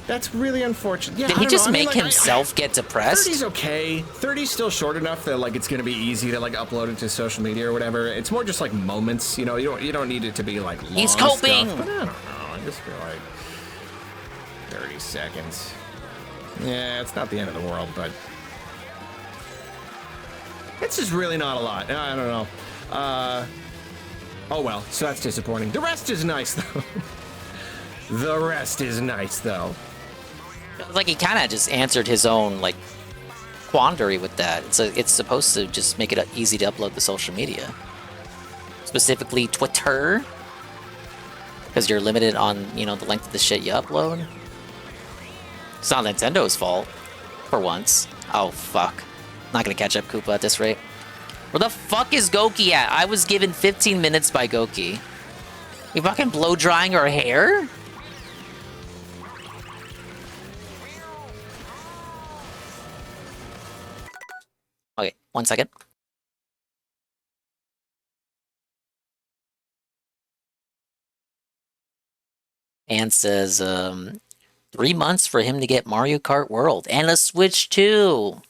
That's really unfortunate. Yeah, Did he just make himself get depressed? 30's okay. 30's still short enough that like it's gonna be easy to like upload it to social media or whatever. It's more just like moments, you know. You don't need it to be like long He's coping. stuff, but I don't know. I just feel like 30 seconds. Yeah, it's not the end of the world, but it's just really not a lot. I don't know. Oh well, so that's disappointing. The rest is nice though. The rest is nice though. Like he kind of just answered his own like quandary with that. It's supposed to just make it easy to upload to social media, specifically Twitter, because you're limited on the length of the shit you upload. It's not Nintendo's fault, for once. Oh fuck, not gonna catch up Koopa at this rate. Where the fuck is Goki at? I was given 15 minutes by Goki. You fucking blow drying her hair? Okay, 1 second. And says, 3 months for him to get Mario Kart World and a Switch 2.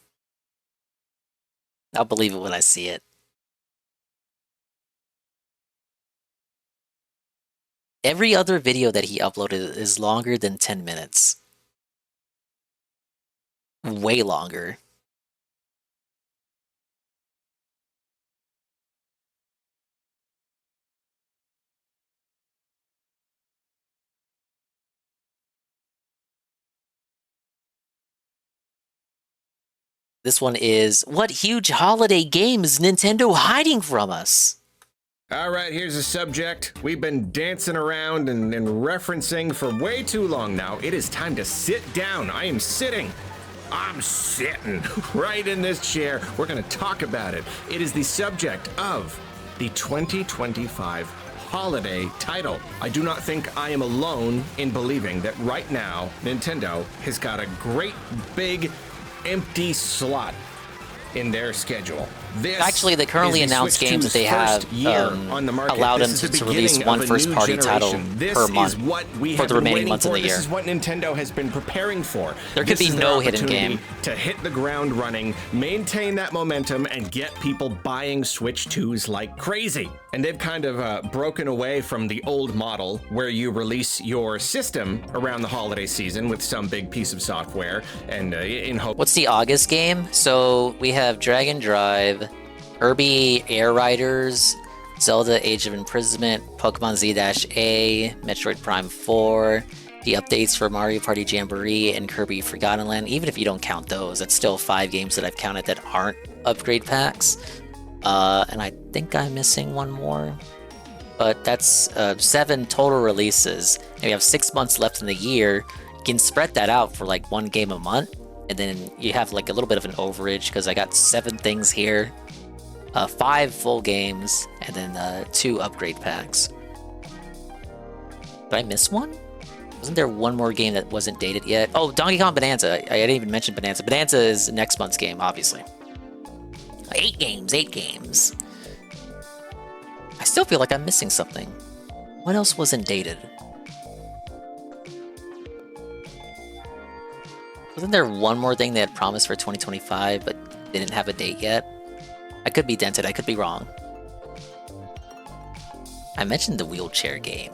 I'll believe it when I see it. Every other video that he uploaded is longer than 10 minutes. Way longer. This one is, what huge holiday game is Nintendo hiding from us? All right, here's a subject we've been dancing around and referencing for way too long now. It is time to sit down. I am sitting. I'm sitting right in this chair. We're going to talk about it. It is the subject of the 2025 holiday title. I do not think I am alone in believing that right now Nintendo has got a great big empty slot in their schedule. Actually, the currently announced games that they have allow them to release one first-party title per month for the remaining months of the year. This is what Nintendo has been preparing for. There could be no hidden game. To hit the ground running, maintain that momentum, and get people buying Switch 2s like crazy. And they've kind of broken away from the old model where you release your system around the holiday season with some big piece of software and in hope. What's the August game? So we have Dragon Drive, Kirby Air Riders, Zelda Age of Imprisonment, Pokemon Z-A, Metroid Prime 4, the updates for Mario Party Jamboree, and Kirby Forgotten Land. Even if you don't count those, that's still 5 games that I've counted that aren't upgrade packs. And I think I'm missing one more. But that's 7 total releases. And we have 6 months left in the year. You can spread that out for like 1 game a month. And then you have like a little bit of an overage because I got 7 things here. 5 full games, and then 2 upgrade packs. Did I miss one? Wasn't there one more game that wasn't dated yet? Oh, Donkey Kong Bonanza. I didn't even mention Bonanza. Bonanza is next month's game, obviously. 8 games, 8 games. I still feel like I'm missing something. What else wasn't dated? Wasn't there one more thing they had promised for 2025, but didn't have a date yet? I could be dented, I could be wrong. I mentioned the wheelchair game.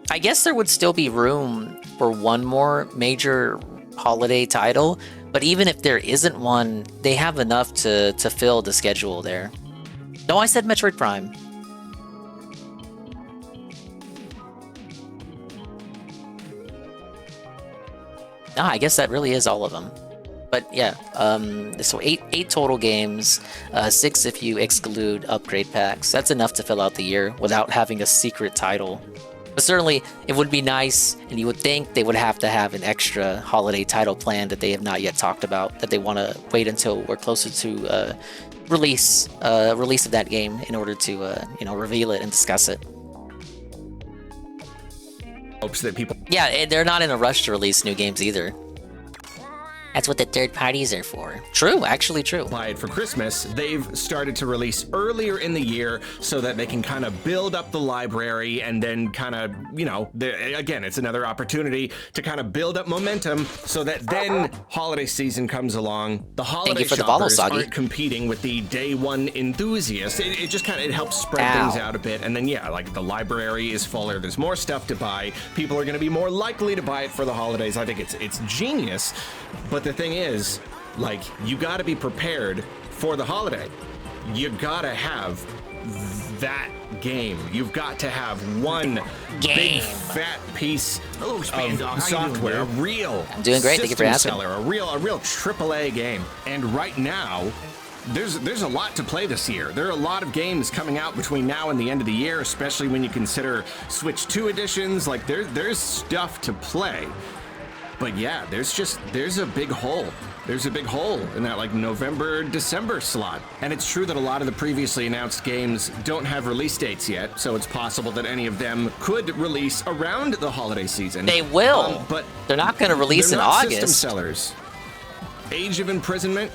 I guess there would still be room for one more major holiday title, But even if there isn't one, they have enough to fill the schedule there. No, I said Metroid Prime. I guess that really is all of them. But yeah, so eight total games, 6 if you exclude upgrade packs. That's enough to fill out the year without having a secret title. But certainly, it would be nice, and you would think they would have to have an extra holiday title plan that they have not yet talked about, that they want to wait until we're closer to release of that game in order to reveal it and discuss it. Hopes that people. Yeah, they're not in a rush to release new games either. That's what the third parties are for. True, actually true. Buy it for Christmas. They've started to release earlier in the year so that they can kind of build up the library and then kind of, again, it's another opportunity to kind of build up momentum so that then holiday season comes along. The holiday shoppers aren't competing with the day one enthusiasts. It just kind of helps spread things out a bit. And then, yeah, like the library is fuller. There's more stuff to buy. People are going to be more likely to buy it for the holidays. I think it's genius. But the thing is, like, you got to be prepared for the holiday. You got to have that game. You've got to have one big fat piece of software, a real I'm doing great. Thank you for asking. Seller, a real AAA game. And right now, there's a lot to play this year. There are a lot of games coming out between now and the end of the year, especially when you consider Switch 2 editions. Like, there's stuff to play. But yeah, there's a big hole. There's a big hole in that like November, December slot. And it's true that a lot of the previously announced games don't have release dates yet, so it's possible that any of them could release around the holiday season. They will, but they're not going to release in August. System sellers. Age of Imprisonment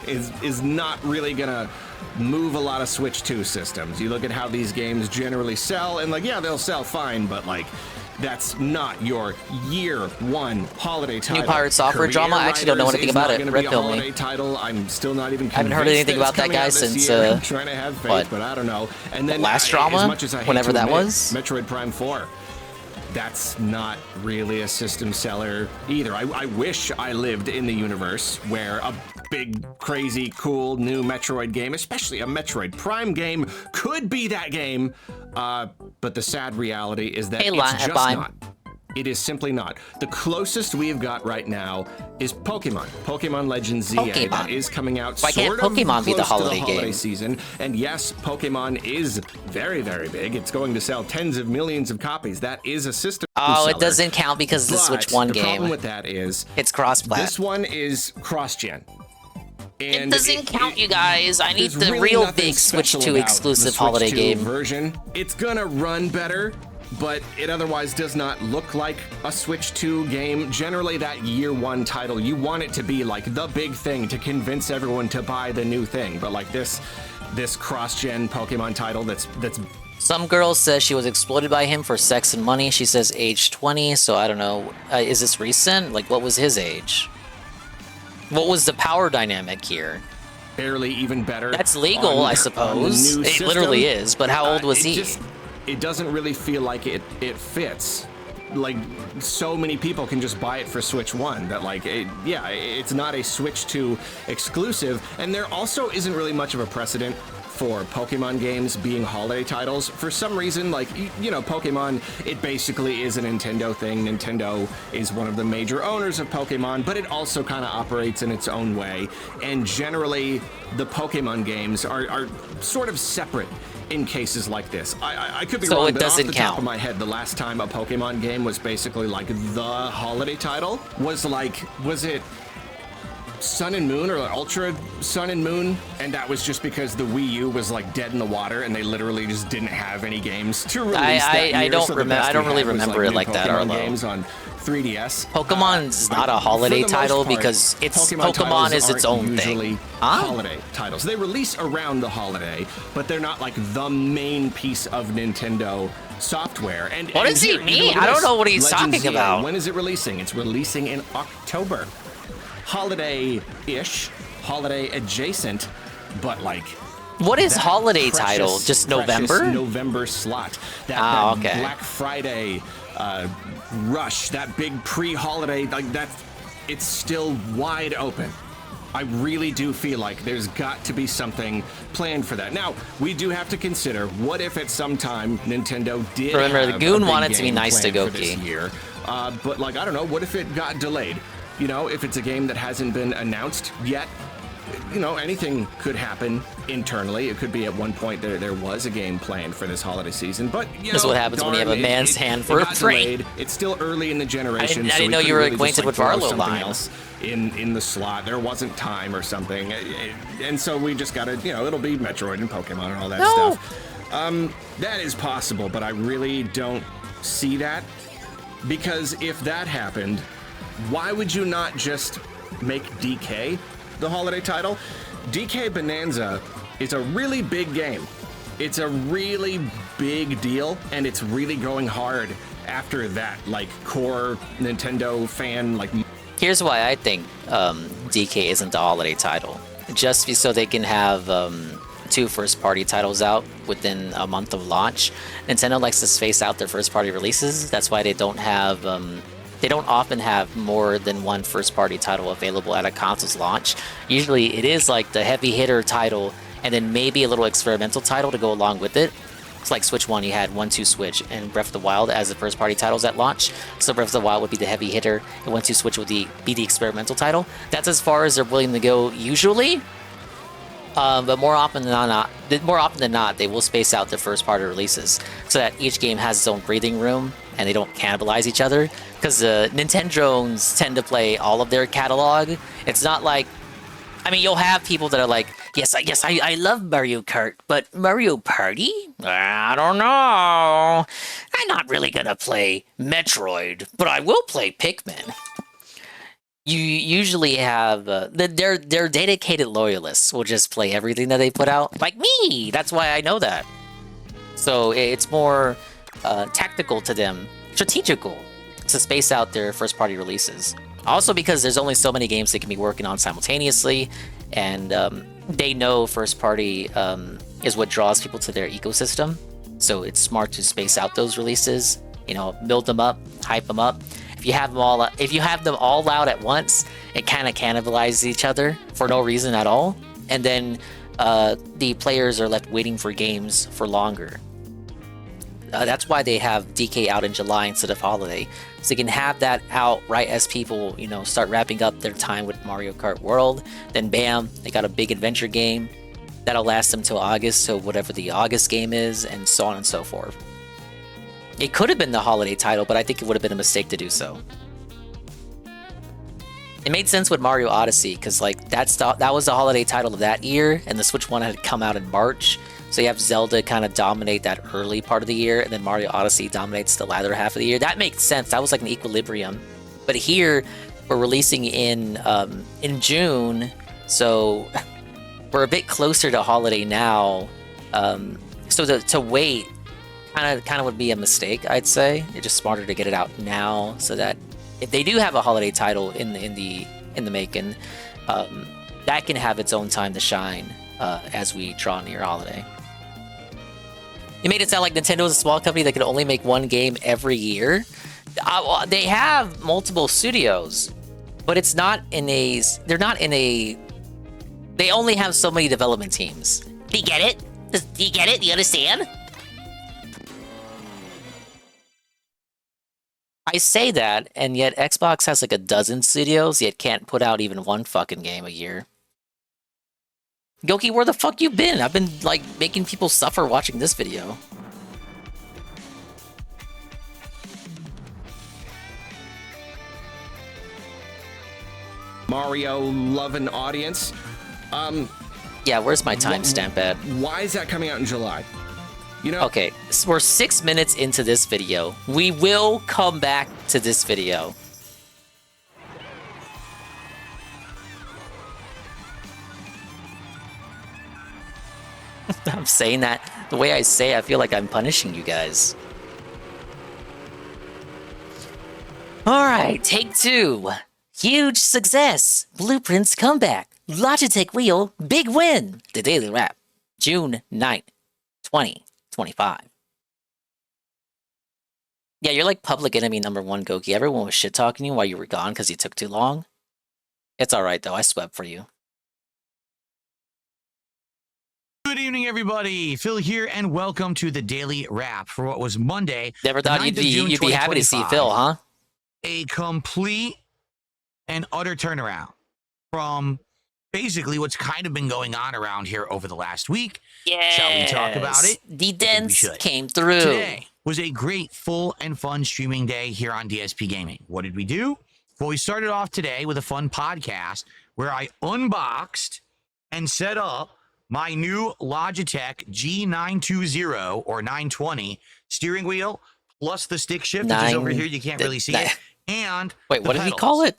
is not really gonna move a lot of Switch 2 systems. You look at how these games generally sell, and like, yeah, they'll sell fine, but like, that's not your year one holiday title. New Pirate Software drama? I actually don't know anything about it. Red pill me. Title. I'm still not even. I haven't heard anything about that guy since. I'm trying to have faith, but I don't know. And then last drama, as much as I hate whenever to that admit, was, Metroid Prime 4. That's not really a system seller either. I wish I lived in the universe where a big, crazy, cool new Metroid game, especially a Metroid Prime game, could be that game. But the sad reality is that it's just not. It is simply not. The closest we've got right now is Pokemon. Pokemon Legends ZA that is coming out Why sort can't Pokemon of be the close holiday to the holiday game? season. And yes, Pokemon is very, very big. It's going to sell tens of millions of copies. That is a system seller. It doesn't count because it's the Switch 1 game. The problem with that is it's cross-plat. This one is cross-gen. It doesn't count, you guys. I need the real big Switch 2 exclusive holiday game version. It's gonna run better, but it otherwise does not look like a Switch 2 game. Generally, that year one title, you want it to be like the big thing to convince everyone to buy the new thing. But like this cross-gen Pokemon title that's Some girl says she was exploited by him for sex and money. She says age 20, so I don't know. Is this recent? Like, what was his age? What was the power dynamic here? Barely even better. That's legal, I suppose. It literally is, but how old was he? It doesn't really feel like it fits. Like, so many people can just buy it for Switch 1 that like, it's not a Switch 2 exclusive, and there also isn't really much of a precedent for Pokemon games being holiday titles. For some reason, like, Pokemon, it basically is a Nintendo thing. Nintendo is one of the major owners of Pokemon, but it also kind of operates in its own way. And generally, the Pokemon games are sort of separate in cases like this. I could be wrong, so it but doesn't off the count. top of my head, the last time a Pokemon game was basically like the holiday title was it Sun and Moon or Ultra Sun and Moon, and that was just because the Wii U was like dead in the water and they literally just didn't have any games to release that year. I don't really remember it like that, Arlo. Games on 3DS. Pokemon's not a holiday title because Pokemon is its own thing. Holiday titles. They release around the holiday, but they're not like the main piece of Nintendo software. And what does he mean? I don't know what he's talking about. When is it releasing? It's releasing in October. Holiday-ish, holiday adjacent, but like. What is holiday title? Just November? November slot. Okay. Black Friday rush, that big pre-holiday, like it's still wide open. I really do feel like there's got to be something planned for that. Now, we do have to consider, what if at some time Nintendo did Remember, have the Goon a big wanted to be game nice to planned for this Goki. year, but like, I don't know, what if it got delayed? You know, if it's a game that hasn't been announced yet, you know, anything could happen internally. It could be at one point there was a game planned for this holiday season, but you That's know, what happens when you have a man's hand for it a got brain. delayed. It's still early in the generation. I so didn't we know you couldn't were really just, acquainted with throw Barlow something line. else in the slot. There wasn't time or something, and so we just gotta, you know, it'll be Metroid and Pokemon and all that stuff. That is possible, but I really don't see that, because if that happened, why would you not just make DK the holiday title? DK Bonanza is a really big game. It's a really big deal, and it's really going hard after that, like, core Nintendo fan, like... Here's why I think DK isn't the holiday title. Just so they can have 2 first-party titles out within a month of launch. Nintendo likes to space out their first-party releases. That's why they don't have... they don't often have more than 1 first-party title available at a console's launch. Usually it is like the heavy hitter title and then maybe a little experimental title to go along with it. It's like Switch 1, you had 1-2 Switch and Breath of the Wild as the first-party titles at launch. So Breath of the Wild would be the heavy hitter and 1-2 Switch would be the experimental title. That's as far as they're willing to go usually. But more often than not, they will space out their first-party releases so that each game has its own breathing room and they don't cannibalize each other. Because Nintendrones tend to play all of their catalog. It's not like, I mean, you'll have people that are like, yes, I love Mario Kart, but Mario Party? I don't know. I'm not really gonna play Metroid, but I will play Pikmin. You usually have their dedicated loyalists will just play everything that they put out, like me. That's why I know that. So it's more tactical to them, strategical, to space out their first-party releases. Also because there's only so many games they can be working on simultaneously, and they know first-party is what draws people to their ecosystem. So it's smart to space out those releases. You know, build them up, hype them up. If you have them all out at once, it kind of cannibalizes each other for no reason at all, and then the players are left waiting for games for longer. That's why they have DK out in July instead of holiday, so they can have that out right as people, you know, start wrapping up their time with Mario Kart World. Then bam, they got a big adventure game that'll last them till August, so whatever the August game is, and so on and so forth. It could have been the holiday title, but I think it would have been a mistake to do so. It made sense with Mario Odyssey, because like that was the holiday title of that year, and the Switch 1 had come out in March. So you have Zelda kind of dominate that early part of the year, and then Mario Odyssey dominates the latter half of the year. That makes sense. That was like an equilibrium. But here, we're releasing in June, so we're a bit closer to holiday now. So to wait kind of would be a mistake, I'd say. It's just smarter to get it out now, so that if they do have a holiday title in the making, that can have its own time to shine as we draw near holiday. It made it sound like Nintendo is a small company that can only make one game every year. They have multiple studios, but it's not in a. They're not in a. They only have so many development teams. Do you get it? Do you get it? Do you understand? I say that, and yet Xbox has like a dozen studios, yet can't put out even one fucking game a year. Goki, where the fuck you been? I've been, like, making people suffer watching this video. Mario loving audience. Yeah, where's my timestamp at? Why is that coming out in July? You know. Okay, so we're 6 minutes into this video. We will come back to this video. I'm saying that the way I say it, I feel like I'm punishing you guys. Alright, take 2. Huge success. Blueprint's comeback. Logitech Wheel, big win. The Daily Wrap, June 9th, 2025. Yeah, you're like public enemy #1, Goki. Everyone was shit-talking you while you were gone because you took too long. It's all right though. I swept for you. Good evening, everybody. Phil here, and welcome to the Daily Wrap for what was Monday. Never thought you'd be happy to see Phil, huh? A complete and utter turnaround from basically what's kind of been going on around here over the last week. Yes. Shall we talk about it? The dents came through. Today was a great, full, and fun streaming day here on DSP Gaming. What did we do? Well, we started off today with a fun podcast where I unboxed and set up my new Logitech G920 or 920 steering wheel, plus the stick shift, which is over here. You can't really see it. And wait, what did he call it?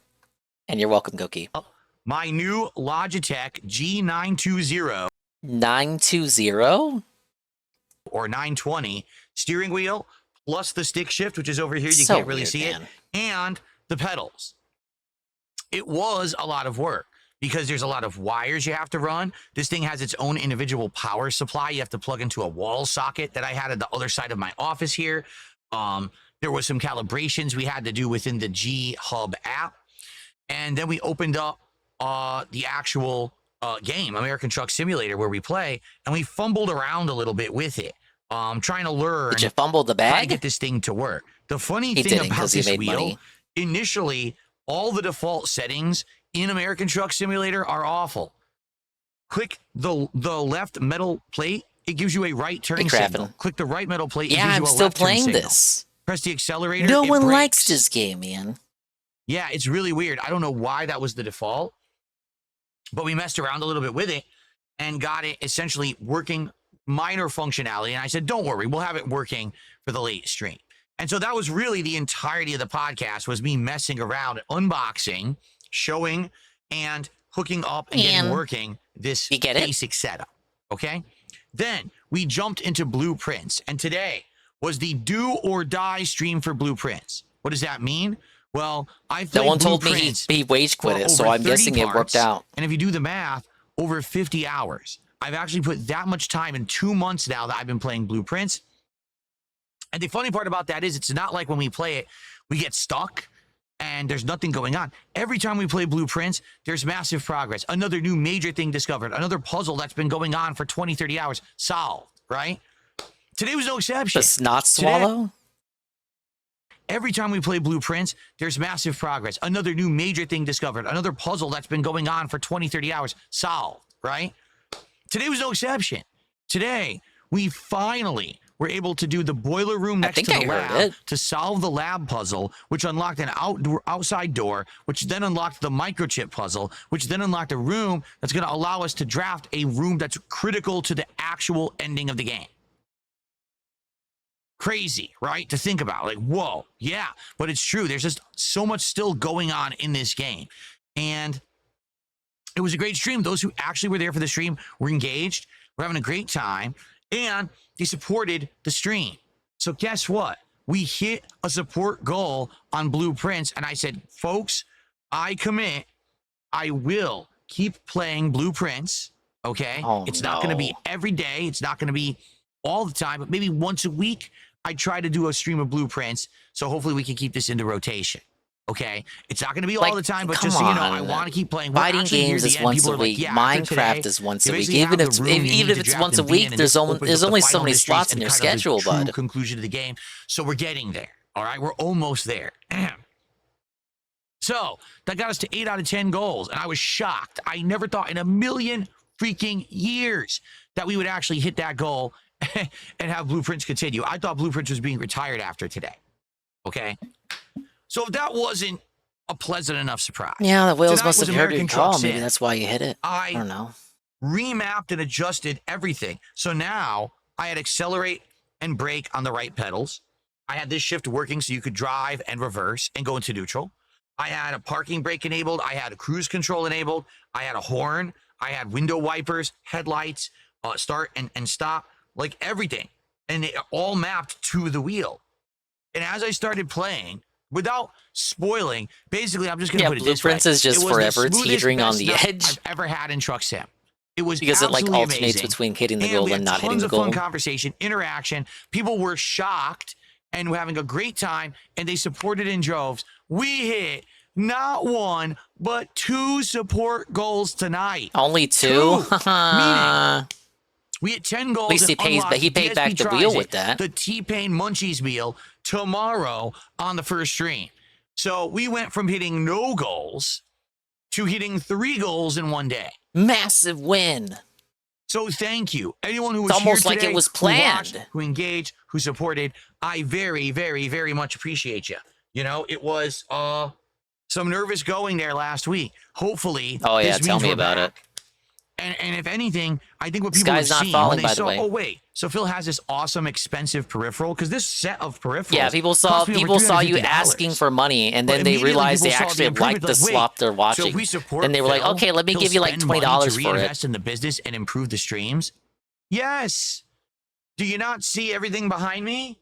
And you're welcome, Goki. My new Logitech G920. 920? Or 920 steering wheel, plus the stick shift, which is over here. You So can't really weird, see man. it. And the pedals. It was a lot of work because there's a lot of wires you have to run. This thing has its own individual power supply. You have to plug into a wall socket that I had at the other side of my office here. There was some calibrations we had to do within the G Hub app. And then we opened up the actual game, American Truck Simulator, where we play, and we fumbled around a little bit with it, trying to learn. Did you fumble the bag? How to get this thing to work. The funny He thing didn't, about 'cause he this made wheel, money. initially, all the default settings in American Truck Simulator are awful. Click the left metal plate, it gives you a right turning signal. Click the right metal plate, it Yeah, gives you I'm a still left turn playing signal. this. Press the accelerator. No it one brakes. likes this game, man. Yeah, it's really weird. I don't know why that was the default, but we messed around a little bit with it and got it essentially working minor functionality. And I said, don't worry, we'll have it working for the late stream. And so that was really the entirety of the podcast, was me messing around, unboxing, showing, and hooking up and getting working this basic setup. Okay? Then we jumped into Blueprints, and today was the do or die stream for Blueprints. What does that mean? Well, I've played No one told me Blueprints he wage quit for it, so over I'm 30 guessing it worked parts, out. And if you do the math, over 50 hours. I've actually put that much time in 2 months now that I've been playing Blueprints. And the funny part about that is it's not like when we play it, we get stuck and there's nothing going on. Every time we play Blueprints, there's massive progress. Another new major thing discovered. Another puzzle that's been going on for 20, 30 hours solved, right? Today was no exception. The snot swallow? Every time we play Blueprints, there's massive progress. Another new major thing discovered. Another puzzle that's been going on for 20, 30 hours solved, right? Today was no exception. Today, we finally were able to do the boiler room next to the lab to solve the lab puzzle, which unlocked an outside door, which then unlocked the microchip puzzle, which then unlocked a room that's going to allow us to draft a room that's critical to the actual ending of the game. Crazy, right? To think about. Like, whoa, yeah, but it's true. There's just so much still going on in this game. And it was a great stream. Those who actually were there for the stream were engaged. We're having a great time. And they supported the stream. So guess what? We hit a support goal on Blueprints. And I said, folks, I commit. I will keep playing Blueprints. Okay? It's not going to be every day. It's not going to be all the time. But maybe once a week, I try to do a stream of Blueprints. So hopefully we can keep this into rotation. Okay, it's not going to be all the time, but just so you know, I want to keep playing. Fighting games is once a week. Minecraft is once a week. Even if it's once a week, there's only so many slots in your schedule, bud. Conclusion of the game, so we're getting there. All right, we're almost there. So that got us to 8 out of 10 goals, and I was shocked. I never thought in a million freaking years that we would actually hit that goal and have Blueprints continue. I thought Blueprints was being retired after today. Okay. So if that wasn't a pleasant enough surprise. Yeah, the whales tonight must was have heard your American call. Truck Maybe Sim. that's why you hit it. I don't know. Remapped and adjusted everything. So now I had accelerate and brake on the right pedals. I had this shift working so you could drive and reverse and go into neutral. I had a parking brake enabled. I had a cruise control enabled. I had a horn. I had window wipers, headlights, start and stop, like everything. And it all mapped to the wheel. And as I started playing, without spoiling, basically, I'm just going to put it this way. Blueprints is just forever teetering on the edge. I've ever had in Truck Sim. It was because it like alternates amazing. Between hitting the goal and not hitting the goal. Tons of fun conversation, interaction. People were shocked and were having a great time, and they supported in droves. We hit not 1, but 2 support goals tonight. Only 2? Meaning, we hit 10 goals. At least he pays, but he paid back the wheel with that. The T-Pain Munchies meal tomorrow on the first stream. So we went from hitting no goals to hitting 3 goals in one day. Massive win. So thank you. Anyone who was it's almost here today, like it was who watched, planned, who engaged, who supported, I very, very, very much appreciate you. You know, it was some nervous going there last week. Hopefully, oh yeah, this tell means me we're about back. it. And if anything, I think what This people guy's have not seen falling, when they by the saw, way. oh wait, so Phil has this awesome expensive peripheral, because this set of peripherals. Yeah, people saw you asking for money, and then they realized they actually liked the slop they're watching. So if we support then they were like, Phil, okay, let me he'll give you like spend money $20 to for reinvest it. in the business and improve the streams. Yes. Do you not see everything behind me?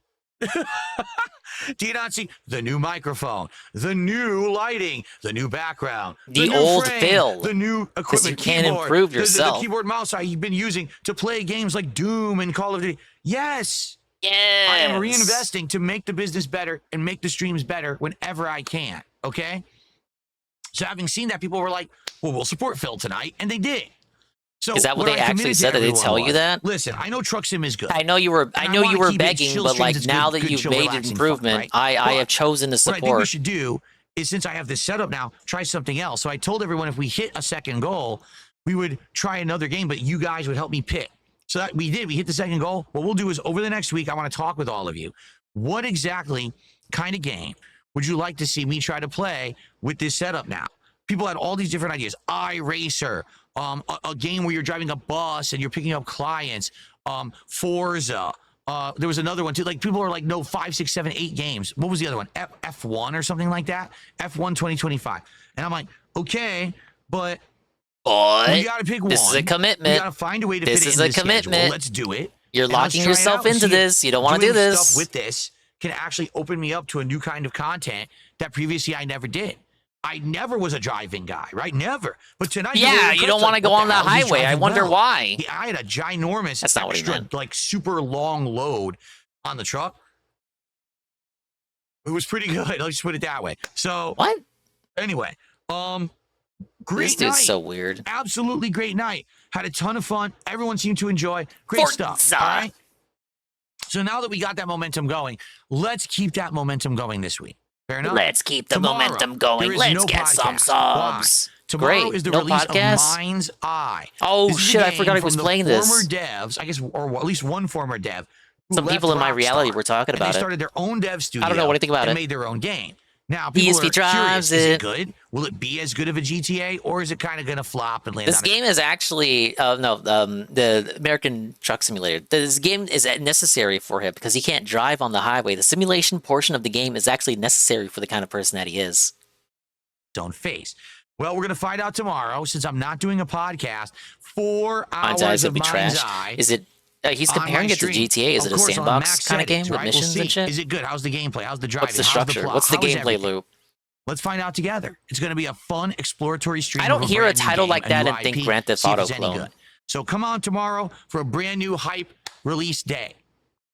Do you not see the new microphone, the new lighting, the new background, the new old frame, Phil, the new equipment, you can't keyboard, improve yourself. the keyboard mouse I've been using to play games like Doom and Call of Duty. Yes. Yes. I am reinvesting to make the business better and make the streams better whenever I can. Okay. So having seen that, people were like, well, we'll support Phil tonight. And they did. So is that what they actually said? Did they tell you that? Listen, I know Truck Sim is good. I know you were. I know you were begging, but like now that you've made an improvement, I have chosen to support. What I think we should do is, since I have this setup now, try something else. So I told everyone if we hit a second goal, we would try another game, but you guys would help me pick. So that we did. We hit the second goal. What we'll do is over the next week, I want to talk with all of you. What exactly kind of game would you like to see me try to play with this setup now? People had all these different ideas. iRacer. A game where you're driving a bus and you're picking up clients, Forza. There was another one too. Like people are like, no, 5, 6, 7, 8 games. What was the other one? F1 or something like that. F1 2025. And I'm like, okay, but we gotta pick one. This is a commitment. We gotta find a way to fit it in This is a commitment. schedule. Let's do it. You're locking yourself into this. You don't want to do this. Stuff with this can actually open me up to a new kind of content that previously I never did. I never was a driving guy, right? Never. But tonight, yeah, you don't want to go on the highway. I wonder why. Yeah, I had a ginormous, that's not what he meant. Like super long load on the truck. It was pretty good. Let's just put it that way. So what? Anyway, great this dude's night. So weird. Absolutely great night. Had a ton of fun. Everyone seemed to enjoy. Great Forza. stuff. All right. So now that we got that momentum going, let's keep that momentum going this week. Fair enough. Let's keep the Tomorrow, momentum going. Let's no get some subs. Why? Tomorrow is the release of Mind's Eye. Oh shit! I forgot I was playing this. Former devs, I guess, or at least one former dev. Some people in my reality were talking about it. They started their own dev studio. I don't know what do you think about and it. Made their own game. Now people are curious: is it good? Will it be as good of a GTA, or is it kind of going to flop and land? This game is actually the American Truck Simulator. This game is necessary for him because he can't drive on the highway. The simulation portion of the game is actually necessary for the kind of person that he is. Don't face. Well, we're going to find out tomorrow since I'm not doing a podcast. 4 hours of Mind's Eye. Is it? He's comparing it to GTA. Is it a sandbox kind of game with missions and shit? Is it good? How's the gameplay? How's the driving? What's the structure? What's the gameplay loop? Let's find out together. It's going to be a fun exploratory stream. I don't hear a title like that and think Grand Theft Auto clone. So come on tomorrow for a brand new hype release day.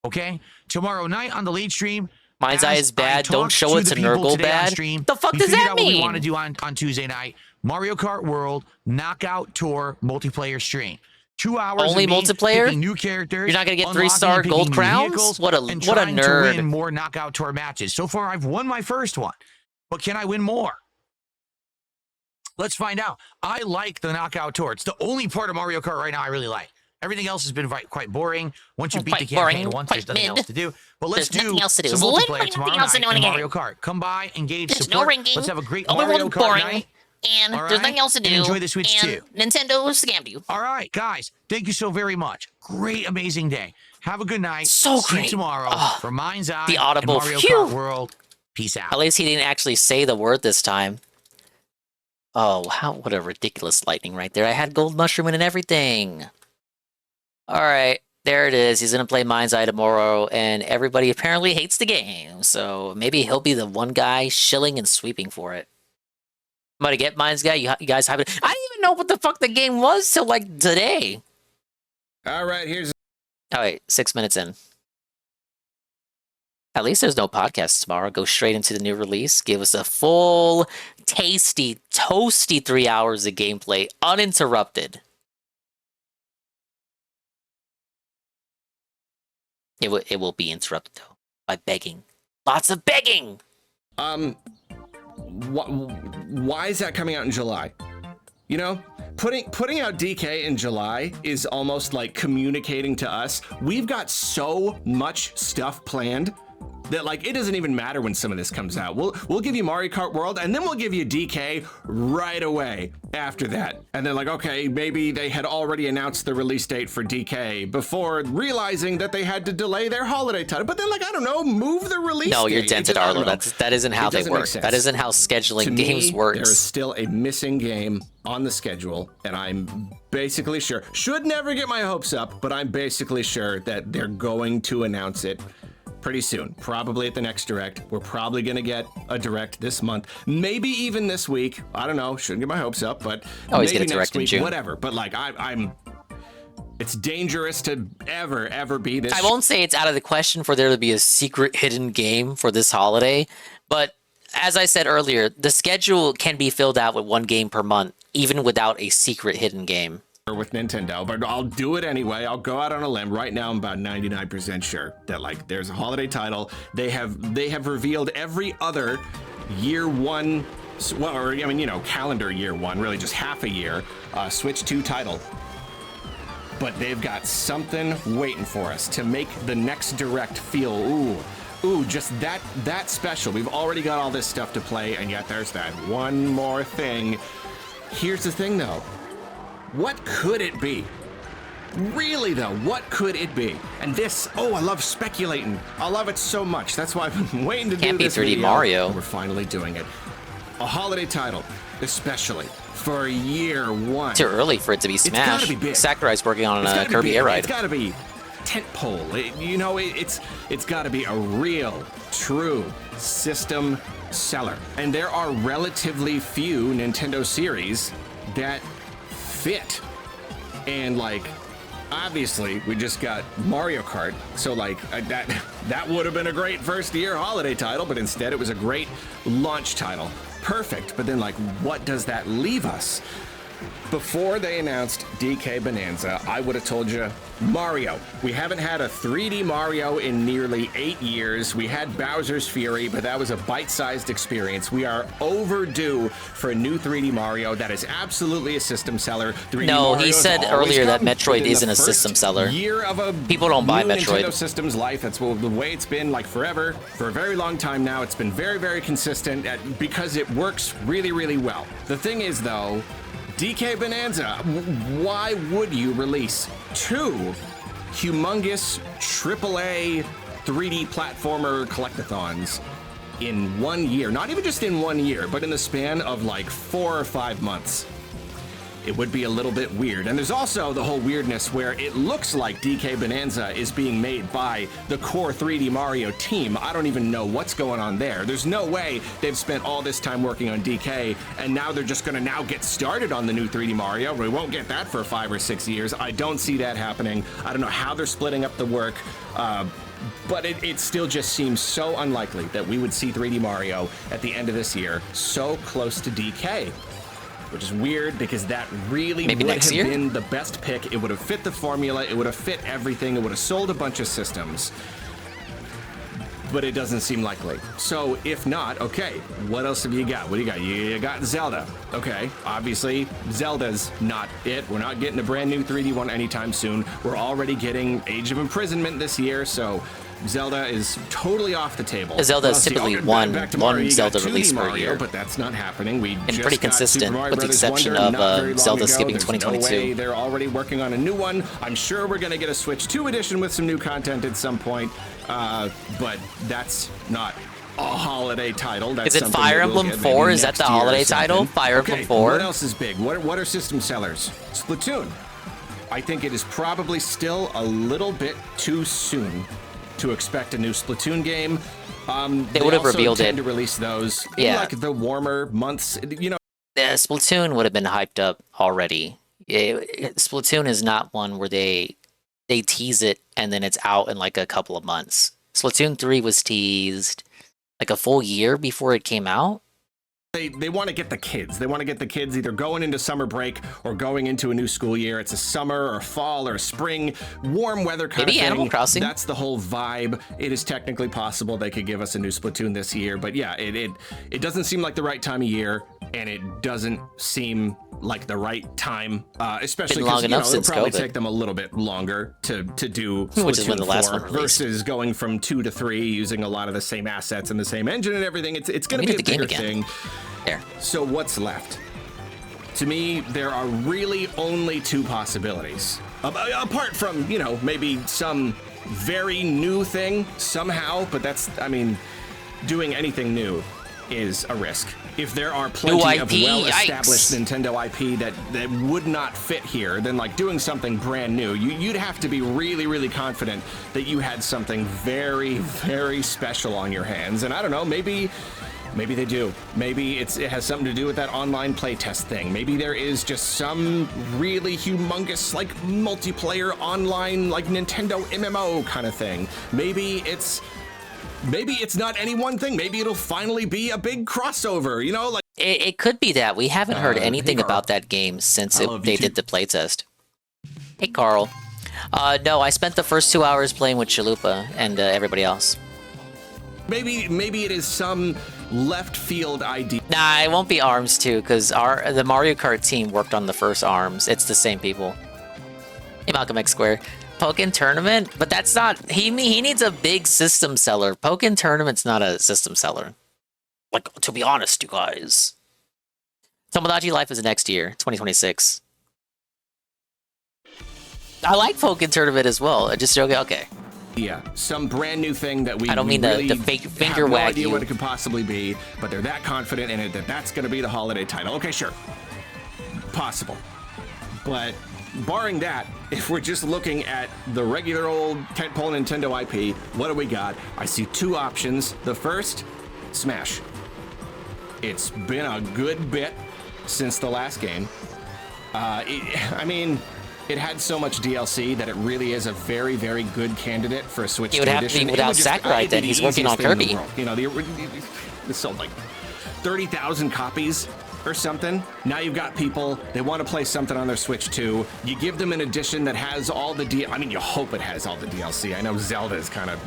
Okay? Tomorrow night on the late stream. Mind's Eye is bad. Don't show it to Nurgle bad. The fuck does that mean? What we want to do on Tuesday night. Mario Kart World Knockout Tour multiplayer stream. 2 hours only of me multiplayer. Picking new characters. You're not gonna get 3-star gold crowns. What a nerd! To win more Knockout Tour matches. So far, I've won my first one, but can I win more? Let's find out. I like the Knockout Tour. It's the only part of Mario Kart right now I really like. Everything else has been quite boring. Once you beat the campaign once, there's nothing else to do. But let's do some multiplayer tomorrow night in Mario Kart. Come by, engage, support. Let's have a great Mario Kart night. And there's nothing else to do. And enjoy the Switch too. Nintendo scammed you. All right, guys. Thank you so very much. Great, amazing day. Have a good night. So See great. you tomorrow for Mind's Eye the audible and Mario Kart World. Peace out. At least he didn't actually say the word this time. Oh, what a ridiculous lightning right there. I had gold mushroom and everything. All right, there it is. He's going to play Mind's Eye tomorrow, and everybody apparently hates the game. So maybe he'll be the one guy shilling and sweeping for it. I'm going to get Mind's Eye. You guys have it. I didn't even know what the fuck the game was till like today. All right, here's... All right, 6 minutes in. At least there's no podcast tomorrow. Go straight into the new release. Give us a full, tasty, toasty 3 hours of gameplay, uninterrupted. It will be interrupted though by begging. Lots of begging. Why is that coming out in July? You know, putting out DK in July is almost like communicating to us we've got so much stuff planned that like it doesn't even matter when some of this comes out. We'll give you Mario Kart World and then we'll give you DK right away after that. And then like, okay, maybe they had already announced the release date for DK before realizing that they had to delay their holiday title. But then like, I don't know, move the release No, date. you're dented, Arlo. That isn't how they work. That isn't how scheduling games works. There is still a missing game on the schedule, and I'm basically sure, should never get my hopes up, but I'm basically sure that they're going to announce it pretty soon, probably at the next direct. We're probably gonna get a direct this month, maybe even this week. I don't know, shouldn't get my hopes up, but always maybe get a direct next week, in June. whatever. But like, I'm it's dangerous to ever be this. I won't say it's out of the question for there to be a secret hidden game for this holiday, but as I said earlier, the schedule can be filled out with one game per month, even without a secret hidden game. With Nintendo, but I'll do it anyway. I'll go out on a limb. Right now, I'm about 99% sure that like there's a holiday title. They have revealed every other year one, well, or I mean, you know, calendar year one, really just half a year, Switch 2 title. But they've got something waiting for us to make the next direct feel, ooh, just that special. We've already got all this stuff to play, and yet there's that one more thing. Here's the thing, though. What could it be? Really, though, what could it be? And this, I love speculating. I love it so much. That's why I've been waiting to do this Can't be 3D video. Mario. We're finally doing it. A holiday title, especially for year one. Too early for it to be Smash. It's gotta be big. Sakurai's working on a It's gotta be Kirby big. Air Ride. It's gotta be tentpole. It's gotta be a real, true system seller. And there are relatively few Nintendo series that fit. And like, obviously we just got Mario Kart, so like that would have been a great first year holiday title, but instead it was a great launch title. Perfect. But then like, what does that leave us? Before they announced DK Bonanza, I would have told you Mario. We haven't had a 3D Mario in nearly 8 years. We had Bowser's Fury, but that was a bite-sized experience. We are overdue for a new 3D Mario. That is absolutely a system seller. 3D No, he Mario's said always earlier that come Metroid within isn't the a system first seller. Year of a People don't buy new Metroid. Nintendo system's life. That's the way it's been, like forever. For a very long time now, it's been very, very consistent because it works really, really well. The thing is, though, DK Bonanza, why would you release 2 humongous AAA 3D platformer collectathons in 1 year? Not even just in 1 year, but in the span of like 4 or 5 months. It would be a little bit weird. And there's also the whole weirdness where it looks like DK Bonanza is being made by the core 3D Mario team. I don't even know what's going on there. There's no way they've spent all this time working on DK and now they're just gonna now get started on the new 3D Mario. We won't get that for 5 or 6 years. I don't see that happening. I don't know how they're splitting up the work. But it still just seems so unlikely that we would see 3D Mario at the end of this year so close to DK. Which is weird because that really Maybe would next have year? been the best pick. It would have fit the formula. It would have fit everything. It would have sold a bunch of systems. But it doesn't seem likely. So if not, okay, what else have you got? What do you got? You got Zelda. Okay, obviously Zelda's not it. We're not getting a brand new 3D one anytime soon. We're already getting Age of Imprisonment this year, so Zelda is totally off the table. Zelda is typically one Zelda release per Mario, year. but that's not happening. We And just pretty got consistent, Super Mario with the Brothers exception Wonder of, not very long Zelda ago. skipping There's 2022. No way they're already working on a new one. I'm sure we're going to get a Switch 2 edition with some new content at some point, but that's not a holiday title. That's Is it something Fire that we'll Emblem get 4? maybe Is that next the year or holiday something. title? Fire Emblem Okay, 4? What else is big? What are system sellers? Splatoon. I think it is probably still a little bit too soon to expect a new Splatoon game. They would have also revealed tend it. to release those in Yeah. like the warmer months. You know, Splatoon would have been hyped up already. Splatoon is not one where they tease it and then it's out in like a couple of months. Splatoon 3 was teased like a full year before it came out. They want to get the kids. They want to get the kids either going into summer break or going into a new school year. It's a summer or fall or spring, warm weather kind of thing. Animal Crossing. That's the whole vibe. It is technically possible they could give us a new Splatoon this year, but yeah, it doesn't seem like the right time of year, and it doesn't seem like the right time, especially because it'll probably take them a little bit longer to do Splatoon Which is when the last 4 one released. versus going from 2 to 3 using a lot of the same assets and the same engine and everything. It's going to be a bigger thing. There. So what's left? To me, there are really only two possibilities. Apart from, maybe some very new thing somehow, but that's, doing anything new is a risk. If there are plenty of well-established Nintendo IP that would not fit here, then like doing something brand new, you'd have to be really, really confident that you had something very, very special on your hands. And I don't know, maybe they do. Maybe it has something to do with that online playtest thing. Maybe there is just some really humongous, like, multiplayer online, like, Nintendo MMO kind of thing. Maybe it's not any one thing. Maybe it'll finally be a big crossover, like... It could be that. We haven't heard anything about that game since they did the playtest. Hey, Carl. No, I spent the first 2 hours playing with Chalupa and everybody else. Maybe it is some left field idea. Nah, it won't be ARMS 2, because the Mario Kart team worked on the first ARMS. It's the same people. Hey, Malcolm X Square. Pokken Tournament? But that's not... He needs a big system seller. Pokken Tournament's not a system seller. Like, to be honest, you guys. Tomodachi Life is next year, 2026. I like Pokken Tournament as well. I just joking. Okay. Yeah, some brand new thing that I don't mean really the fake finger have no wag idea you. what it could possibly be, but they're that confident in it that that's going to be the holiday title. Okay, sure. Possible. But barring that, if we're just looking at the regular old tentpole Nintendo IP, what do we got? I see two options. The first, Smash. It's been a good bit since the last game. It had so much DLC that it really is a very, very good candidate for a Switch 2 It would have edition. to be without Sakurai, then he's working on Kirby. It sold like 30,000 copies or something. Now you've got people, they want to play something on their Switch 2. You give them an edition that has all the you hope it has all the DLC. I know Zelda has kind of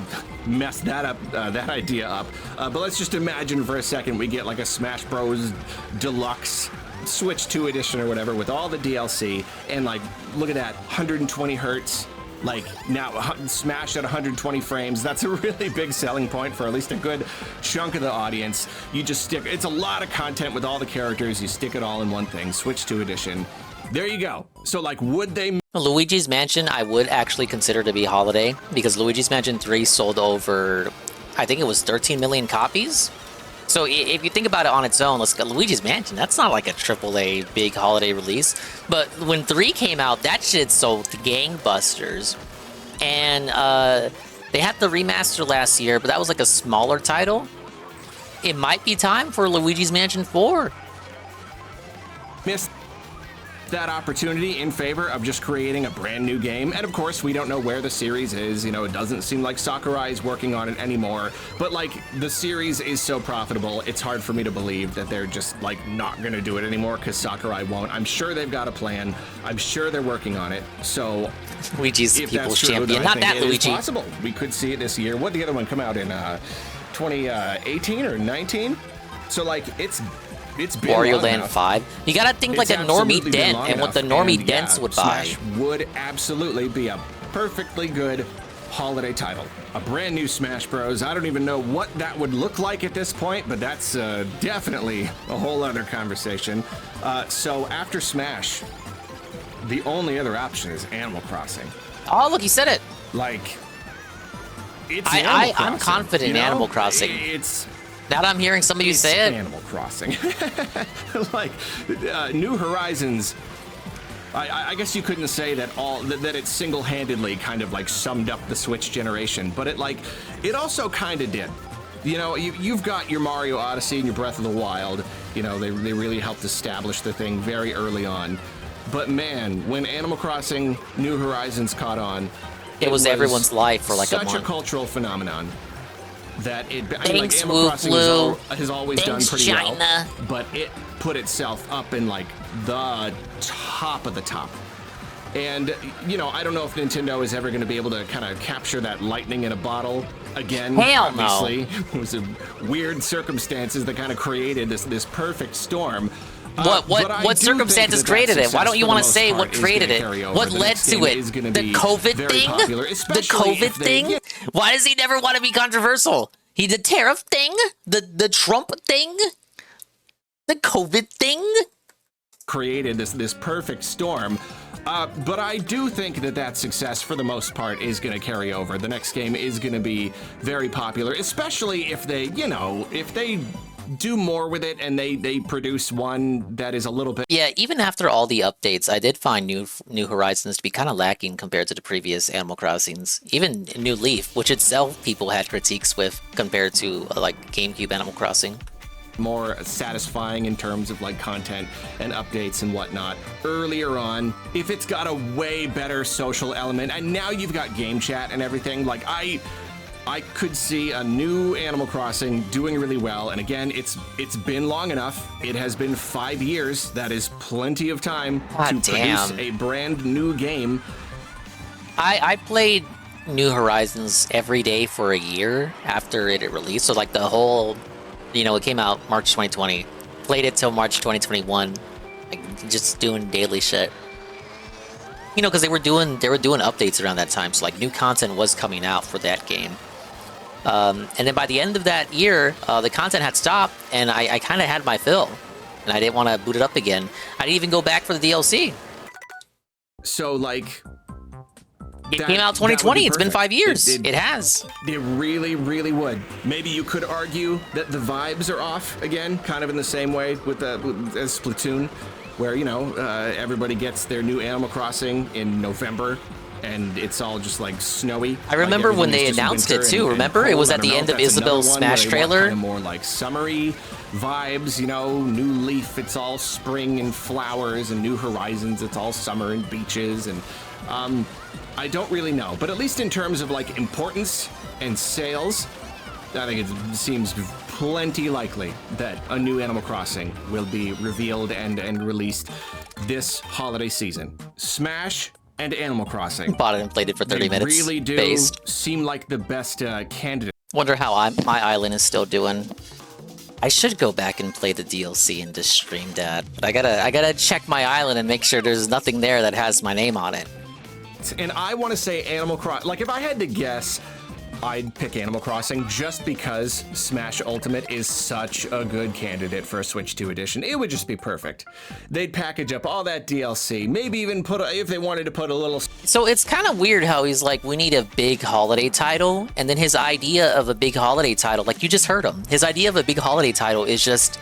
messed that up, that idea up. But let's just imagine for a second we get like a Smash Bros. Deluxe Switch 2 edition or whatever with all the DLC, and like, look at that, 120 hertz. Like, now Smash at 120 frames. That's a really big selling point for at least a good chunk of the audience. You just stick, it's a lot of content with all the characters. You stick it all in one thing, Switch 2 edition. There you go. So like, would they... Luigi's Mansion, I would actually consider to be holiday, because Luigi's Mansion 3 sold over, I think it was 13 million copies. So if you think about it on its own, let's go Luigi's Mansion. That's not like a AAA big holiday release. But when 3 came out, that shit sold gangbusters. And they had the remaster last year, but that was like a smaller title. It might be time for Luigi's Mansion 4. Missed that opportunity in favor of just creating a brand new game. And of course, we don't know where the series is. It doesn't seem like Sakurai is working on it anymore. But like, the series is so profitable, it's hard for me to believe that they're just like not gonna do it anymore because Sakurai won't. I'm sure they've got a plan. I'm sure they're working on it. So Luigi's the people's champion, I not think that it is Luigi. possible. We could see it this year. What did the other one come out in 2018 or 19? So like, it's been Wario long Land enough. 5. You gotta think like It's a normie absolutely been dent, long and what the enough, normie and, dents would buy. Smash would absolutely be a perfectly good holiday title. A brand new Smash Bros. I don't even know what that would look like at this point, but that's definitely a whole other conversation. So after Smash, the only other option is Animal Crossing. Oh, look, he said it. Like, it's Animal Crossing, I'm confident in Animal Crossing. Now that I'm hearing some of you say it. Animal Crossing. Like, New Horizons, I guess you couldn't say that that it single-handedly kind of like summed up the Switch generation, but it also kind of did. You've got your Mario Odyssey and your Breath of the Wild. They really helped establish the thing very early on. But man, when Animal Crossing New Horizons caught on, It was everyone's life for like a such month. a cultural phenomenon that it. Thanks, Animal Woo Crossing Blue. has always Thanks, done pretty China. well, but it put itself up in like the top of the top. And, you know, I don't know if Nintendo is ever going to be able to kind of capture that lightning in a bottle again. Hell no. Obviously, it was a weird circumstances that kind of created this perfect storm. What circumstances created it? Why don't you want to say what created it? What led to it? The COVID thing? The COVID thing? Why does he never want to be controversial? The tariff thing? The Trump thing? The COVID thing? Created this perfect storm. But I do think that success, for the most part, is going to carry over. The next game is going to be very popular, especially if they, you know, if they do more with it and they produce one that is a little bit. Yeah, even after all the updates, I did find New Horizons to be kind of lacking compared to the previous Animal Crossings. Even New Leaf, which itself people had critiques with compared to like GameCube Animal Crossing. More satisfying in terms of like content and updates and whatnot earlier on. If it's got a way better social element, and now you've got game chat and everything, like I could see a new Animal Crossing doing really well. And again, it's been long enough. It has been 5 years. That is plenty of time to produce a brand new game. I played New Horizons every day for a year after it released. So like the whole, you know, it came out March 2020. Played it till March 2021. Like just doing daily shit. You know, because they were doing updates around that time. So like new content was coming out for that game. And then by the end of that year, the content had stopped, and I kind of had my fill, and I didn't want to boot it up again. I didn't even go back for the DLC. So, like... It came out 2020. It's been 5 years. It has. It really, really would. Maybe you could argue that the vibes are off again, kind of in the same way with Splatoon, where, you know, everybody gets their new Animal Crossing in November. And it's all just like snowy. I remember when they announced it too. Remember, it was at the end of Isabel's Smash trailer. Kind of more like summery vibes, you know. New Leaf, it's all spring and flowers, and New Horizons, it's all summer and beaches. And I don't really know, but at least in terms of like importance and sales, I think it seems plenty likely that a new Animal Crossing will be revealed and released this holiday season. Smash and Animal Crossing. Bought it and played it for 30 minutes. Really do seem like the best candidate. Wonder how my island is still doing. I should go back and play the DLC and just stream that. But I gotta check my island and make sure there's nothing there that has my name on it. And I want to say Animal Crossing. Like if I had to guess, I'd pick Animal Crossing just because Smash Ultimate is such a good candidate for a Switch 2 edition. It would just be perfect. They'd package up all that DLC, maybe even put, if they wanted to put a little... So it's kind of weird how he's like, we need a big holiday title, and then his idea of a big holiday title, like you just heard him, his idea of a big holiday title is just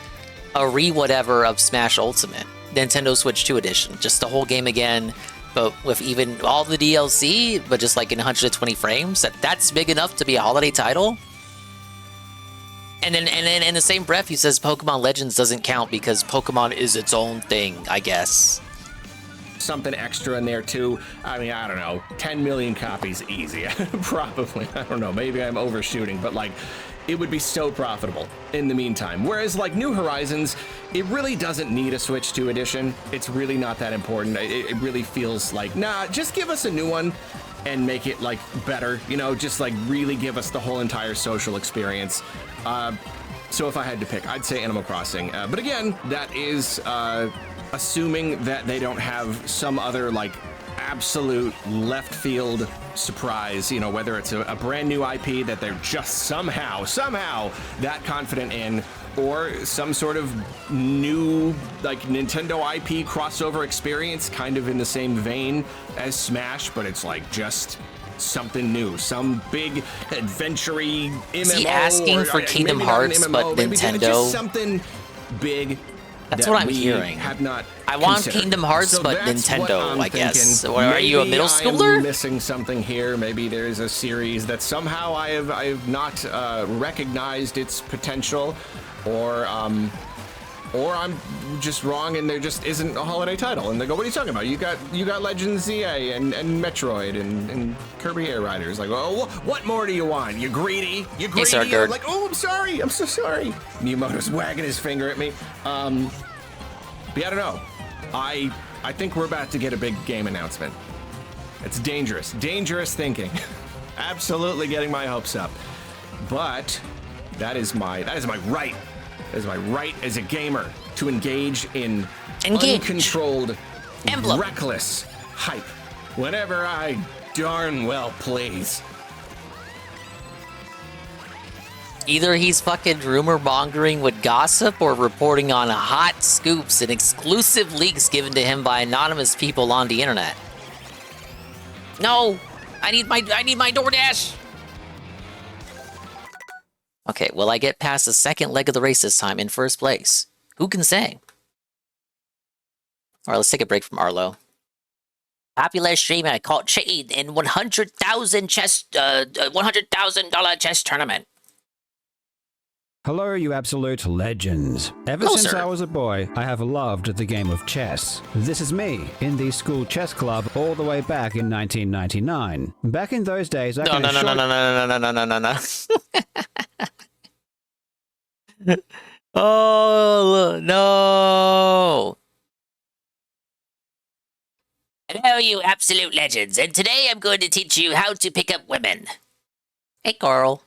a re-whatever of Smash Ultimate, Nintendo Switch 2 edition, just the whole game again, but with even all the DLC, but just like in 120 frames, that's big enough to be a holiday title. And then in the same breath, he says Pokemon Legends doesn't count because Pokemon is its own thing, I guess. Something extra in there too. I mean, I don't know, 10 million copies easy. Probably, I don't know, maybe I'm overshooting, but like, it would be so profitable in the meantime. Whereas like New Horizons, it really doesn't need a Switch 2 edition. It's really not that important. It really feels like, nah, just give us a new one and make it like better, you know, just like really give us the whole entire social experience. So if I had to pick, I'd say Animal Crossing. But again, that is assuming that they don't have some other like absolute left field surprise, you know, whether it's a brand new IP that they're just somehow that confident in, or some sort of new like Nintendo IP crossover experience, kind of in the same vein as Smash, but it's like just something new, some big adventure-y MMO. Is he asking for Kingdom Hearts, but Nintendo? Just something big. That's what I'm hearing. I want Kingdom Hearts, but Nintendo, I guess. Are you a middle schooler? I'm missing something here. Maybe there's a series that somehow I have not recognized its potential, or or I'm just wrong and there just isn't a holiday title. And they go, what are you talking about? You got Legends ZA and Metroid and Kirby Air Riders. Like, oh, what more do you want? You greedy? You greedy? Hey, I'm like, oh, I'm sorry. I'm so sorry. Miyamoto's wagging his finger at me. But yeah, I don't know. I think we're about to get a big game announcement. It's dangerous thinking. Absolutely getting my hopes up. But that is my right. That is my right as a gamer to engage in uncontrolled, reckless hype whenever I darn well please. Either he's fucking rumor mongering with gossip or reporting on hot scoops and exclusive leaks given to him by anonymous people on the internet. No, I need my DoorDash. Okay, will I get past the second leg of the race this time in first place? Who can say? All right, let's take a break from Arlo. Popular streamer caught cheating in $100,000 chess tournament. Hello, you absolute legends. Ever since I was a boy, I have loved the game of chess. This is me, in the school chess club all the way back in 1999. Back in those days, I No. Oh, no. Hello, you absolute legends, and today I'm going to teach you how to pick up women. Hey, Carl.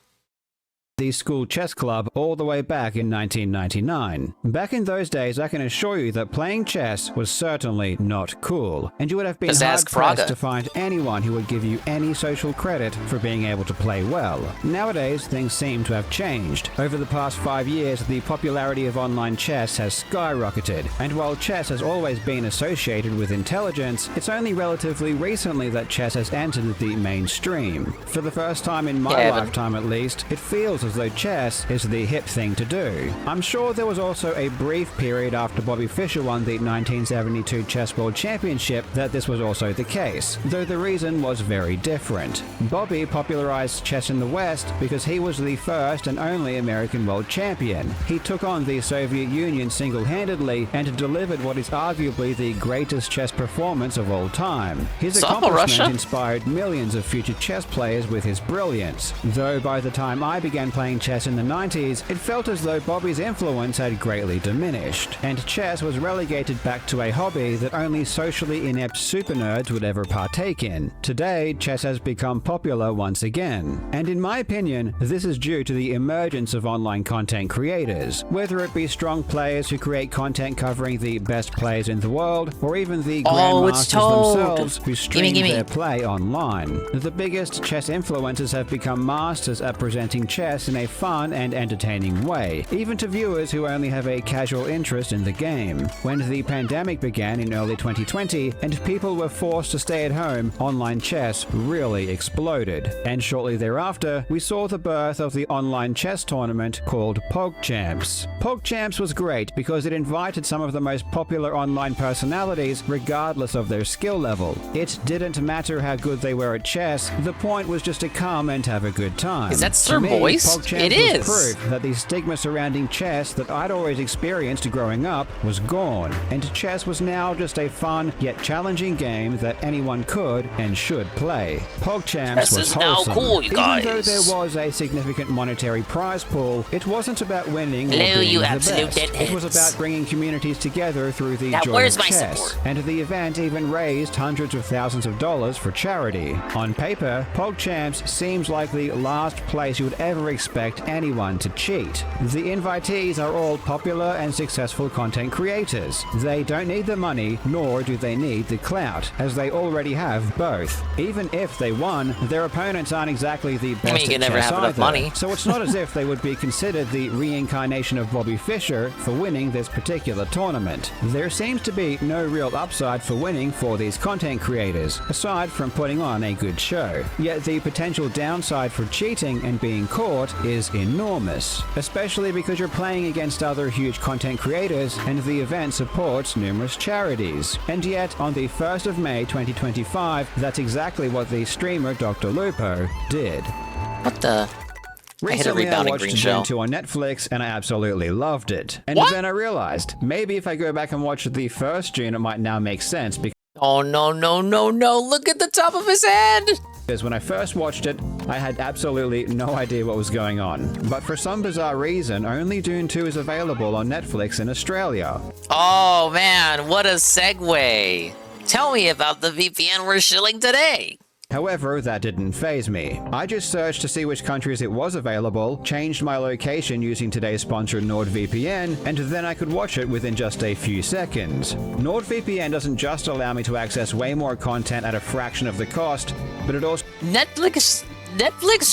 The school chess club all the way back in 1999. Back in those days, I can assure you that playing chess was certainly not cool, and you would have been hard-pressed to find anyone who would give you any social credit for being able to play well. Nowadays, things seem to have changed. Over the past 5 years, the popularity of online chess has skyrocketed, and while chess has always been associated with intelligence, it's only relatively recently that chess has entered the mainstream. For the first time in my lifetime at least, it feels as though chess is the hip thing to do. I'm sure there was also a brief period after Bobby Fischer won the 1972 Chess World Championship that this was also the case, though the reason was very different. Bobby popularized chess in the West because he was the first and only American world champion. He took on the Soviet Union single-handedly and delivered what is arguably the greatest chess performance of all time. His accomplishment inspired millions of future chess players with his brilliance, though by the time I began playing chess in the 90s, it felt as though Bobby's influence had greatly diminished, and chess was relegated back to a hobby that only socially inept super nerds would ever partake in. Today, chess has become popular once again, and in my opinion, this is due to the emergence of online content creators, whether it be strong players who create content covering the best players in the world, or even the grandmasters themselves who stream their play online. The biggest chess influencers have become masters at presenting chess in a fun and entertaining way, even to viewers who only have a casual interest in the game. When the pandemic began in early 2020 and people were forced to stay at home, online chess really exploded. And shortly thereafter, we saw the birth of the online chess tournament called PogChamps. PogChamps was great because it invited some of the most popular online personalities regardless of their skill level. It didn't matter how good they were at chess, the point was just to come and have a good time. Is that Sir Boyce? It is proof that the stigma surrounding chess that I'd always experienced growing up was gone, and chess was now just a fun yet challenging game that anyone could and should play. PogChamps was wholesome. Cool, you guys. Even though there was a significant monetary prize pool, it wasn't about winning or being the best. It was about bringing communities together through the joy of chess, and the event even raised hundreds of thousands of dollars for charity. On paper, PogChamps seems like the last place you would ever expect anyone to cheat. The invitees are all popular and successful content creators. They don't need the money, nor do they need the clout, as they already have both. Even if they won, their opponents aren't exactly the best at chess either. So it's not as if they would be considered the reincarnation of Bobby Fischer for winning this particular tournament. There seems to be no real upside for winning for these content creators, aside from putting on a good show. Yet the potential downside for cheating and being caught is enormous, especially because you're playing against other huge content creators and the event supports numerous charities. And yet, on the 1st of May 2025, that's exactly what the streamer Dr. Lupo did. What the? Recently, I watched Doom 2 on Netflix, and I absolutely loved it. And then I realized, maybe if I go back and watch the first Dune, it might now make sense. Oh, no, no, no, no. Look at the top of his head. Because when I first watched it, I had absolutely no idea what was going on. But for some bizarre reason, only Dune 2 is available on Netflix in Australia. Oh, man, what a segue. Tell me about the VPN we're shilling today. However, that didn't faze me. I just searched to see which countries it was available, changed my location using today's sponsor NordVPN, and then I could watch it within just a few seconds. NordVPN doesn't just allow me to access way more content at a fraction of the cost, but it also... Netflix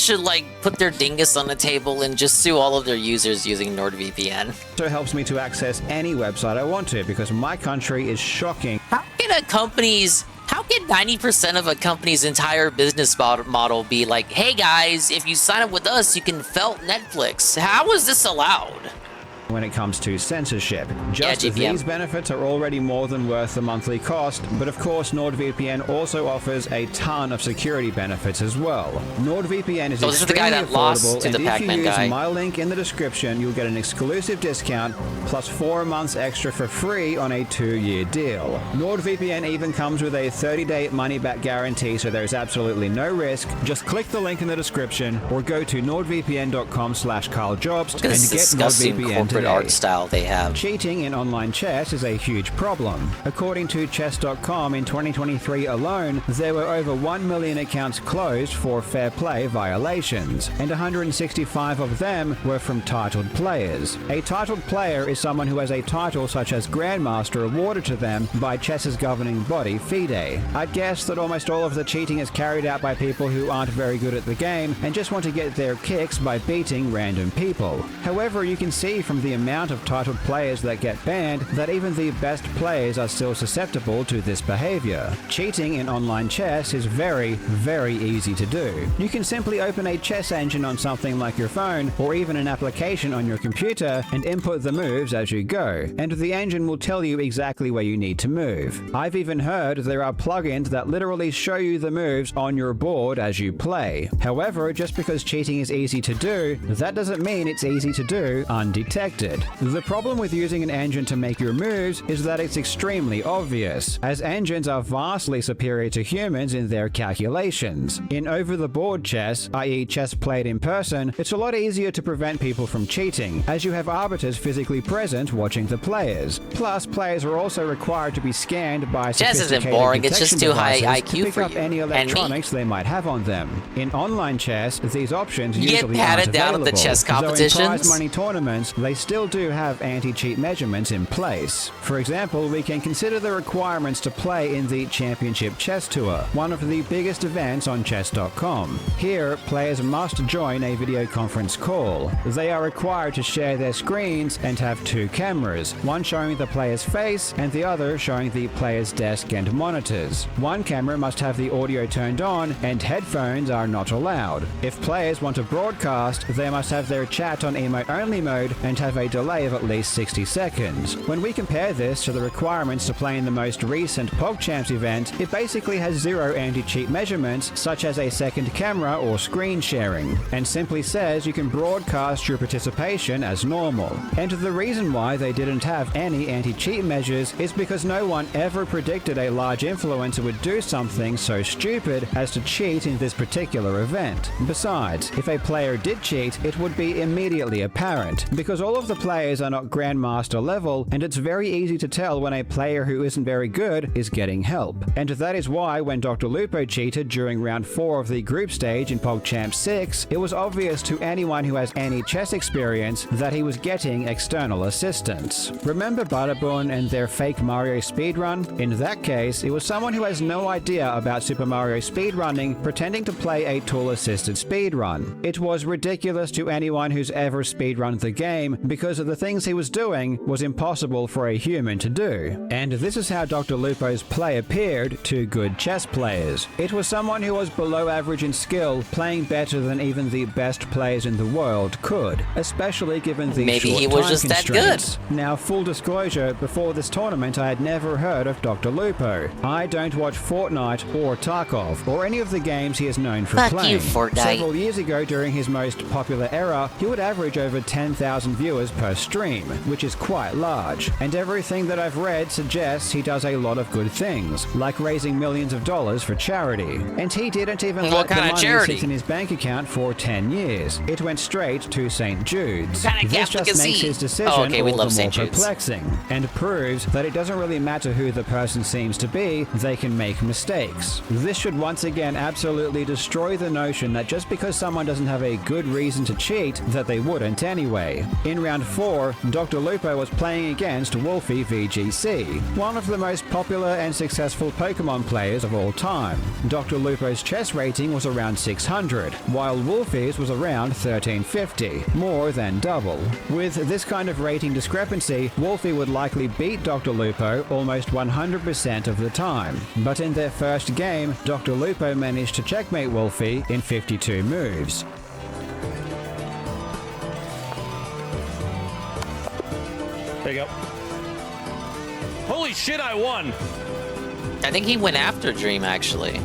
should, like, put their dingus on the table and just sue all of their users using NordVPN. Also helps me to access any website I want to, because my country is shocking. How can 90% of a company's entire business model be like, hey guys, if you sign up with us, you can felt Netflix? How is this allowed? When it comes to censorship. Just as these benefits are already more than worth the monthly cost, but of course NordVPN also offers a ton of security benefits as well. NordVPN is extremely affordable, and if you use my link in the description, you'll get an exclusive discount plus 4 months extra for free on a 2-year deal. NordVPN even comes with a 30-day money-back guarantee, so there's absolutely no risk. Just click the link in the description or go to nordvpn.com/KyleJobst and get NordVPN today. Art style they have. Cheating in online chess is a huge problem. According to chess.com, in 2023 alone, there were over 1 million accounts closed for fair play violations, and 165 of them were from titled players. A titled player is someone who has a title such as Grandmaster awarded to them by chess's governing body, FIDE. I'd guess that almost all of the cheating is carried out by people who aren't very good at the game and just want to get their kicks by beating random people. However, you can see from the amount of titled players that get banned that even the best players are still susceptible to this behavior. Cheating in online chess is very, very easy to do. You can simply open a chess engine on something like your phone or even an application on your computer and input the moves as you go, and the engine will tell you exactly where you need to move. I've even heard there are plugins that literally show you the moves on your board as you play. However, just because cheating is easy to do, that doesn't mean it's easy to do undetected. The problem with using an engine to make your moves is that it's extremely obvious, as engines are vastly superior to humans in their calculations. In over-the-board chess, i.e. chess played in person, it's a lot easier to prevent people from cheating, as you have arbiters physically present watching the players. Plus, players are also required to be scanned by sophisticated chess isn't boring, it's just too high IQ to pick for up you any electronics they might have on them. In online chess, these options usually aren't get patted down at the chess competitions. Though in prize money tournaments, they still do have anti-cheat measurements in place. For example, we can consider the requirements to play in the Championship Chess Tour, one of the biggest events on chess.com. Here, players must join a video conference call. They are required to share their screens and have 2 cameras, one showing the player's face and the other showing the player's desk and monitors. One camera must have the audio turned on and headphones are not allowed. If players want to broadcast, they must have their chat on emote-only mode and have a delay of at least 60 seconds. When we compare this to the requirements to play in the most recent PogChamps event, it basically has 0 anti-cheat measurements, such as a second camera or screen sharing, and simply says you can broadcast your participation as normal. And the reason why they didn't have any anti-cheat measures is because no one ever predicted a large influencer would do something so stupid as to cheat in this particular event. Besides, if a player did cheat, it would be immediately apparent, because all of the players are not Grandmaster level, and it's very easy to tell when a player who isn't very good is getting help. And that is why when Dr. Lupo cheated during round 4 of the group stage in PogChamp 6, it was obvious to anyone who has any chess experience that he was getting external assistance. Remember Butterbun and their fake Mario speedrun? In that case, it was someone who has no idea about Super Mario speedrunning pretending to play a tool-assisted speedrun. It was ridiculous to anyone who's ever speedrun the game, because the things he was doing was impossible for a human to do. And this is how Dr. Lupo's play appeared to good chess players. It was someone who was below average in skill, playing better than even the best players in the world could, especially given the Maybe short he was time just that constraints. Now, full disclosure, before this tournament I had never heard of Dr. Lupo. I don't watch Fortnite or Tarkov, or any of the games he is known for Fuck playing. you, Fortnite. Several years ago, during his most popular era, he would average over 10,000 viewers per stream, which is quite large. And everything that I've read suggests he does a lot of good things, like raising millions of dollars for charity. And he didn't even let the money sit in his bank account for 10 years. It went straight to St. Jude's. This just makes his decision all the more perplexing, and proves that it doesn't really matter who the person seems to be, they can make mistakes. This should once again absolutely destroy the notion that just because someone doesn't have a good reason to cheat, that they wouldn't anyway. In round 4, Dr. Lupo was playing against Wolfie VGC, one of the most popular and successful Pokemon players of all time. Dr. Lupo's chess rating was around 600, while Wolfie's was around 1350, more than double. With this kind of rating discrepancy, Wolfie would likely beat Dr. Lupo almost 100% of the time. But in their first game, Dr. Lupo managed to checkmate Wolfie in 52 moves. There you go. Holy shit, I won! I think he went after Dream, actually.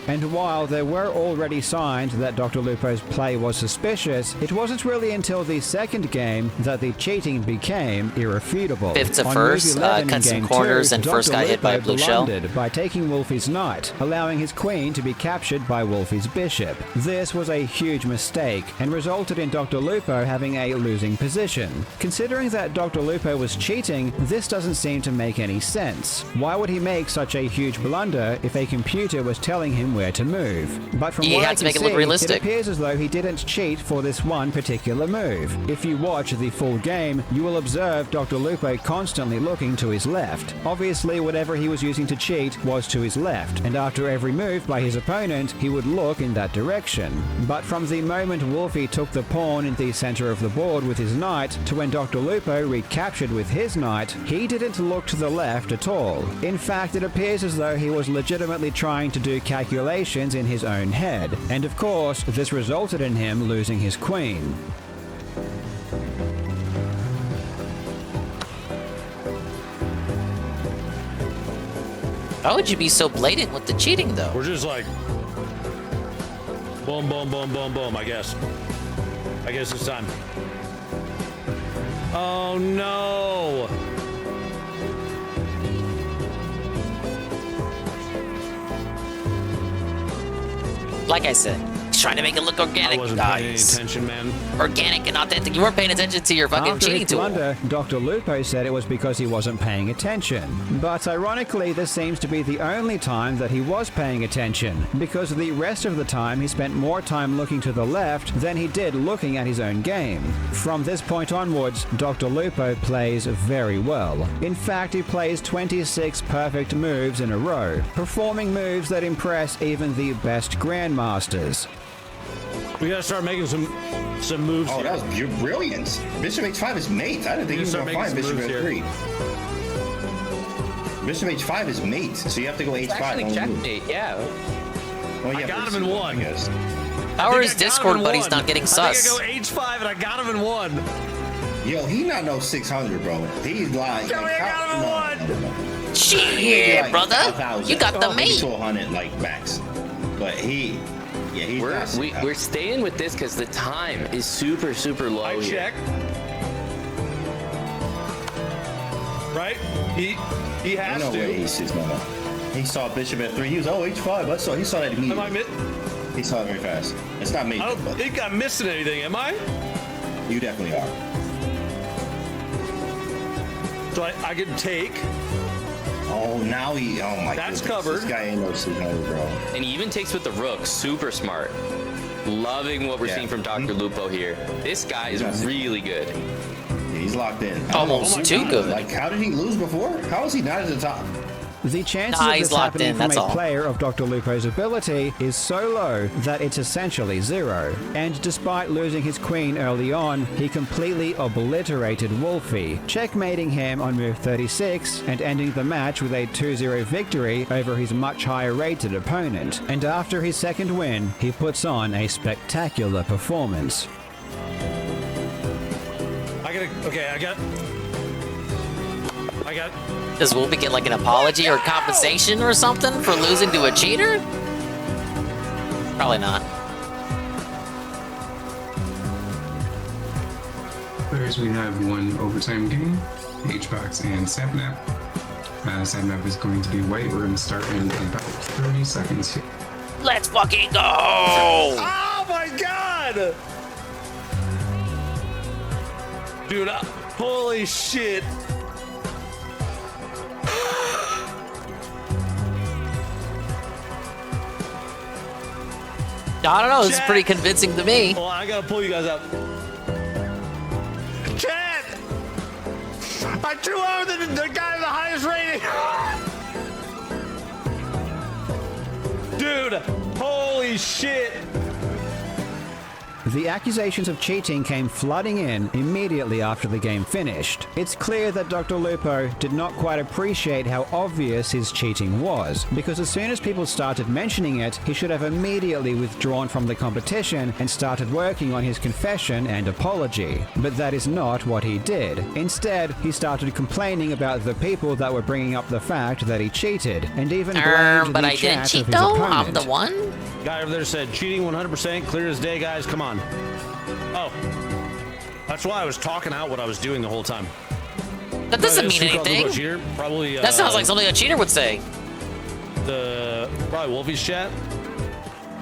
And while there were already signs that Dr. Lupo's play was suspicious, it wasn't really until the second game that the cheating became irrefutable. Fifth to first, cut some corners, and first got hit by a blue shell. By taking Wolfie's knight, allowing his queen to be captured by Wolfie's bishop. This was a huge mistake, and resulted in Dr. Lupo having a losing position. Considering that Dr. Lupo was cheating, this doesn't seem to make any sense. Why would he make such a huge blunder if a computer was telling him where to move? But from what I can see, it appears as though he didn't cheat for this one particular move. If you watch the full game, you will observe Dr. Lupo constantly looking to his left. Obviously, whatever he was using to cheat was to his left, and after every move by his opponent, he would look in that direction. But from the moment Wolfie took the pawn in the center of the board with his knight, to when Dr. Lupo recaptured with his knight, he didn't look to the left at all. In fact, it appears as though he was legitimately trying to do calculations in his own head, and of course, this resulted in him losing his queen. Why would you be so blatant with the cheating, though? We're just like, boom, boom, boom, boom, boom, I guess. I guess it's time. Oh, no. Like I said, he's trying to make it look organic, I wasn't paying attention, man. Organic and authentic. You weren't paying attention to your fucking After cheating his tool. blunder, Dr. Lupo said it was because he wasn't paying attention. But ironically, this seems to be the only time that he was paying attention, because the rest of the time he spent more time looking to the left than he did looking at his own game. From this point onwards, Dr. Lupo plays very well. In fact, he plays 26 perfect moves in a row, performing moves that impress even the best grandmasters. We gotta start making some moves. Oh, that was brilliant. Bishop h5 is mate. I didn't think he was gonna find Bishop f3. Bishop h5 is mate, so you have to go h5. Actually, checkmate, yeah. Well, yeah, I got him in one. I guess. How are his Discord buddies not getting sus? I think I go h5 and I got him in one. Yo, he not no 600, bro. He's like. Joey, I got him in one. Shit, like brother. 5,000. You got the mate. 100 like max. But he. Yeah, he's we're staying with this because the time is super low. I check. Right? He has no to. Way he sees no. He saw Bishop at 3. He was h5. He saw that immediately. Am I He saw it very fast. It's not me. I don't think I'm missing anything, am I? You definitely are. So I can take. Oh, now he. Oh my. That's goodness. covered. This guy ain't no 600, bro. And he even takes with the rook. Super smart. Loving what we're seeing from Dr. Lupo here. This guy is really good. Yeah, he's locked in. Almost too good. Like, how did he lose before? How is he not at the top? The chances of this happening from a player of Dr. Lupo's ability is so low that it's essentially zero. And despite losing his queen early on, he completely obliterated Wolfie, checkmating him on move 36 and ending the match with a 2-0 victory over his much higher rated opponent. And after his second win, he puts on a spectacular performance. Does Wolfie get like an apology or compensation or something for losing to a cheater? Probably not. Players, we have one overtime game, H-Box and Sapnap. Sapnap is going to be white. We're going to start in about 30 seconds here. Let's fucking go! Oh my god! Dude, holy shit. I don't know, this is pretty convincing to me. Well, I gotta pull you guys up. Chad! I threw over the guy with the highest rating! Dude, holy shit! The accusations of cheating came flooding in immediately after the game finished. It's clear that Dr. Lupo did not quite appreciate how obvious his cheating was, because as soon as people started mentioning it, he should have immediately withdrawn from the competition and started working on his confession and apology. But that is not what he did. Instead, he started complaining about the people that were bringing up the fact that he cheated, and even blamed but the I chat didn't cheat of his though. opponent. I'm the one. Guy over there said cheating 100%, clear as day, guys. Come on. Oh, that's why I was talking out what I was doing the whole time. That doesn't mean anything. Cheater? Probably. That sounds like something a cheater would say. Probably Wolfie's chat.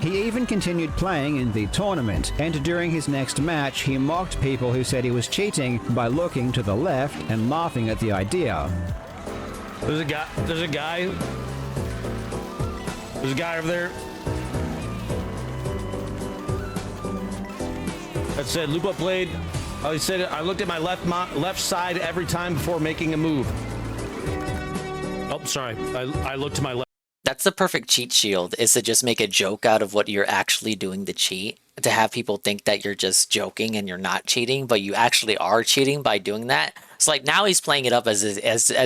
He even continued playing in the tournament, and during his next match, he mocked people who said he was cheating by looking to the left and laughing at the idea. There's a guy over there that said Lupo played. He said I looked at my left side every time before making a move. Oh, sorry. I looked to my left. That's the perfect cheat shield, is to just make a joke out of what you're actually doing to cheat. To have people think that you're just joking and you're not cheating, but you actually are cheating by doing that. It's like now he's playing it up as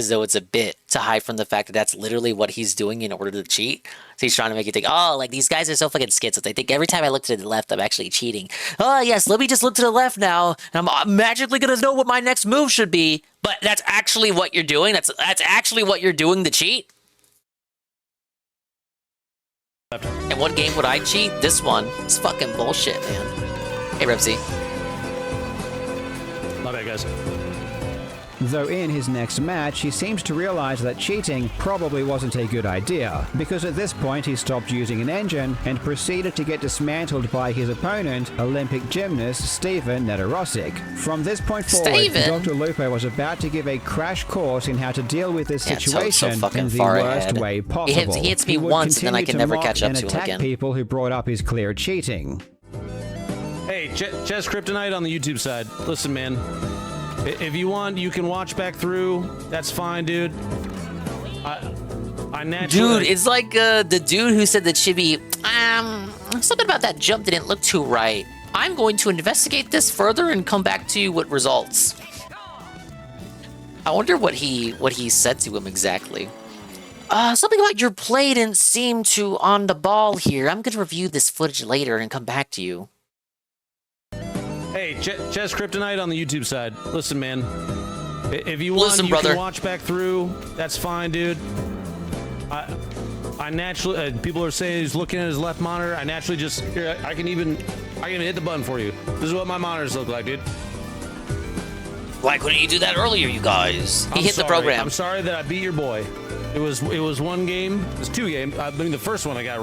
though it's a bit to hide from the fact that that's literally what he's doing in order to cheat. So he's trying to make you think, oh, like these guys are so fucking skits. They think every time I look to the left, I'm actually cheating. Oh, yes, let me just look to the left now, and I'm magically going to know what my next move should be. But that's actually what you're doing. That's actually what you're doing to cheat. And what game would I cheat? This one. It's fucking bullshit, man. Hey, Ripsy. My bad, guys. Though in his next match, he seems to realize that cheating probably wasn't a good idea, because at this point he stopped using an engine and proceeded to get dismantled by his opponent, Olympic gymnast Steven Nedorosik. From this point forward, Dr. Lupo was about to give a crash course in how to deal with this situation in the worst way possible. He hits me once, and then I can never catch up to him again. People who brought up his clear cheating. Hey, Chess Kryptonite on the YouTube side. Listen, man. If you want, you can watch back through. That's fine, dude. I naturally... Dude, it's like the dude who said that Chibi, something about that jump didn't look too right. I'm going to investigate this further and come back to you with results. I wonder what he said to him exactly. Something about your play didn't seem to on the ball here. I'm going to review this footage later and come back to you. Hey, Chess Kryptonite on the YouTube side. Listen, man. If you want, you can watch back through. That's fine, dude. I naturally, people are saying he's looking at his left monitor. I naturally just, here, I can even hit the button for you. This is what my monitors look like, dude. Why couldn't you do that earlier, you guys? He hit the program. I'm sorry that I beat your boy. It was one game. It was 2 games. I mean, the first one I got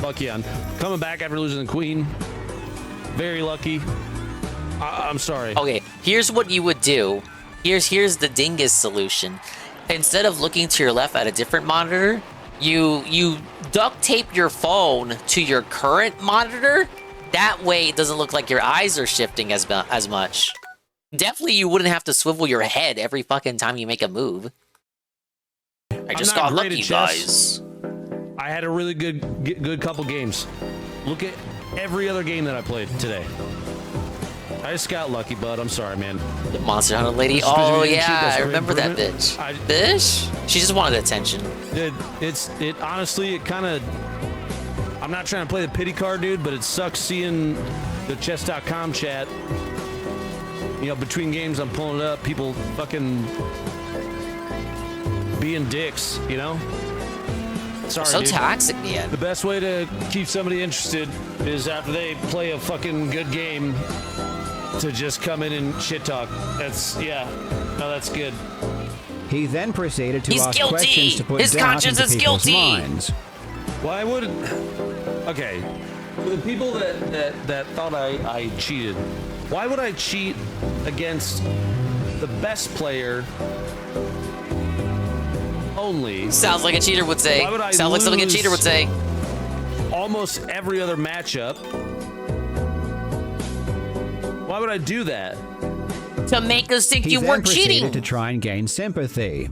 lucky on. Coming back after losing the queen. Very lucky. I'm sorry. Okay, here's what you would do. Here's the dingus solution. Instead of looking to your left at a different monitor, you duct tape your phone to your current monitor. That way it doesn't look like your eyes are shifting as much. Definitely you wouldn't have to swivel your head every fucking time you make a move. I just got lucky, guys. I had a really good couple games. Look at every other game that I played today. I just got lucky, bud. I'm sorry, man. The Monster Hunter lady. Oh yeah, I remember that bitch. Bitch? She just wanted attention. It honestly, it kind of. I'm not trying to play the pity card, dude, but it sucks seeing the chess.com chat. You know, between games, I'm pulling it up. People fucking being dicks. You know. Sorry, so dude. toxic, man. The best way to keep somebody interested is after they play a fucking good game to just come in and shit talk. That's good. He then proceeded to He's ask guilty. questions to put His doubt conscience into is people's guilty. minds. Why would? Okay, for the people that thought I cheated, why would I cheat against the best player only? Sounds like a cheater would say. Sounds like something a cheater would say. Almost every other matchup. Why would I do that? To make us think you then weren't proceeded cheating. to try and gain sympathy.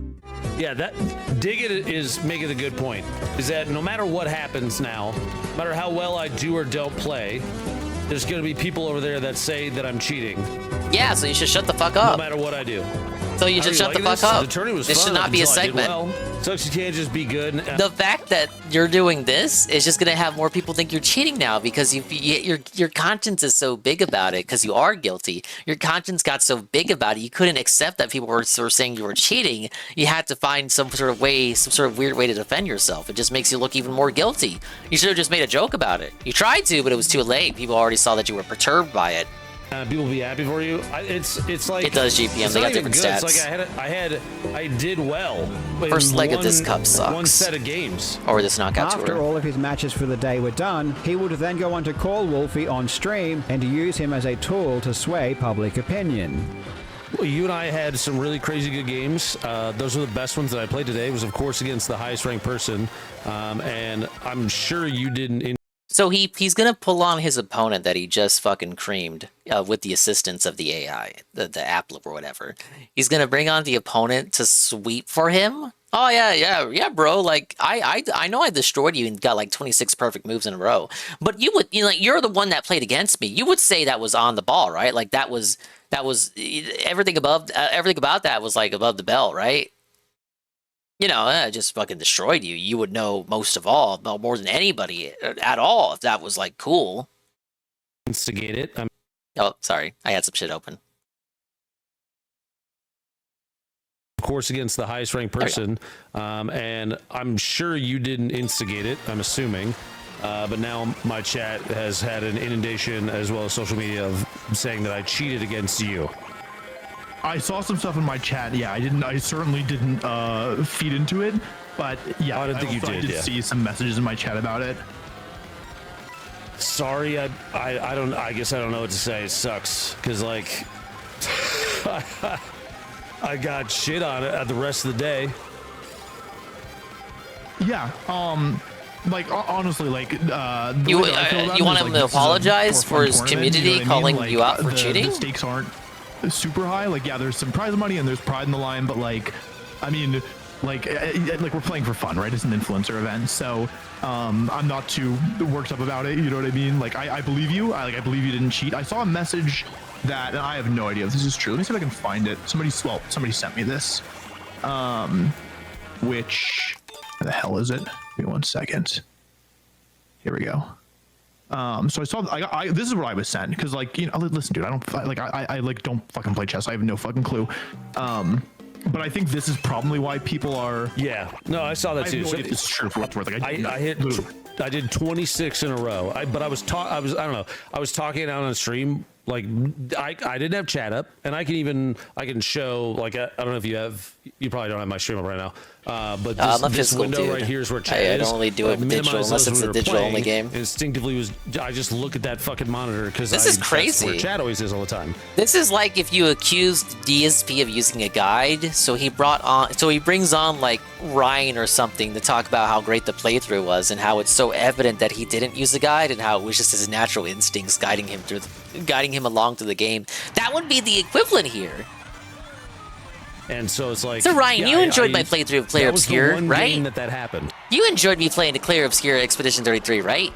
Yeah, Dig It is making a good point. Is that no matter what happens now, no matter how well I do or don't play, there's going to be people over there that say that I'm cheating. Yeah, so you should shut the fuck up. No matter what I do. So you should shut the fuck up. The tourney was This fun should not be a until I did segment. well. Sucks you can't just be good. The fact that you're doing this is just gonna have more people think you're cheating now because your conscience is so big about it because you are guilty. Your conscience got so big about it you couldn't accept that people were saying you were cheating. You had to find some sort of weird way to defend yourself. It just makes you look even more guilty. You should have just made a joke about it. You tried to, but it was too late. People already saw that you were perturbed by it. People be happy for you. It's like it does GPM. They got different stats. It's like I did well. First leg of this cup sucks. One set of games. Or this knockout After all of his matches for the day were done, he would then go on to call Wolfie on stream and use him as a tool to sway public opinion. Well, you and I had some really crazy good games. Those were the best ones that I played today. It was, of course, against the highest ranked person, and I'm sure you didn't. So he's gonna pull on his opponent that he just fucking creamed with the assistance of the AI, the app or whatever. He's gonna bring on the opponent to sweep for him. Oh yeah, bro. Like I know I destroyed you and got like 26 perfect moves in a row. But you're the one that played against me. You would say that was on the ball, right? Like that was everything about that was like above the bell, right? You know, I just fucking destroyed you. You would know most of all, more than anybody at all, if that was like cool. Instigate it. Oh, sorry, I had some shit open. Of course, against the highest ranked person, and I'm sure you didn't instigate it. I'm assuming, but now my chat has had an inundation as well as social media of saying that I cheated against you. I saw some stuff in my chat. Yeah, I certainly didn't feed into it, but yeah, I don't think you did. I did see some messages in my chat about it. Sorry, I guess I don't know what to say. It sucks because like I got shit on it at the rest of the day. Yeah. Like honestly, like you want him to apologize for his community calling you out for cheating? The stakes aren't super high. Like, yeah, there's some prize money and there's pride in the line, but like, I mean, like we're playing for fun, right? It's an influencer event, so I'm not too worked up about it. You know what I mean? Like, I believe you. I believe you didn't cheat. I saw a message that, and I have no idea if this is true. Let me see if I can find it. Somebody sent me this. Which, where the hell is it? Give me 1 second. Here we go. So I saw, this is what I was sent, because like, you know, listen, dude, I don't fucking play chess. I have no fucking clue. But I think this is probably why people are. Yeah. No, I saw that too. So it's true for what's worth. Like, I did 26 in a row. I don't know. I was talking out on stream. Like I didn't have chat up, and I can show, like, I don't know if you probably don't have my stream up right now. But this window right here is where chat is. I don't really do it digital unless it's a digital only game. Instinctively I just look at that fucking monitor because this is crazy. That's where chat always is all the time. This is like if you accused DSP of using a guide, so he brings on like Ryan or something to talk about how great the playthrough was and how it's so evident that he didn't use a guide and how it was just his natural instincts guiding him along through the game. That would be the equivalent here. And so it's like. So Ryan, you enjoyed my playthrough of Clear Obscure, right? That happened. You enjoyed me playing the Clear Obscure Expedition 33, right?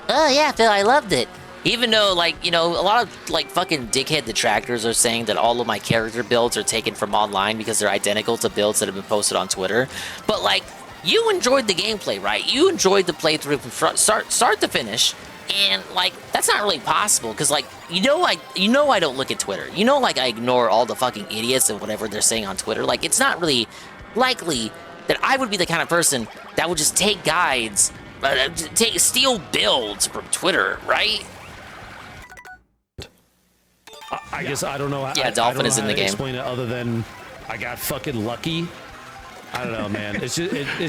Oh yeah, Phil, I loved it. Even though, like, you know, a lot of, like, fucking dickhead detractors are saying that all of my character builds are taken from online because they're identical to builds that have been posted on Twitter. But, like, you enjoyed the gameplay, right? You enjoyed the playthrough from start to finish. And, like, that's not really possible because, like, you know I don't look at Twitter. You know, like, I ignore all the fucking idiots and whatever they're saying on Twitter. Like, it's not really likely that I would be the kind of person that would just take guides, steal builds from Twitter, right? I guess I don't know. Yeah, Dolphin is in the game. Explain it other than I got fucking lucky. I don't know, man. It's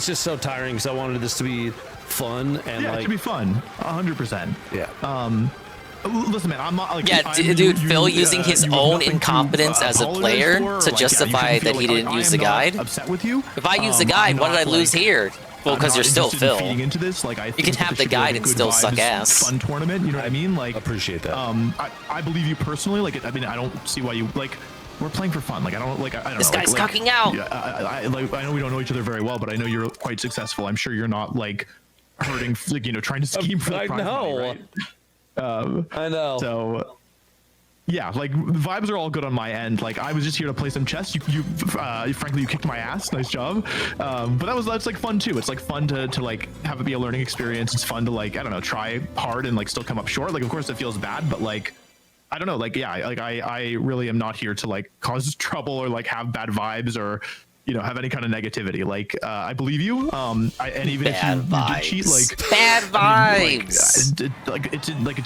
just so tiring because I wanted this to be fun and yeah, like it should be fun, 100%. Yeah. Listen, man, I'm not like. Yeah, dude, Phil using his own incompetence as a player to justify that he didn't use the guide. Upset with you. If I use the guide, what did I lose here? Well, because you're still Phil. Feeding into this, like, you can have the guide and still suck ass. Fun tournament, you know what I mean? Like, appreciate that. I believe you personally. Like, I mean, I don't see why you like. We're playing for fun. Like, I don't know. This guy's cucking out. Yeah, I know we don't know each other very well, but I know you're quite successful. I'm sure you're not like hurting, like, you know, trying to scheme for the prize money, right? I know. So, yeah, like, the vibes are all good on my end. Like, I was just here to play some chess. Frankly, you kicked my ass. Nice job. But that's like fun too. It's like fun to like have it be a learning experience. It's fun to, like, I don't know, try hard and like still come up short. Like, of course it feels bad, but like, I don't know. Like, yeah, like I really am not here to like cause trouble or like have bad vibes or, you know, have any kind of negativity. Like, I believe you. And even if you did cheat, like, bad vibes.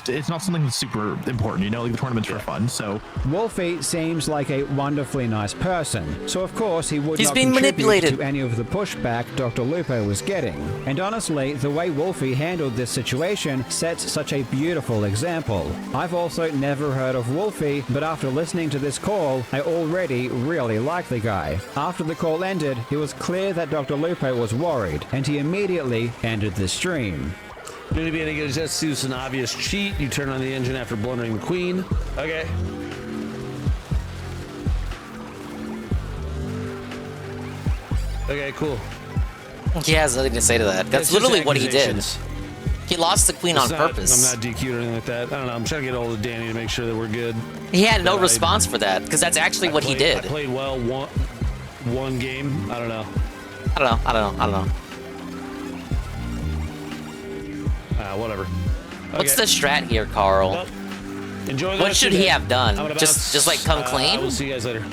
It's not something that's super important, you know. Like, the tournament's for fun. So Wolfie seems like a wonderfully nice person, so of course he would not being contribute manipulated to any of the pushback Dr. Lupo was getting. And honestly, the way Wolfie handled this situation sets such a beautiful example. I've also never heard of Wolfie, but after listening to this call, I already really like the guy. After the call ended, it was clear that Dr. Lupo was worried, and he immediately ended the stream. Maybe any good just use an obvious cheat. You turn on the engine after blundering the queen. Okay. Okay, cool. He has nothing to say to that. That's literally what he did. He lost the queen on purpose. I'm not DQ'd or anything like that. I don't know. I'm trying to get hold of Danny to make sure that we're good. He had no response for that because that's actually what he did. I played well one game. I don't know. I don't know. Whatever. What's the strat here, Carl? Well, enjoy. What should he have done? Just like come clean? We'll see you guys later.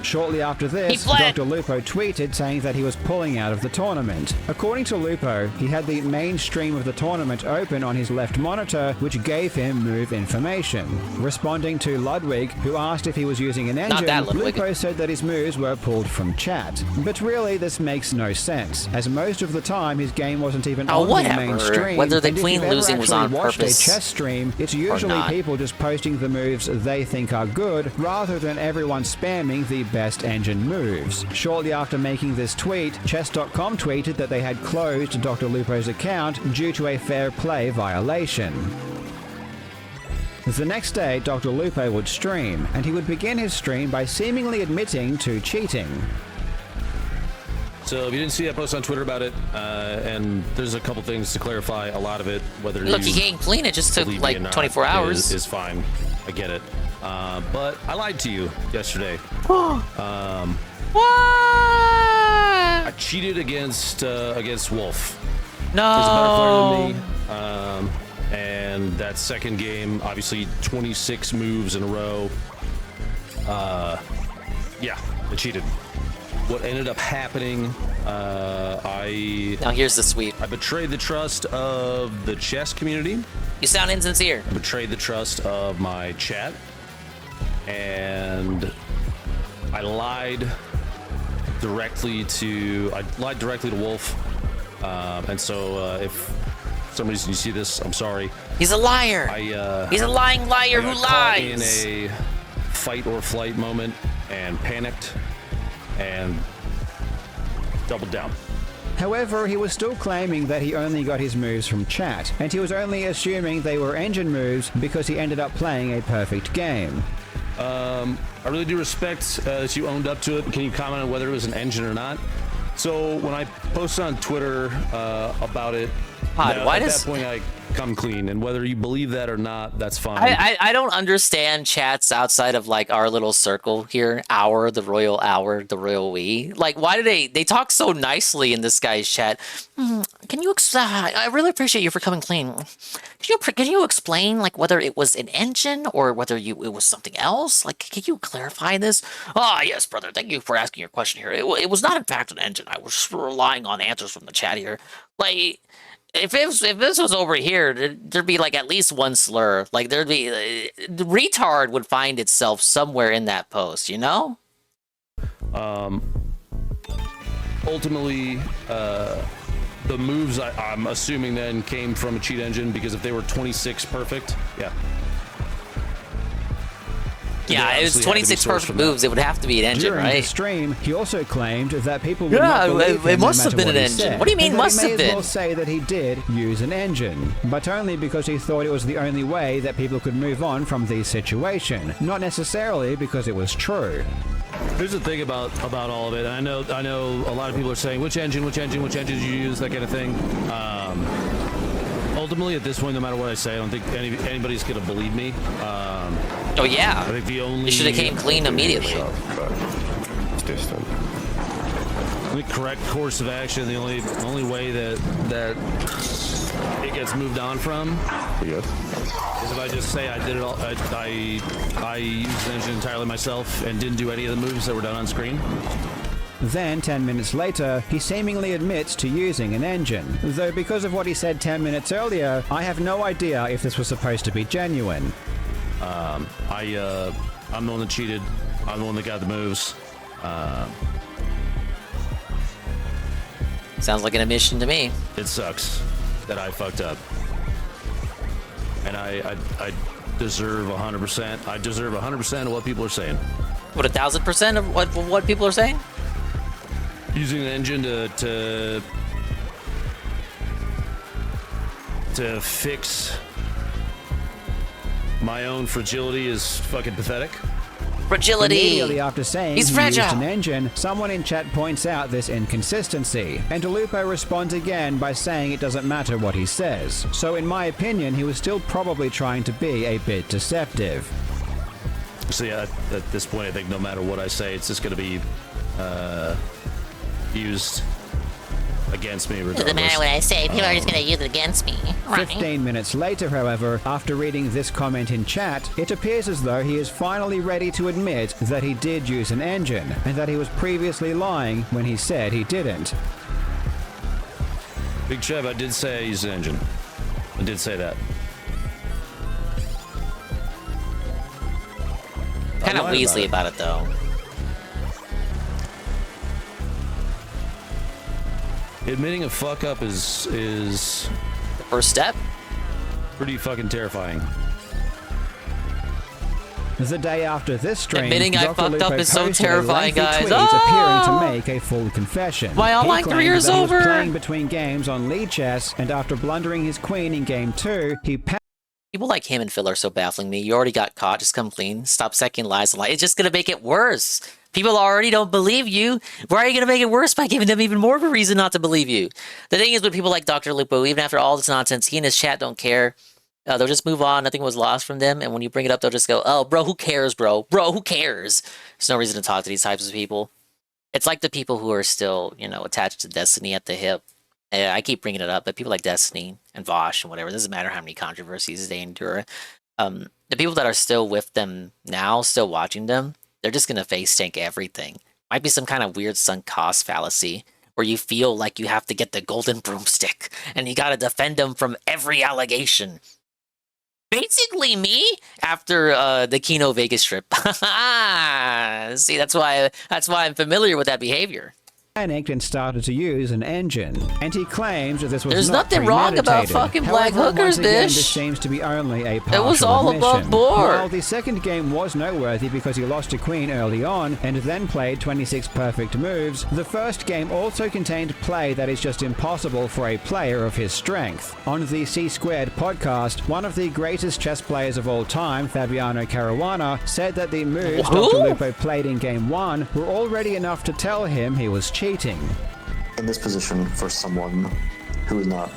Shortly after this, Dr. Lupo tweeted saying that he was pulling out of the tournament. According to Lupo, he had the main stream of the tournament open on his left monitor, which gave him move information. Responding to Ludwig, who asked if he was using an engine, Lupo said that his moves were pulled from chat. But really, this makes no sense, as most of the time his game wasn't even on the main stream. Whether the queen losing was on purpose a chess stream, it's usually people just posting the moves they think are good, rather than everyone spamming the best engine moves. Shortly after making this tweet, chess.com tweeted that they had closed Dr. Lupo's account due to a fair play violation. The next day, Dr. Lupo would stream, and he would begin his stream by seemingly admitting to cheating. So if you didn't see that post on Twitter about it, and there's a couple things to clarify, a lot of it, whether look, you can't clean it, just took like 24 hours. Is fine. I get it. But I lied to you yesterday. What? I cheated against Wolf. No. He's a better player than me. And that second game, obviously 26 moves in a row. Yeah, I cheated. What ended up happening, now here's the sweep. I betrayed the trust of the chess community. You sound insincere. I betrayed the trust of my chat. And I lied directly to Wolf. And so if for some reason you see this, I'm sorry. He's a liar. He's a lying liar who lies. In a fight or flight moment and panicked and doubled down. However, he was still claiming that he only got his moves from chat, and he was only assuming they were engine moves because he ended up playing a perfect game. I really do respect that you owned up to it. Can you comment on whether it was an engine or not? So when I posted on Twitter about it, at that point I come clean, and whether you believe that or not, that's fine. I don't understand chats outside of like our little circle here. The royal we. Like, why do they talk so nicely in this guy's chat? Can you? I really appreciate you for coming clean. Can you explain like whether it was an engine or whether it was something else? Like, can you clarify this? Ah, yes, brother. Thank you for asking your question here. It was not in fact an engine. I was relying on answers from the chat here. Like, if this was over here, there'd be like at least one slur. Like there'd be the retard would find itself somewhere in that post, you know? Ultimately, the moves I'm assuming then came from a cheat engine, because if they were 26 perfect, yeah, it was 26 perfect moves. It would have to be an engine, During right? the stream, he also claimed that people would not believe him it must no have been matter an what he engine. said, What do you mean and that must he may have as been? well say that he did use an engine, but only because he thought it was the only way that people could move on from the situation, not necessarily because it was true. Here's the thing about all of it. I know a lot of people are saying which engine did you use, that kind of thing. Ultimately, at this point, no matter what I say, I don't think anybody's gonna believe me. Oh yeah. I think the only You should have came clean immediately. It's distant. The correct course of action, the only way that it gets moved on from, is if I just say I did it all. I used the engine entirely myself and didn't do any of the moves that were done on screen. Then, 10 minutes later, he seemingly admits to using an engine. Though because of what he said 10 minutes earlier, I have no idea if this was supposed to be genuine. I'm the one that cheated. I'm the one that got the moves. Sounds like an admission to me. It sucks that I fucked up. And I deserve 100%. I deserve 100% of what people are saying. What, 1,000% of what people are saying? Using the engine to fix my own fragility is fucking pathetic. Fragility. Immediately after saying He's he fragile. used an engine, someone in chat points out this inconsistency, and DeLupo responds again by saying it doesn't matter what he says. So in my opinion, he was still probably trying to be a bit deceptive. So yeah, at this point, I think no matter what I say, it's just going to be used against me regardless. Doesn't matter what I say, people are just going to use it against me. Right? 15 minutes later, however, after reading this comment in chat, it appears as though he is finally ready to admit that he did use an engine, and that he was previously lying when he said he didn't. Big Trev, I did say I used an engine. I did say that. Kind of Weasley about it, though. Admitting a fuck up is the first step. Pretty fucking terrifying. The day after this stream, admitting I Dr. fucked Lupo up is so posted a terrifying, lengthy guys. tweet appearing to make a full confession. My online He career claimed is that he over. was playing between games on lead chess, and after blundering his queen in game 2, he People like him and Phil are so baffling me. You already got caught. Just come clean. Stop second lies. It's just going to make it worse. People already don't believe you. Why are you going to make it worse by giving them even more of a reason not to believe you? The thing is with people like Dr. Lupo, even after all this nonsense, he and his chat don't care. They'll just move on. Nothing was lost from them. And when you bring it up, they'll just go, oh, bro, who cares, bro? Bro, who cares? There's no reason to talk to these types of people. It's like the people who are still, attached to Destiny at the hip. I keep bringing it up, but people like Destiny and Vosh and whatever, it doesn't matter how many controversies they endure. The people that are still with them now, still watching them, they're just going to face tank everything. Might be some kind of weird sunk cost fallacy where you feel like you have to get the golden broomstick and you got to defend them from every allegation. Basically me after the Kino Vegas trip. See, that's why I'm familiar with that behavior. panicked and started to use an engine. And he claims that this was There's not nothing wrong about premeditated. fucking black However, hookers, once again, bitch. This seems to be only a partial It was all admission. above board. Well, the second game was noteworthy because he lost to Queen early on and then played 26 perfect moves. The first game also contained play that is just impossible for a player of his strength. On the C-Squared podcast, one of the greatest chess players of all time, Fabiano Caruana, said that the moves Dr. Lupo played in Game 1 were already enough to tell him he was cheating. In this position, for someone who is not,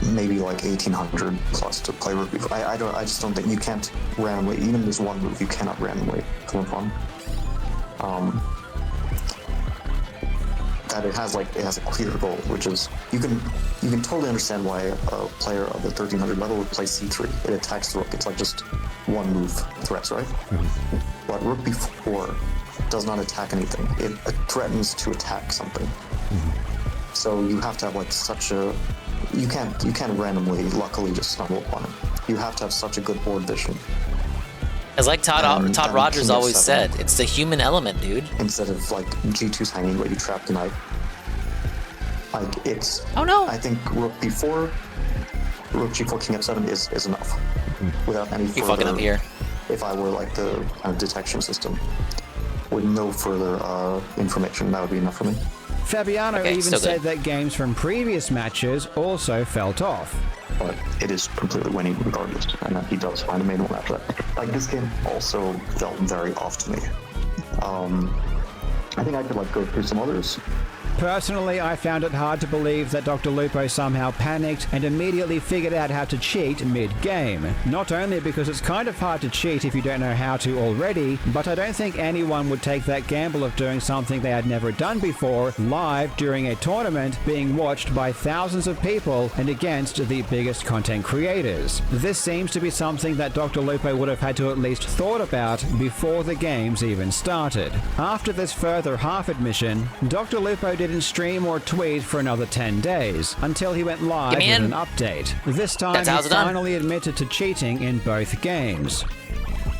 maybe like 1800 plus to play rugby, I just don't think you can't randomly, even if there's one move, you cannot randomly come upon. That it has a clear goal, which is you can totally understand why a player of the 1300 level would play c3. It attacks the rook. It's like just one move threats, right? Mm-hmm. But rook b4 does not attack anything. It threatens to attack something. Mm-hmm. So you have to have you can't randomly, luckily, just stumble upon it. You have to have such a good board vision. As like Todd Rogers always said, it's the human element, dude. Instead of like G2's hanging where you trap the knight. Like it's. Oh no! I think rook b4, rook g4, king f7 is enough. Mm-hmm. Without any further. You fucking up here. If I were like the kind of detection system, with no further information, that would be enough for me. Fabiano even said that games from previous matches also felt off. But it is completely winning regardless, and he does find a main one after that. Like, this game also felt very off to me. I think I could go through some others. Personally, I found it hard to believe that Dr. Lupo somehow panicked and immediately figured out how to cheat mid-game. Not only because it's kind of hard to cheat if you don't know how to already, but I don't think anyone would take that gamble of doing something they had never done before live during a tournament being watched by thousands of people and against the biggest content creators. This seems to be something that Dr. Lupo would have had to at least thought about before the games even started. After this further half admission, Dr. Lupo didn't stream or tweet for another 10 days until he went live with an update. This time he finally admitted to cheating in both games.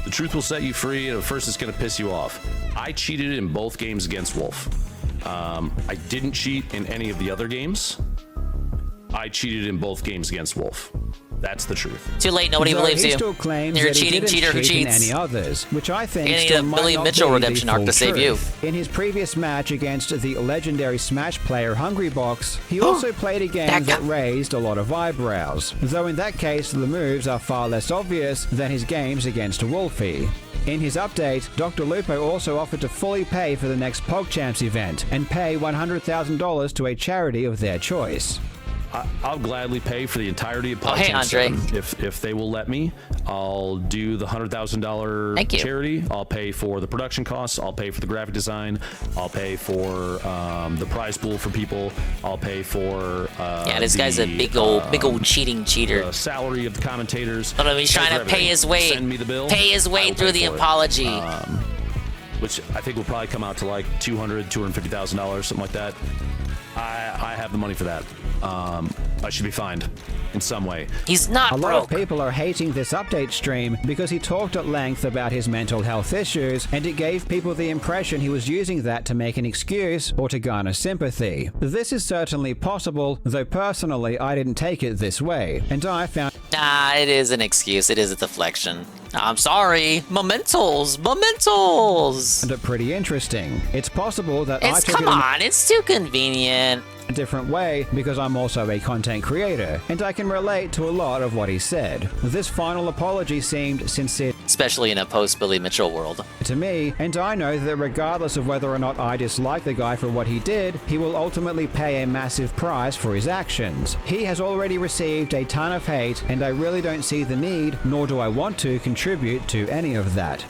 The truth will set you free, and at first it's going to piss you off. I cheated in both games against Wolf. I didn't cheat in any of the other games. I cheated in both games against Wolf. That's the truth. Too late, nobody believes you. Still claims You're a that cheating he cheater who cheat in cheats. any others, which I think You need still a might Billy not Mitchell be redemption the arc full to save you. truth. In his previous match against the legendary Smash player Hungrybox, he also played a game that raised a lot of eyebrows, though in that case the moves are far less obvious than his games against Wolfie. In his update, Dr. Lupo also offered to fully pay for the next PogChamps event and pay $100,000 to a charity of their choice. I'll gladly pay for the entirety of PogChamps. Oh, hey, Andre. If they will let me, I'll do the $100,000 charity. I'll pay for the production costs. I'll pay for the graphic design. I'll pay for the prize pool for people. I'll pay for this guy's a big old cheating cheater. The salary of the commentators. Hold on, he's trying to pay his way. Send me the bill. Pay his way through the apology. Which I think will probably come out to like $250,000, something like that. I have the money for that. I should be fined in some way. He's not broke. A lot of broke. people are hating this update stream because he talked at length about his mental health issues, and it gave people the impression he was using that to make an excuse or to garner sympathy. This is certainly possible, though personally I didn't take it this way, and I found... Nah, it is an excuse. It is a deflection. I'm sorry. Mementos. And pretty interesting. It's possible that Come on, it's too convenient. A different way because I'm also a content creator, and I can relate to a lot of what he said. This final apology seemed sincere, especially in a post-Billy Mitchell world, to me, and I know that regardless of whether or not I dislike the guy for what he did, he will ultimately pay a massive price for his actions. He has already received a ton of hate, and I really don't see the need, nor do I want to contribute to any of that.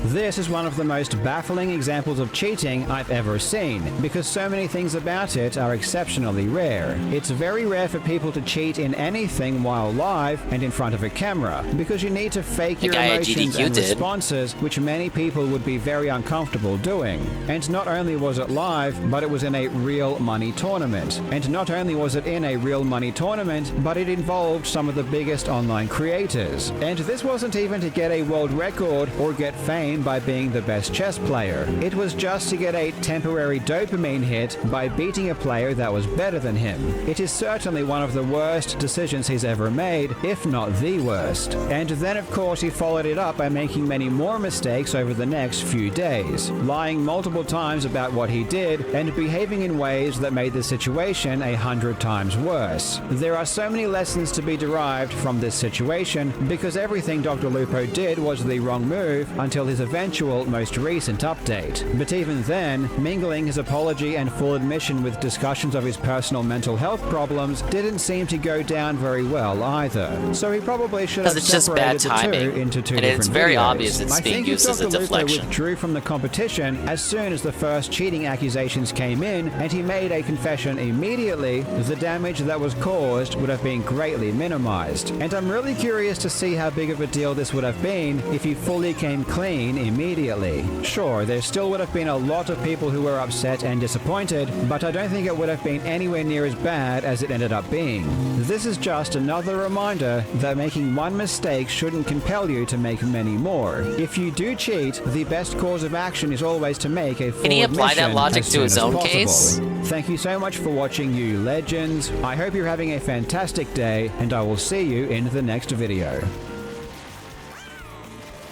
This is one of the most baffling examples of cheating I've ever seen, because so many things about it are exceptionally rare. It's very rare for people to cheat in anything while live and in front of a camera, because you need to fake your emotions and responses, which many people would be very uncomfortable doing. And not only was it live, but it was in a real money tournament. And not only was it in a real money tournament, but it involved some of the biggest online creators. And this wasn't even to get a world record or get fame fame by being the best chess player. It was just to get a temporary dopamine hit by beating a player that was better than him. It is certainly one of the worst decisions he's ever made, if not the worst. And then of course he followed it up by making many more mistakes over the next few days, lying multiple times about what he did and behaving in ways that made the situation 100 times worse. There are so many lessons to be derived from this situation because everything Dr. Lupo did was the wrong move until his eventual most recent update. But even then, mingling his apology and full admission with discussions of his personal mental health problems didn't seem to go down very well either. So he probably should have separated the two into two different videos. It's very obvious it's being used as a deflection. I think if Dr. Lupo withdrew from the competition as soon as the first cheating accusations came in and he made a confession immediately, the damage that was caused would have been greatly minimized. And I'm really curious to see how big of a deal this would have been if he fully came clean immediately. Sure, there still would have been a lot of people who were upset and disappointed, but I don't think it would have been anywhere near as bad as it ended up being. This is just another reminder that making one mistake shouldn't compel you to make many more. If you do cheat, the best course of action is always to make a full Can he apply that logic as to his soon as own possible. case? Thank you so much for watching, you legends. I hope you're having a fantastic day, and I will see you in the next video.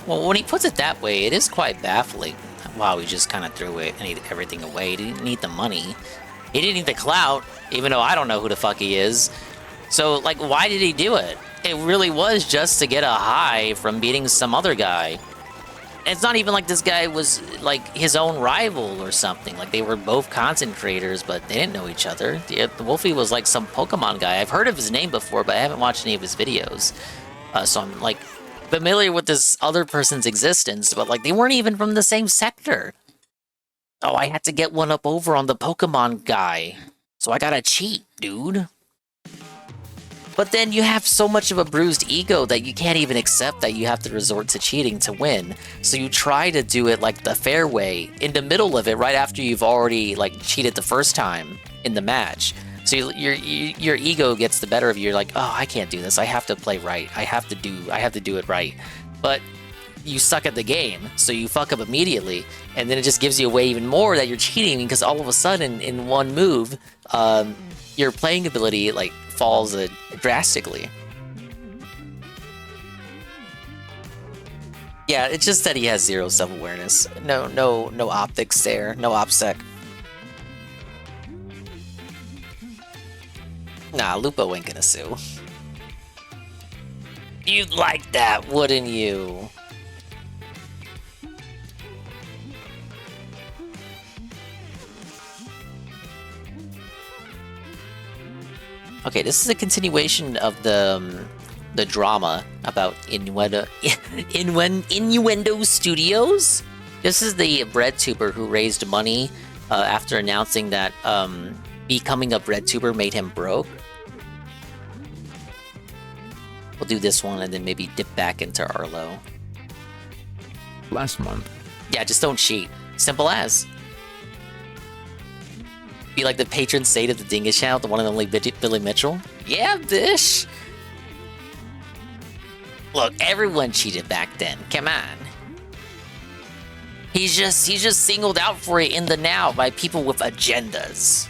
Well, when he puts it that way, it is quite baffling. Wow, he just kind of threw everything away. He didn't need the money. He didn't need the clout, even though I don't know who the fuck he is. So, like, why did he do it? It really was just to get a high from beating some other guy. And it's not even like this guy was, like, his own rival or something. Like, they were both content creators, but they didn't know each other. Wolfie was, like, some Pokemon guy. I've heard of his name before, but I haven't watched any of his videos. So I'm, like, familiar with this other person's existence, but, like, they weren't even from the same sector. Oh, I had to get one up over on the Pokemon guy. So I gotta cheat, dude. But then you have so much of a bruised ego that you can't even accept that you have to resort to cheating to win. So you try to do it like the fair way, in the middle of it, right after you've already like cheated the first time in the match. So your ego gets the better of you. You're like, oh, I can't do this. I have to play right. I have to do it right. But you suck at the game, so you fuck up immediately, and then it just gives you away even more that you're cheating because all of a sudden in one move, your playing ability like falls drastically. Yeah, it's just that he has zero self-awareness. No optics there. No OPSEC. Nah, Lupo ain't gonna sue. You'd like that, wouldn't you? Okay, this is a continuation of the drama about Innuendo Studios. This is the bread tuber who raised money after announcing that becoming a bread tuber made him broke. We'll do this one and then maybe dip back into Arlo. Last month. Yeah, just don't cheat. Simple as. Be like the patron saint of the Dingus channel, the one and only Billy Mitchell. Yeah, bish. Look, everyone cheated back then. Come on. He's just singled out for it in the now by people with agendas.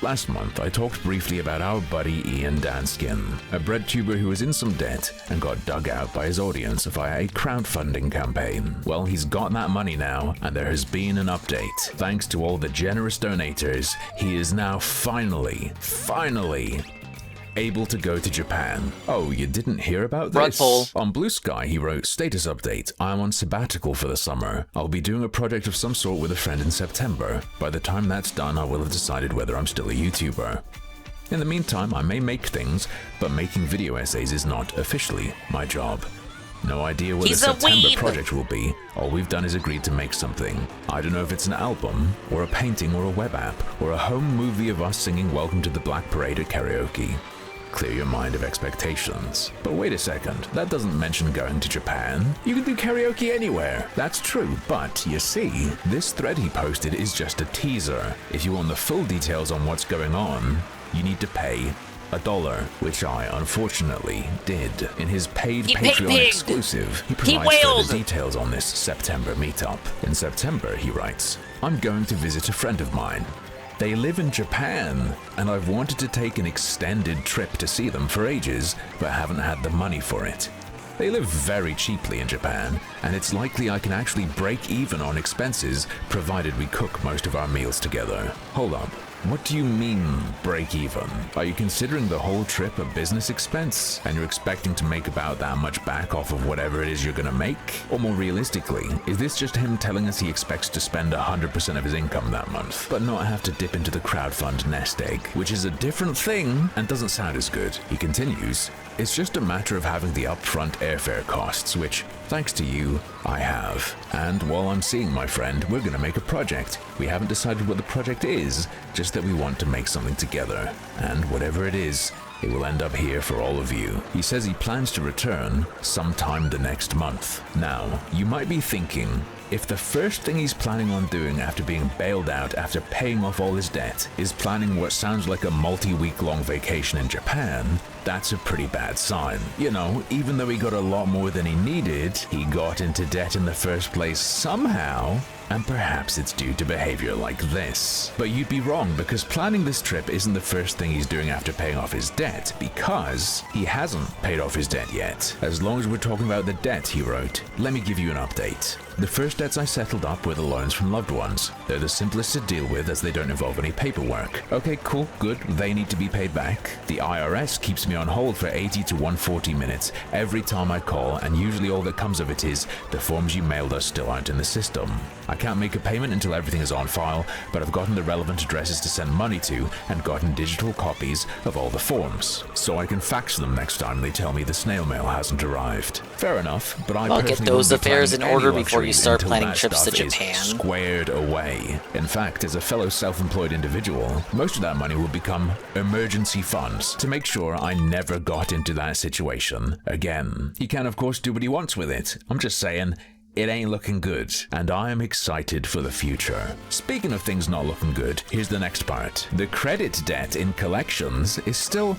Last month, I talked briefly about our buddy Ian Danskin, a bread tuber who was in some debt and got dug out by his audience via a crowdfunding campaign. Well, he's got that money now, and there has been an update. Thanks to all the generous donators, he is now finally able to go to Japan. Oh, you didn't hear about this? On Blue Sky, he wrote, status update. I'm on sabbatical for the summer. I'll be doing a project of some sort with a friend in September. By the time that's done, I will have decided whether I'm still a YouTuber. In the meantime, I may make things, but making video essays is not officially my job. No idea what the September project will be. All we've done is agreed to make something. I don't know if it's an album, or a painting, or a web app, or a home movie of us singing Welcome to the Black Parade at karaoke. Clear your mind of expectations. But wait a second, that doesn't mention going to Japan. You can do karaoke anywhere. That's true, but you see, this thread he posted is just a teaser. If you want the full details on what's going on, you need to pay $1, which I unfortunately did. In his paid Patreon exclusive, he provides further details on this September meetup. In September, he writes, I'm going to visit a friend of mine. They live in Japan, and I've wanted to take an extended trip to see them for ages, but haven't had the money for it. They live very cheaply in Japan, and it's likely I can actually break even on expenses provided we cook most of our meals together. Hold up. What do you mean, break even? Are you considering the whole trip a business expense, and you're expecting to make about that much back off of whatever it is you're gonna make? Or more realistically, is this just him telling us he expects to spend 100% of his income that month, but not have to dip into the crowdfund nest egg, which is a different thing and doesn't sound as good? He continues, it's just a matter of having the upfront airfare costs, which, thanks to you, I have. And while I'm seeing my friend, we're gonna make a project. We haven't decided what the project is, just that we want to make something together. And whatever it is, it will end up here for all of you. He says he plans to return sometime the next month. Now, you might be thinking, if the first thing he's planning on doing after being bailed out after paying off all his debt is planning what sounds like a multi-week long vacation in Japan, that's a pretty bad sign. You know, even though he got a lot more than he needed, he got into debt in the first place somehow, and perhaps it's due to behavior like this. But you'd be wrong, because planning this trip isn't the first thing he's doing after paying off his debt, because he hasn't paid off his debt yet. As long as we're talking about the debt, he wrote, let me give you an update. The first debts I settled up were the loans from loved ones. They're the simplest to deal with as they don't involve any paperwork. Okay, cool, good, they need to be paid back. The IRS keeps me on hold for 80 to 140 minutes every time I call, and usually all that comes of it is the forms you mailed us still aren't in the system. I can't make a payment until everything is on file, but I've gotten the relevant addresses to send money to and gotten digital copies of all the forms, so I can fax them next time they tell me the snail mail hasn't arrived. Fair enough, but I get those affairs in order before you start planning trips to Japan. Squared away. In fact, as a fellow self-employed individual, most of that money will become emergency funds to make sure I never got into that situation again. He can, of course, do what he wants with it. I'm just saying, it ain't looking good, and I am excited for the future. Speaking of things not looking good, here's the next part. The credit debt in collections is still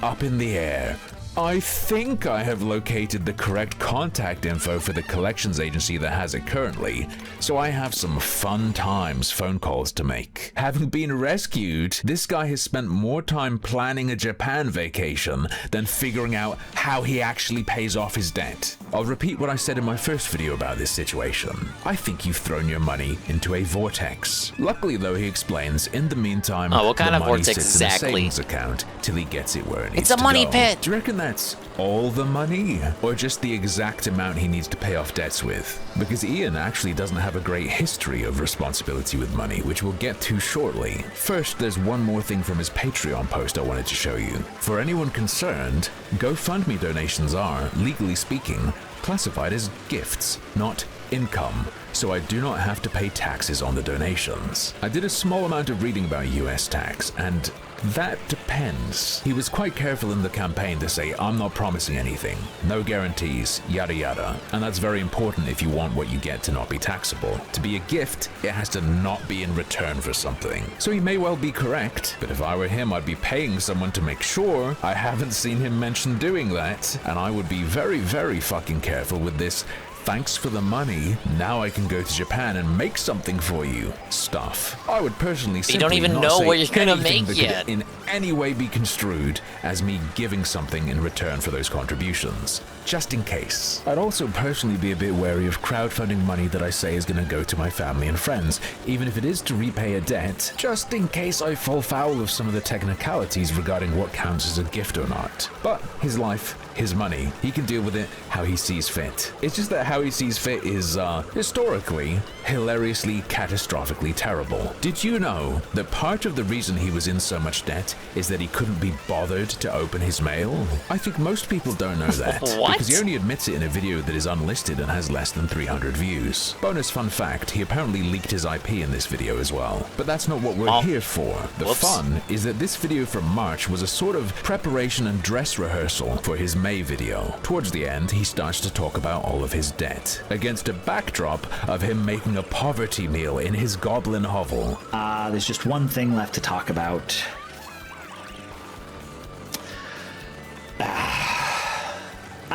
up in the air. I think I have located the correct contact info for the collections agency that has it currently, so I have some fun times phone calls to make. Having been rescued, this guy has spent more time planning a Japan vacation than figuring out how he actually pays off his debt. I'll repeat what I said in my first video about this situation. I think you've thrown your money into a vortex. Luckily though, he explains, in the meantime, what kind of vortex sits exactly? in a savings account till he gets it where it needs It's a to money go. pit. Do you reckon that's all the money, or just the exact amount he needs to pay off debts with? Because Ian actually doesn't have a great history of responsibility with money, which we'll get to shortly. First, there's one more thing from his Patreon post I wanted to show you. For anyone concerned, GoFundMe donations are, legally speaking, classified as gifts, not income, so I do not have to pay taxes on the donations. I did a small amount of reading about US tax, and that depends. He was quite careful in the campaign to say, I'm not promising anything, no guarantees, yada yada. And that's very important if you want what you get to not be taxable. To be a gift, it has to not be in return for something. So he may well be correct, but if I were him, I'd be paying someone to make sure. I haven't seen him mention doing that, and I would be very, very fucking careful with this thanks for the money, now I can go to Japan and make something for you stuff. I would personally You don't even know what you're gonna make yet. In any way be construed as me giving something in return for those contributions, just in case. I'd also personally be a bit wary of crowdfunding money that I say is gonna go to my family and friends, even if it is to repay a debt, just in case I fall foul of some of the technicalities regarding what counts as a gift or not. But his life, his money, he can deal with it how he sees fit. It's just that how he sees fit is, historically, hilariously, catastrophically terrible. Did you know that part of the reason he was in so much debt is that he couldn't be bothered to open his mail? I think most people don't know that. What? Because he only admits it in a video that is unlisted and has less than 300 views. Bonus fun fact, he apparently leaked his IP in this video as well. But that's not what we're here for. The fun is that this video from March was a sort of preparation and dress rehearsal for his May video. Towards the end, he starts to talk about all of his debt, against a backdrop of him making a poverty meal in his goblin hovel. There's just one thing left to talk about.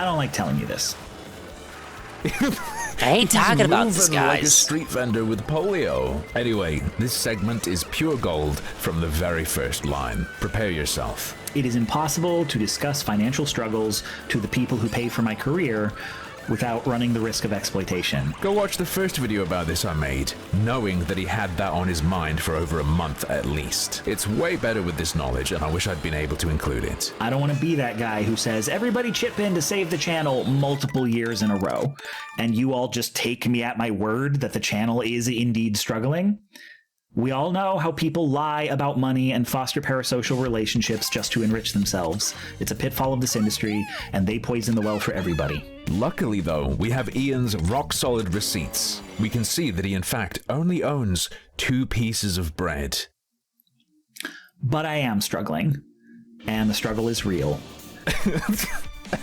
I don't like telling you this. I ain't talking about this, Moving like a guys. street vendor with polio. Anyway, this segment is pure gold from the very first line. Prepare yourself. It is impossible to discuss financial struggles to the people who pay for my career without running the risk of exploitation. Go watch the first video about this I made, knowing that he had that on his mind for over a month at least. It's way better with this knowledge, and I wish I'd been able to include it. I don't want to be that guy who says, everybody chip in to save the channel multiple years in a row, and you all just take me at my word that the channel is indeed struggling. We all know how people lie about money and foster parasocial relationships just to enrich themselves. It's a pitfall of this industry, and they poison the well for everybody. Luckily, though, we have Ian's rock-solid receipts. We can see that he, in fact, only owns 2 pieces of bread. But I am struggling, and the struggle is real.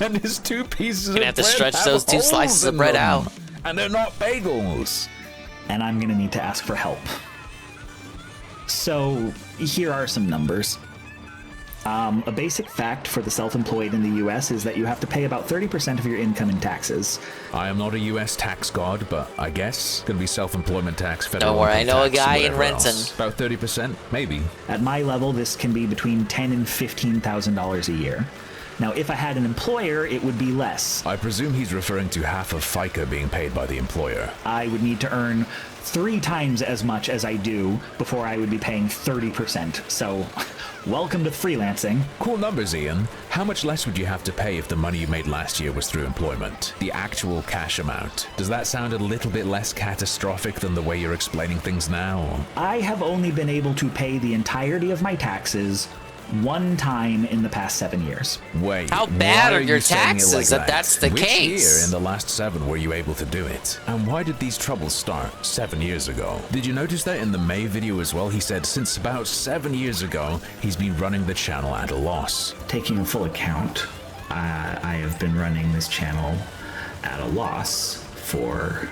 And his 2 pieces of You're gonna have to stretch those 2 slices of bread out. And they're not bagels. And I'm gonna need to ask for help. So, here are some numbers. A basic fact for the self-employed in the US is that you have to pay about 30% of your income in taxes. I am not a US tax god, but I guess gonna be self-employment tax, federal Don't worry, I income know a tax, guy and in whatever Renton. else. About 30%, maybe. At my level, this can be between $10,000 and $15,000 a year. Now, if I had an employer, it would be less. I presume he's referring to half of FICA being paid by the employer. I would need to earn 3 times as much as I do before I would be paying 30%. So, welcome to freelancing. Cool numbers, Ian. How much less would you have to pay if the money you made last year was through employment? The actual cash amount. Does that sound a little bit less catastrophic than the way you're explaining things now? I have only been able to pay the entirety of my taxes 1 time in the past 7 years. Wait, How bad why are your you saying it taxes like that that's the Which case? year in the last 7 were you able to do it? And why did these troubles start 7 years ago? Did you notice that in the May video as well? He said since about 7 years ago, he's been running the channel at a loss. Taking a full account, I have been running this channel at a loss for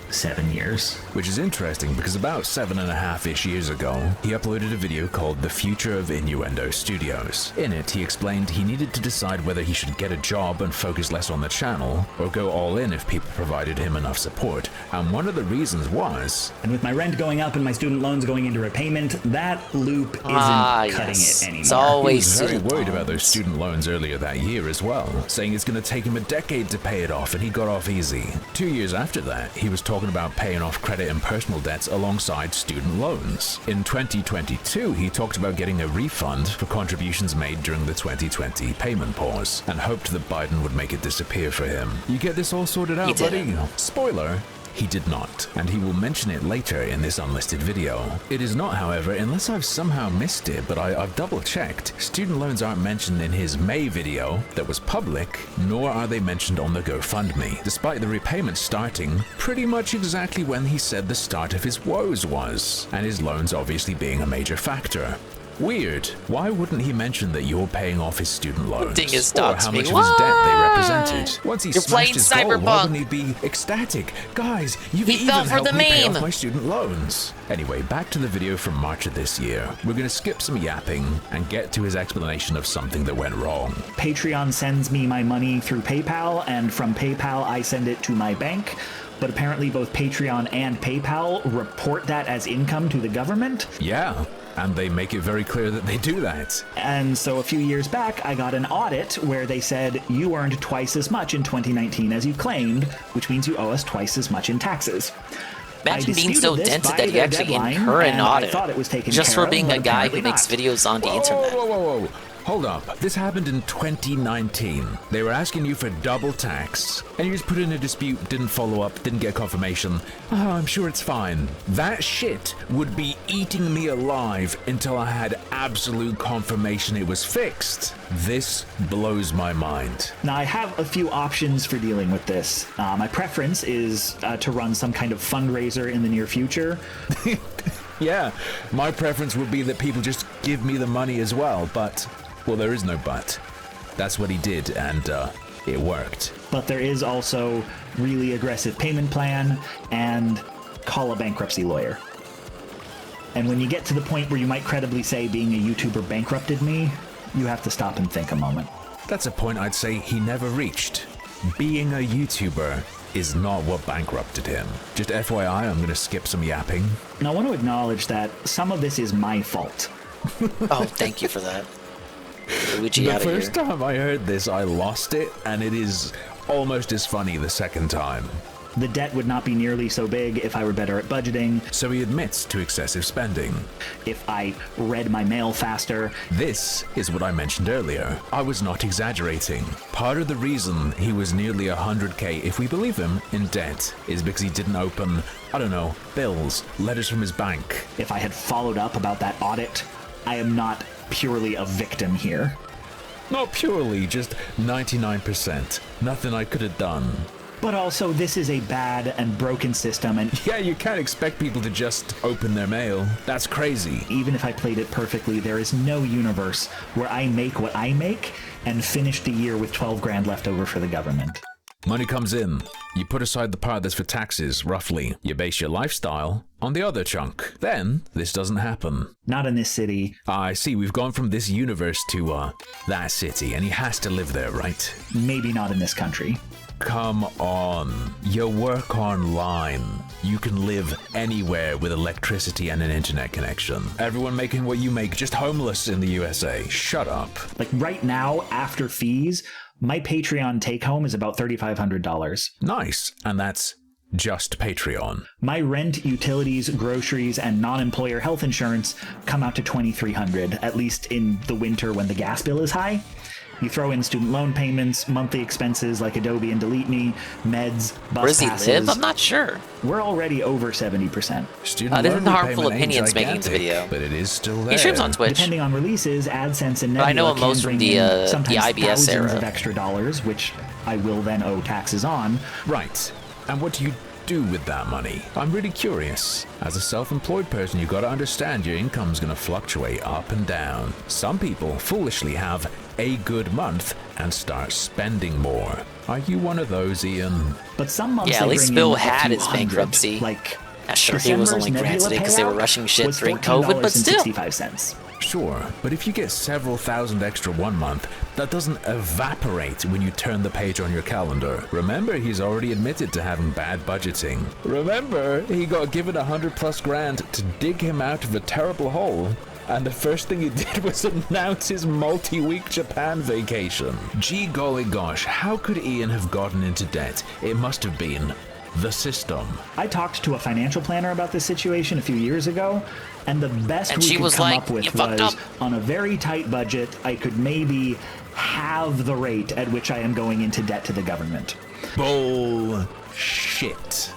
7 years. Which is interesting because about 7.5-ish years ago, he uploaded a video called The Future of Innuendo Studios. In it, he explained he needed to decide whether he should get a job and focus less on the channel, or go all in if people provided him enough support. And one of the reasons was... And with my rent going up and my student loans going into repayment, that loop isn't cutting it anymore. It's always he was very student worried about loans. those student loans earlier that year as well, saying it's going to take him a decade to pay it off, and he got off easy. 2 years after that, he was talking about paying off credit and personal debts alongside student loans. In 2022, he talked about getting a refund for contributions made during the 2020 payment pause, and hoped that Biden would make it disappear for him. You get this all sorted out, buddy? Spoiler. He did not, and he will mention it later in this unlisted video. It is not, however, unless I've somehow missed it, but I've double-checked. Student loans aren't mentioned in his May video that was public, nor are they mentioned on the GoFundMe, despite the repayment starting pretty much exactly when he said the start of his woes was, and his loans obviously being a major factor. Weird. Why wouldn't he mention that you're paying off his student loans? Dingus or stalks how me. much of his debt they represented? Once he You're smashed playing his goal, why Cyberpunk. wouldn't he be ecstatic? Guys, you've He even fell for helped the me pay meme. off my student loans. Anyway, back to the video from March of this year. We're gonna skip some yapping and get to his explanation of something that went wrong. Patreon sends me my money through PayPal, and from PayPal I send it to my bank. But apparently both Patreon and PayPal report that as income to the government. Yeah, and they make it very clear that they do that. And so a few years back, I got an audit where they said, you earned twice as much in 2019 as you claimed, which means you owe us twice as much in taxes. Imagine being so dented that you actually incur an audit just for being a guy who makes videos on the internet. Whoa. Hold up. This happened in 2019. They were asking you for double tax, and you just put in a dispute, didn't follow up, didn't get confirmation. Oh, I'm sure it's fine. That shit would be eating me alive until I had absolute confirmation it was fixed. This blows my mind. Now, I have a few options for dealing with this. My preference is to run some kind of fundraiser in the near future. Yeah, my preference would be that people just give me the money as well, but... well, there is no but. That's what he did, and it worked. But there is also really aggressive payment plan and call a bankruptcy lawyer. And when you get to the point where you might credibly say being a YouTuber bankrupted me, you have to stop and think a moment. That's a point I'd say he never reached. Being a YouTuber is not what bankrupted him. Just FYI, I'm gonna skip some yapping. Now, I want to acknowledge that some of this is my fault. Oh, thank you for that. Luigi, The first time I heard this, I lost it, and it is almost as funny the second time. The debt would not be nearly so big if I were better at budgeting. So he admits to excessive spending. If I read my mail faster. This is what I mentioned earlier. I was not exaggerating. Part of the reason he was nearly 100k, if we believe him, in debt is because he didn't open, I don't know, bills, letters from his bank. If I had followed up about that audit, I am not purely a victim here. Not purely, just 99%. Nothing I could have done. But also, this is a bad and broken system, and yeah, you can't expect people to just open their mail. That's crazy. Even if I played it perfectly, there is no universe where I make what I make and finish the year with 12 grand left over for the government. Money comes in. You put aside the part that's for taxes, roughly. You base your lifestyle on the other chunk. Then, this doesn't happen. Not in this city. I see, we've gone from this universe to, that city, and he has to live there, right? Maybe not in this country. Come on. You work online. You can live anywhere with electricity and an internet connection. Everyone making what you make, just homeless in the USA. Shut up. Like right now, after fees, my Patreon take-home is about $3,500. Nice. And that's just Patreon. My rent, utilities, groceries, and non-employer health insurance come out to $2,300, at least in the winter when the gas bill is high. You throw in student loan payments, monthly expenses like Adobe and Delete Me, meds, bus Where does he passes. live? I'm not sure. We're already over 70%. Student this loan isn't Harmful repayment ain't Opinions making the gigantic, video. But it is still there. He streams on Twitch. Depending on releases, AdSense and Nebula But I know him can most from bring the, in sometimes IBS thousands era. of extra dollars, which I will then owe taxes on. Right. And what do you do with that money? I'm really curious. As a self-employed person, you gotta understand your income's gonna fluctuate up and down. Some people foolishly have a good month and start spending more. Are you one of those, Ian? But some months Yeah, at they least bring Bill in a had few his hundred, bankruptcy. Like, Sure, he was only granted it because they were rushing shit was during COVID, but still. $14.65. Sure, but if you get several thousand extra one month, that doesn't evaporate when you turn the page on your calendar. Remember, he's already admitted to having bad budgeting. Remember, he got given 100+ grand to dig him out of a terrible hole. And the first thing he did was announce his multi-week Japan vacation. Gee golly gosh, how could Ian have gotten into debt? It must have been the system. I talked to a financial planner about this situation a few years ago, and the best we could come up with was, on a very tight budget, I could maybe halve the rate at which I am going into debt to the government. Bullshit.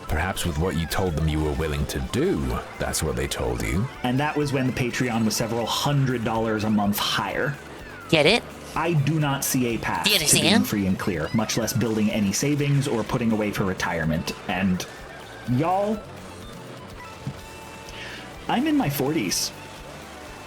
Perhaps with what you told them you were willing to do, that's what they told you. And that was when the Patreon was several $100 a month higher. Get it? I do not see a path to being free and clear, much less building any savings or putting away for retirement. And y'all, I'm in my 40s.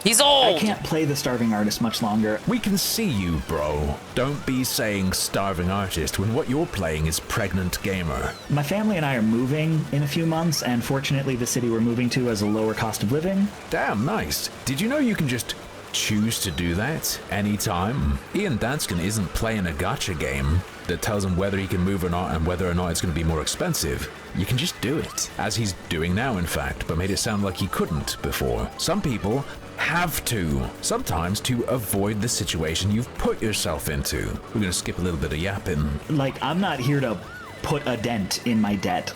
He's old! I can't play the starving artist much longer. We can see you, bro. Don't be saying starving artist when what you're playing is pregnant gamer. My family and I are moving in a few months, and fortunately the city we're moving to has a lower cost of living. Damn, nice. Did you know you can just choose to do that anytime? Ian Danskin isn't playing a gacha game that tells him whether he can move or not and whether or not it's going to be more expensive. You can just do it, as he's doing now in fact, but made it sound like he couldn't before. Some people have to, sometimes to avoid the situation you've put yourself into. We're going to skip a little bit of yapping. Like, I'm not here to put a dent in my debt.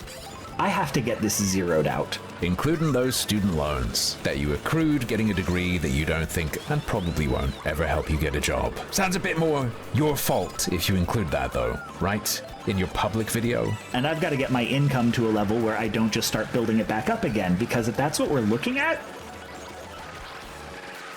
I have to get this zeroed out. Including those student loans that you accrued getting a degree that you don't think and probably won't ever help you get a job. Sounds a bit more your fault if you include that though, right? In your public video. And I've got to get my income to a level where I don't just start building it back up again, because if that's what we're looking at,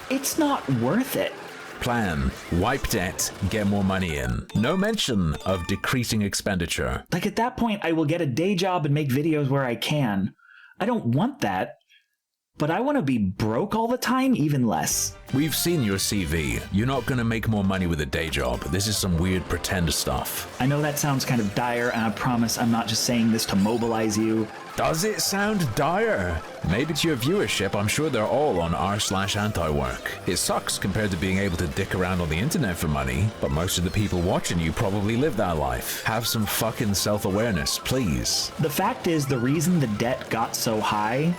it's not worth it. Plan. Wipe debt. Get more money in. No mention of decreasing expenditure. Like at that point, I will get a day job and make videos where I can. I don't want that. but I want to be broke all the time even less. We've seen your CV. You're not gonna make more money with a day job. This is some weird pretend stuff. I know that sounds kind of dire, and I promise I'm not just saying this to mobilize you. Does it sound dire? Maybe to your viewership, I'm sure they're all on r/anti-work. It sucks compared to being able to dick around on the internet for money, but most of the people watching you probably live that life. Have some fucking self-awareness, please. The fact is, the reason the debt got so high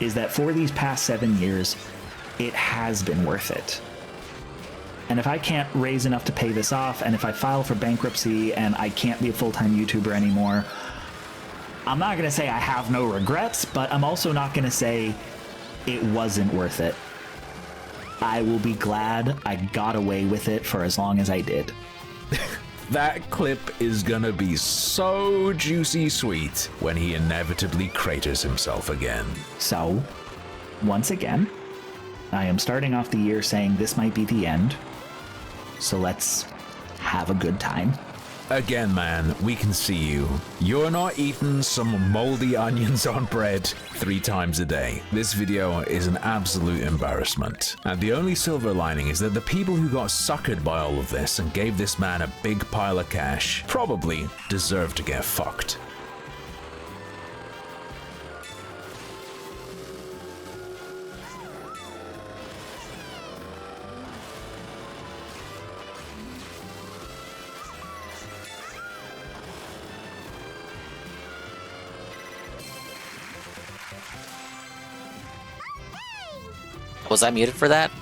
is that for these past 7 years, it has been worth it. And if I can't raise enough to pay this off, and if I file for bankruptcy and I can't be a full-time YouTuber anymore, I'm not going to say I have no regrets, but I'm also not going to say it wasn't worth it. I will be glad I got away with it for as long as I did. That clip is gonna be so juicy sweet when he inevitably craters himself again. So, once again, I am starting off the year saying this might be the end. So let's have a good time. Again, man, we can see you. You're not eating some moldy onions on bread 3 times a day. This video is an absolute embarrassment. And the only silver lining is that the people who got suckered by all of this and gave this man a big pile of cash probably deserve to get fucked. Was I muted for that?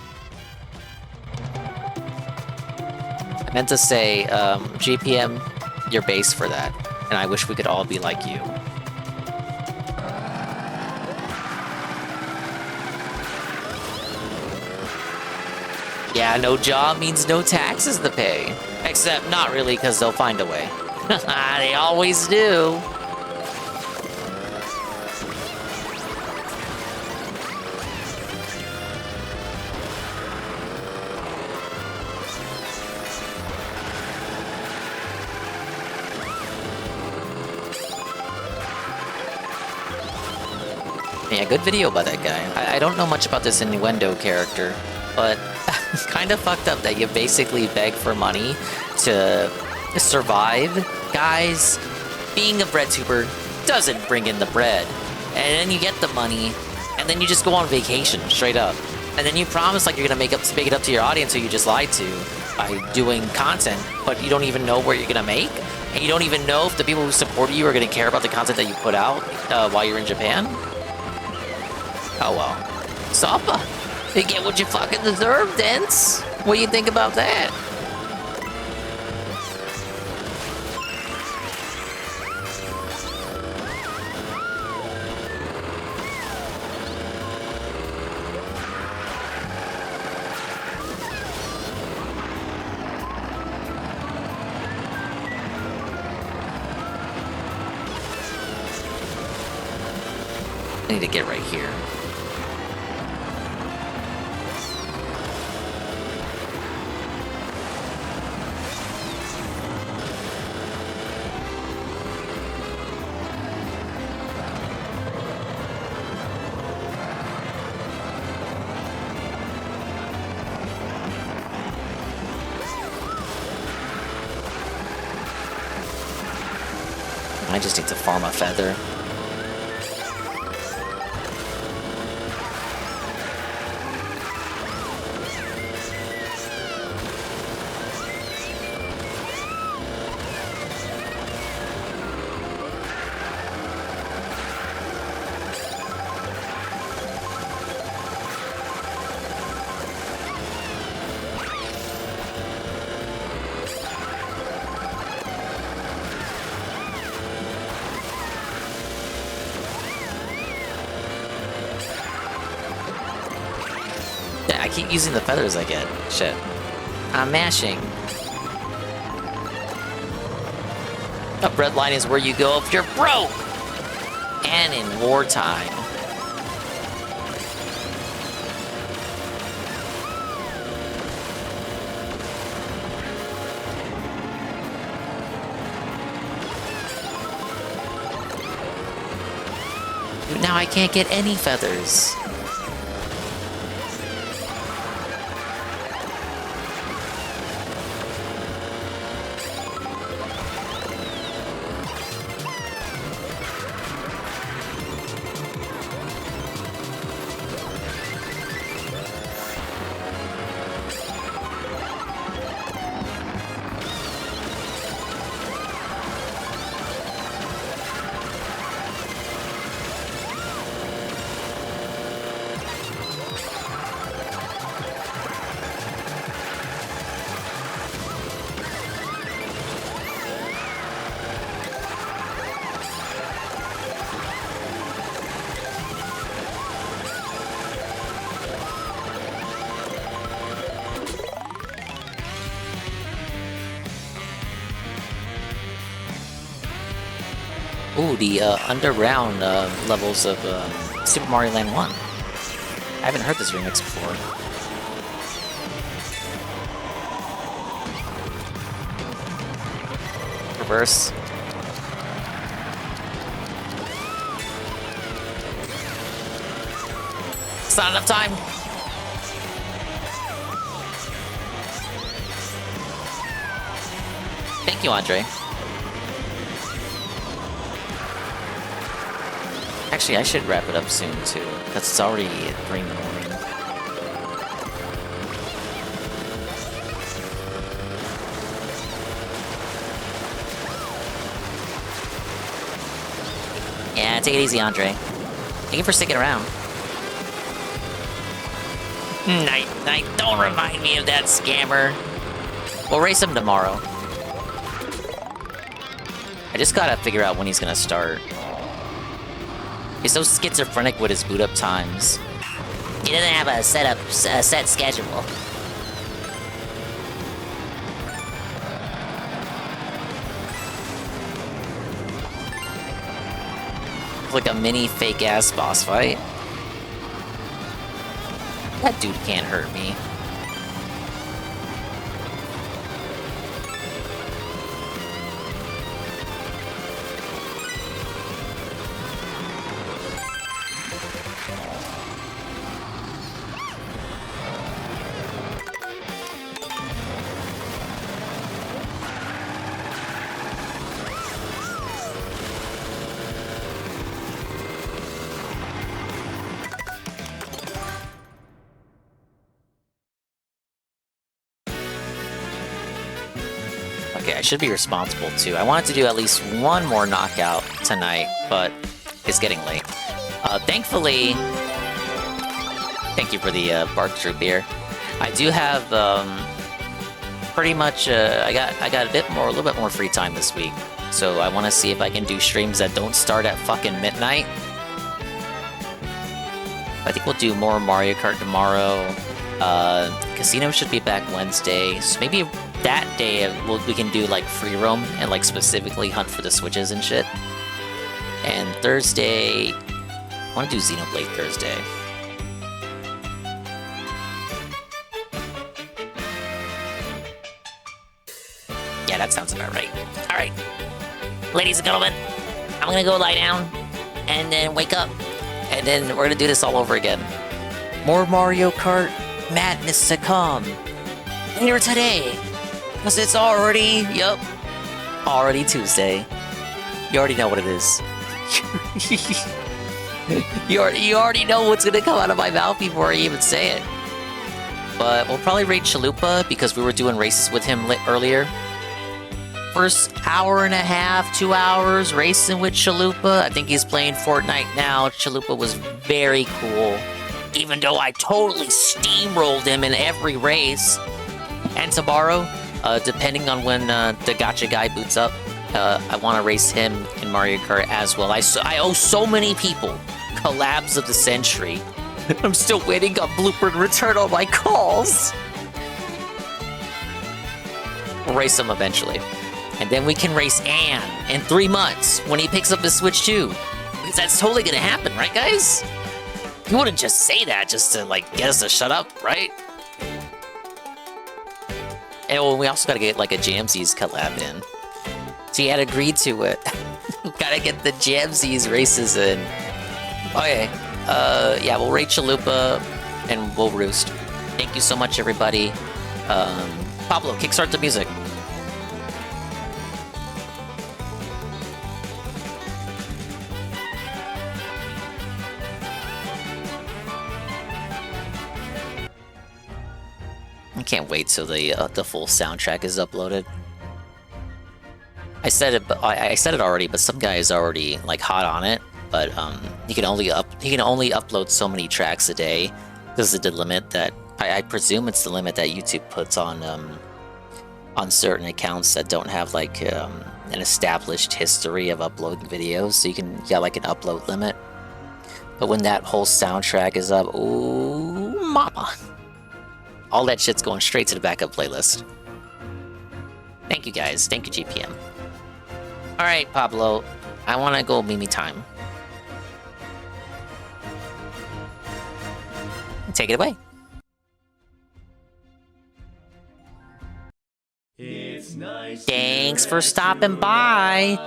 I meant to say, GPM, you're base for that, and I wish we could all be like you. Yeah, no job means no taxes to pay. Except not really, because they'll find a way. They always do. Yeah, good video by that guy. I don't know much about this innuendo character, but it's kind of fucked up that you basically beg for money to survive. Guys, being a bread tuber doesn't bring in the bread. And then you get the money, and then you just go on vacation, straight up. And then you promise like you're gonna make it up to your audience who you just lied to by doing content, but you don't even know where you're gonna make? And you don't even know if the people who support you are gonna care about the content that you put out while you're in Japan? Oh well. Soppa. You get what you fucking deserve, Dents. What do you think about that? I need to get right here. I just need to farm a feather. I keep using the feathers I get. Shit. I'm mashing. A bread line is where you go if you're broke! And in wartime. Now I can't get any feathers. Ooh, the underground levels of Super Mario Land 1. I haven't heard this remix before. Reverse. It's not enough time. Thank you, Andre. Actually, I should wrap it up soon, too, because it's already 3 in the morning. Yeah, take it easy, Andre. Thank you for sticking around. Night, don't remind me of that scammer. We'll race him tomorrow. I just gotta figure out when he's gonna start. He's so schizophrenic with his boot up times. He doesn't have a set schedule. Like a mini fake ass boss fight. That dude can't hurt me. Okay, I should be responsible too. I wanted to do at least one more knockout tonight, but it's getting late. Thankfully, thank you for the Bark Troop beer. I do have pretty much. I got a little bit more free time this week, so I want to see if I can do streams that don't start at fucking midnight. I think we'll do more Mario Kart tomorrow. Casino should be back Wednesday, so maybe that day we can do like free roam and like specifically hunt for the switches and shit. And Thursday, I want to do Xenoblade Thursday. Yeah, that sounds about right. All right, ladies and gentlemen, I'm gonna go lie down and then wake up, and then we're gonna do this all over again. More Mario Kart madness to come later today. Because it's already, already Tuesday. You already know what it is. you already know what's gonna come out of my mouth before I even say it. But we'll probably raid Chalupa because we were doing races with him earlier. First hour and a half, 2 hours racing with Chalupa. I think he's playing Fortnite now. Chalupa was very cool. Even though I totally steamrolled him in every race. And tomorrow, depending on when the gacha guy boots up, I want to race him in Mario Kart as well. I owe so many people collabs of the century. I'm still waiting on Blooper to return all my calls. We'll race him eventually. And then we can race Ann in 3 months when he picks up his Switch 2. Because that's totally gonna happen, right guys? You wouldn't just say that just to like get us to shut up, right? And well, we also gotta get like a Jamsies collab in. So you had agreed to it. Gotta get the Jamsies races in. Okay. Yeah, we'll raid Chalupa and we'll roost. Thank you so much, everybody. Pablo, kickstart the music. I can't wait till the full soundtrack is uploaded. I said it already, but some guy is already like hot on it. But he can only upload so many tracks a day because of the limit that I presume it's the limit that YouTube puts on certain accounts that don't have like an established history of uploading videos. So you got like an upload limit. But when that whole soundtrack is up, ooh, mama. All that shit's going straight to the backup playlist. Thank you guys. Thank you, GPM. Alright, Pablo. I want to go Mimi time. Take it away. Thanks for stopping by.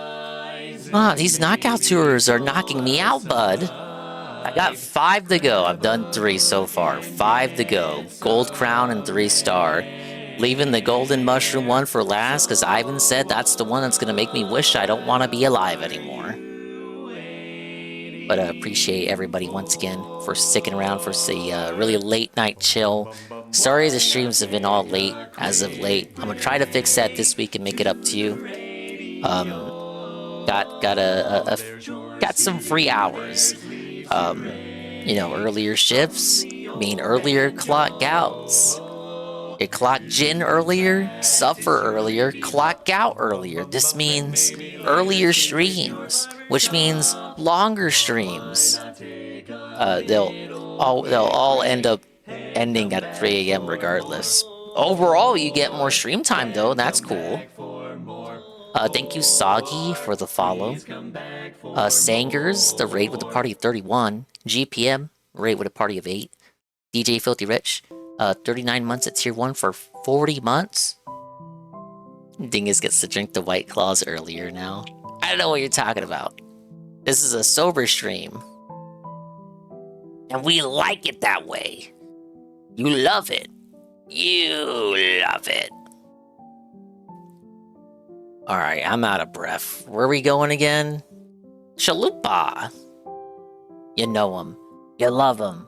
These knockout tours are knocking me out, bud. I got 5 to go. I've done 3 so far. 5 to go. Gold crown and 3-star. Leaving the golden mushroom one for last because Ivan said that's the one that's going to make me wish I don't want to be alive anymore. But I appreciate everybody once again for sticking around for the really late night chill. Sorry the streams have been all late as of late. I'm going to try to fix that this week and make it up to you. Got some free hours. Earlier shifts mean earlier clock outs. You clock in earlier, suffer earlier, clock out earlier. This means earlier streams, which means longer streams. They'll all end up ending at 3 a.m. regardless. Overall, you get more stream time though, and that's cool. Thank you, Soggy, for the follow. Sangers, the raid with a party of 31. GPM, raid with a party of 8. DJ Filthy Rich, 39 months at tier 1 for 40 months. Dingus gets to drink the White Claws earlier now. I don't know what you're talking about. This is a sober stream. And we like it that way. You love it. You love it. Alright, I'm out of breath. Where are we going again? Chalupa. You know him. You love him.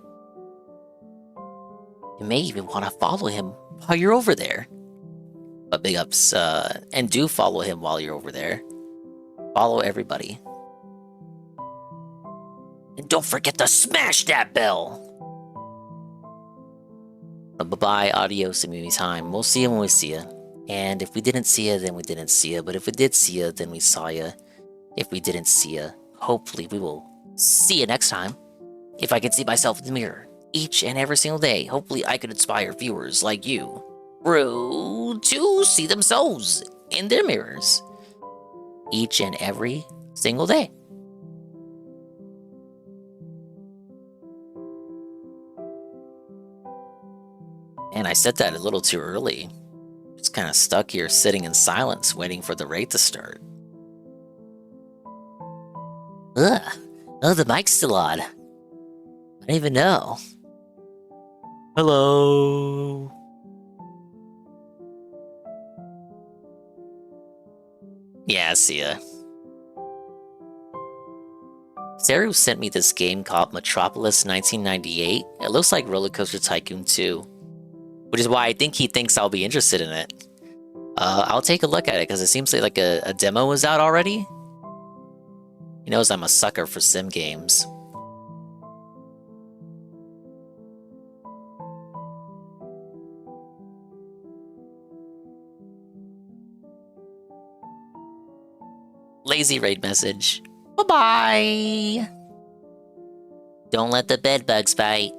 You may even want to follow him while you're over there. But big ups, and do follow him while you're over there. Follow everybody. And don't forget to smash that bell! Bye-bye, adios, and Mimi time. We'll see you when we see you. And if we didn't see you, then we didn't see you. But if we did see you, then we saw you. If we didn't see you, hopefully we will see you next time. If I can see myself in the mirror each and every single day, hopefully I could inspire viewers like you to see themselves in their mirrors each and every single day. And I said that a little too early. Just kind of stuck here sitting in silence waiting for the raid to start. Ugh. Oh, the mic's still on. I don't even know. Hello. Yeah, see ya. Saru sent me this game called Metropolis 1998. It looks like Roller Coaster Tycoon 2. Which is why I think he thinks I'll be interested in it. I'll take a look at it, because it seems like a demo is out already. He knows I'm a sucker for sim games. Lazy raid message. Bye-bye! Don't let the bed bugs bite.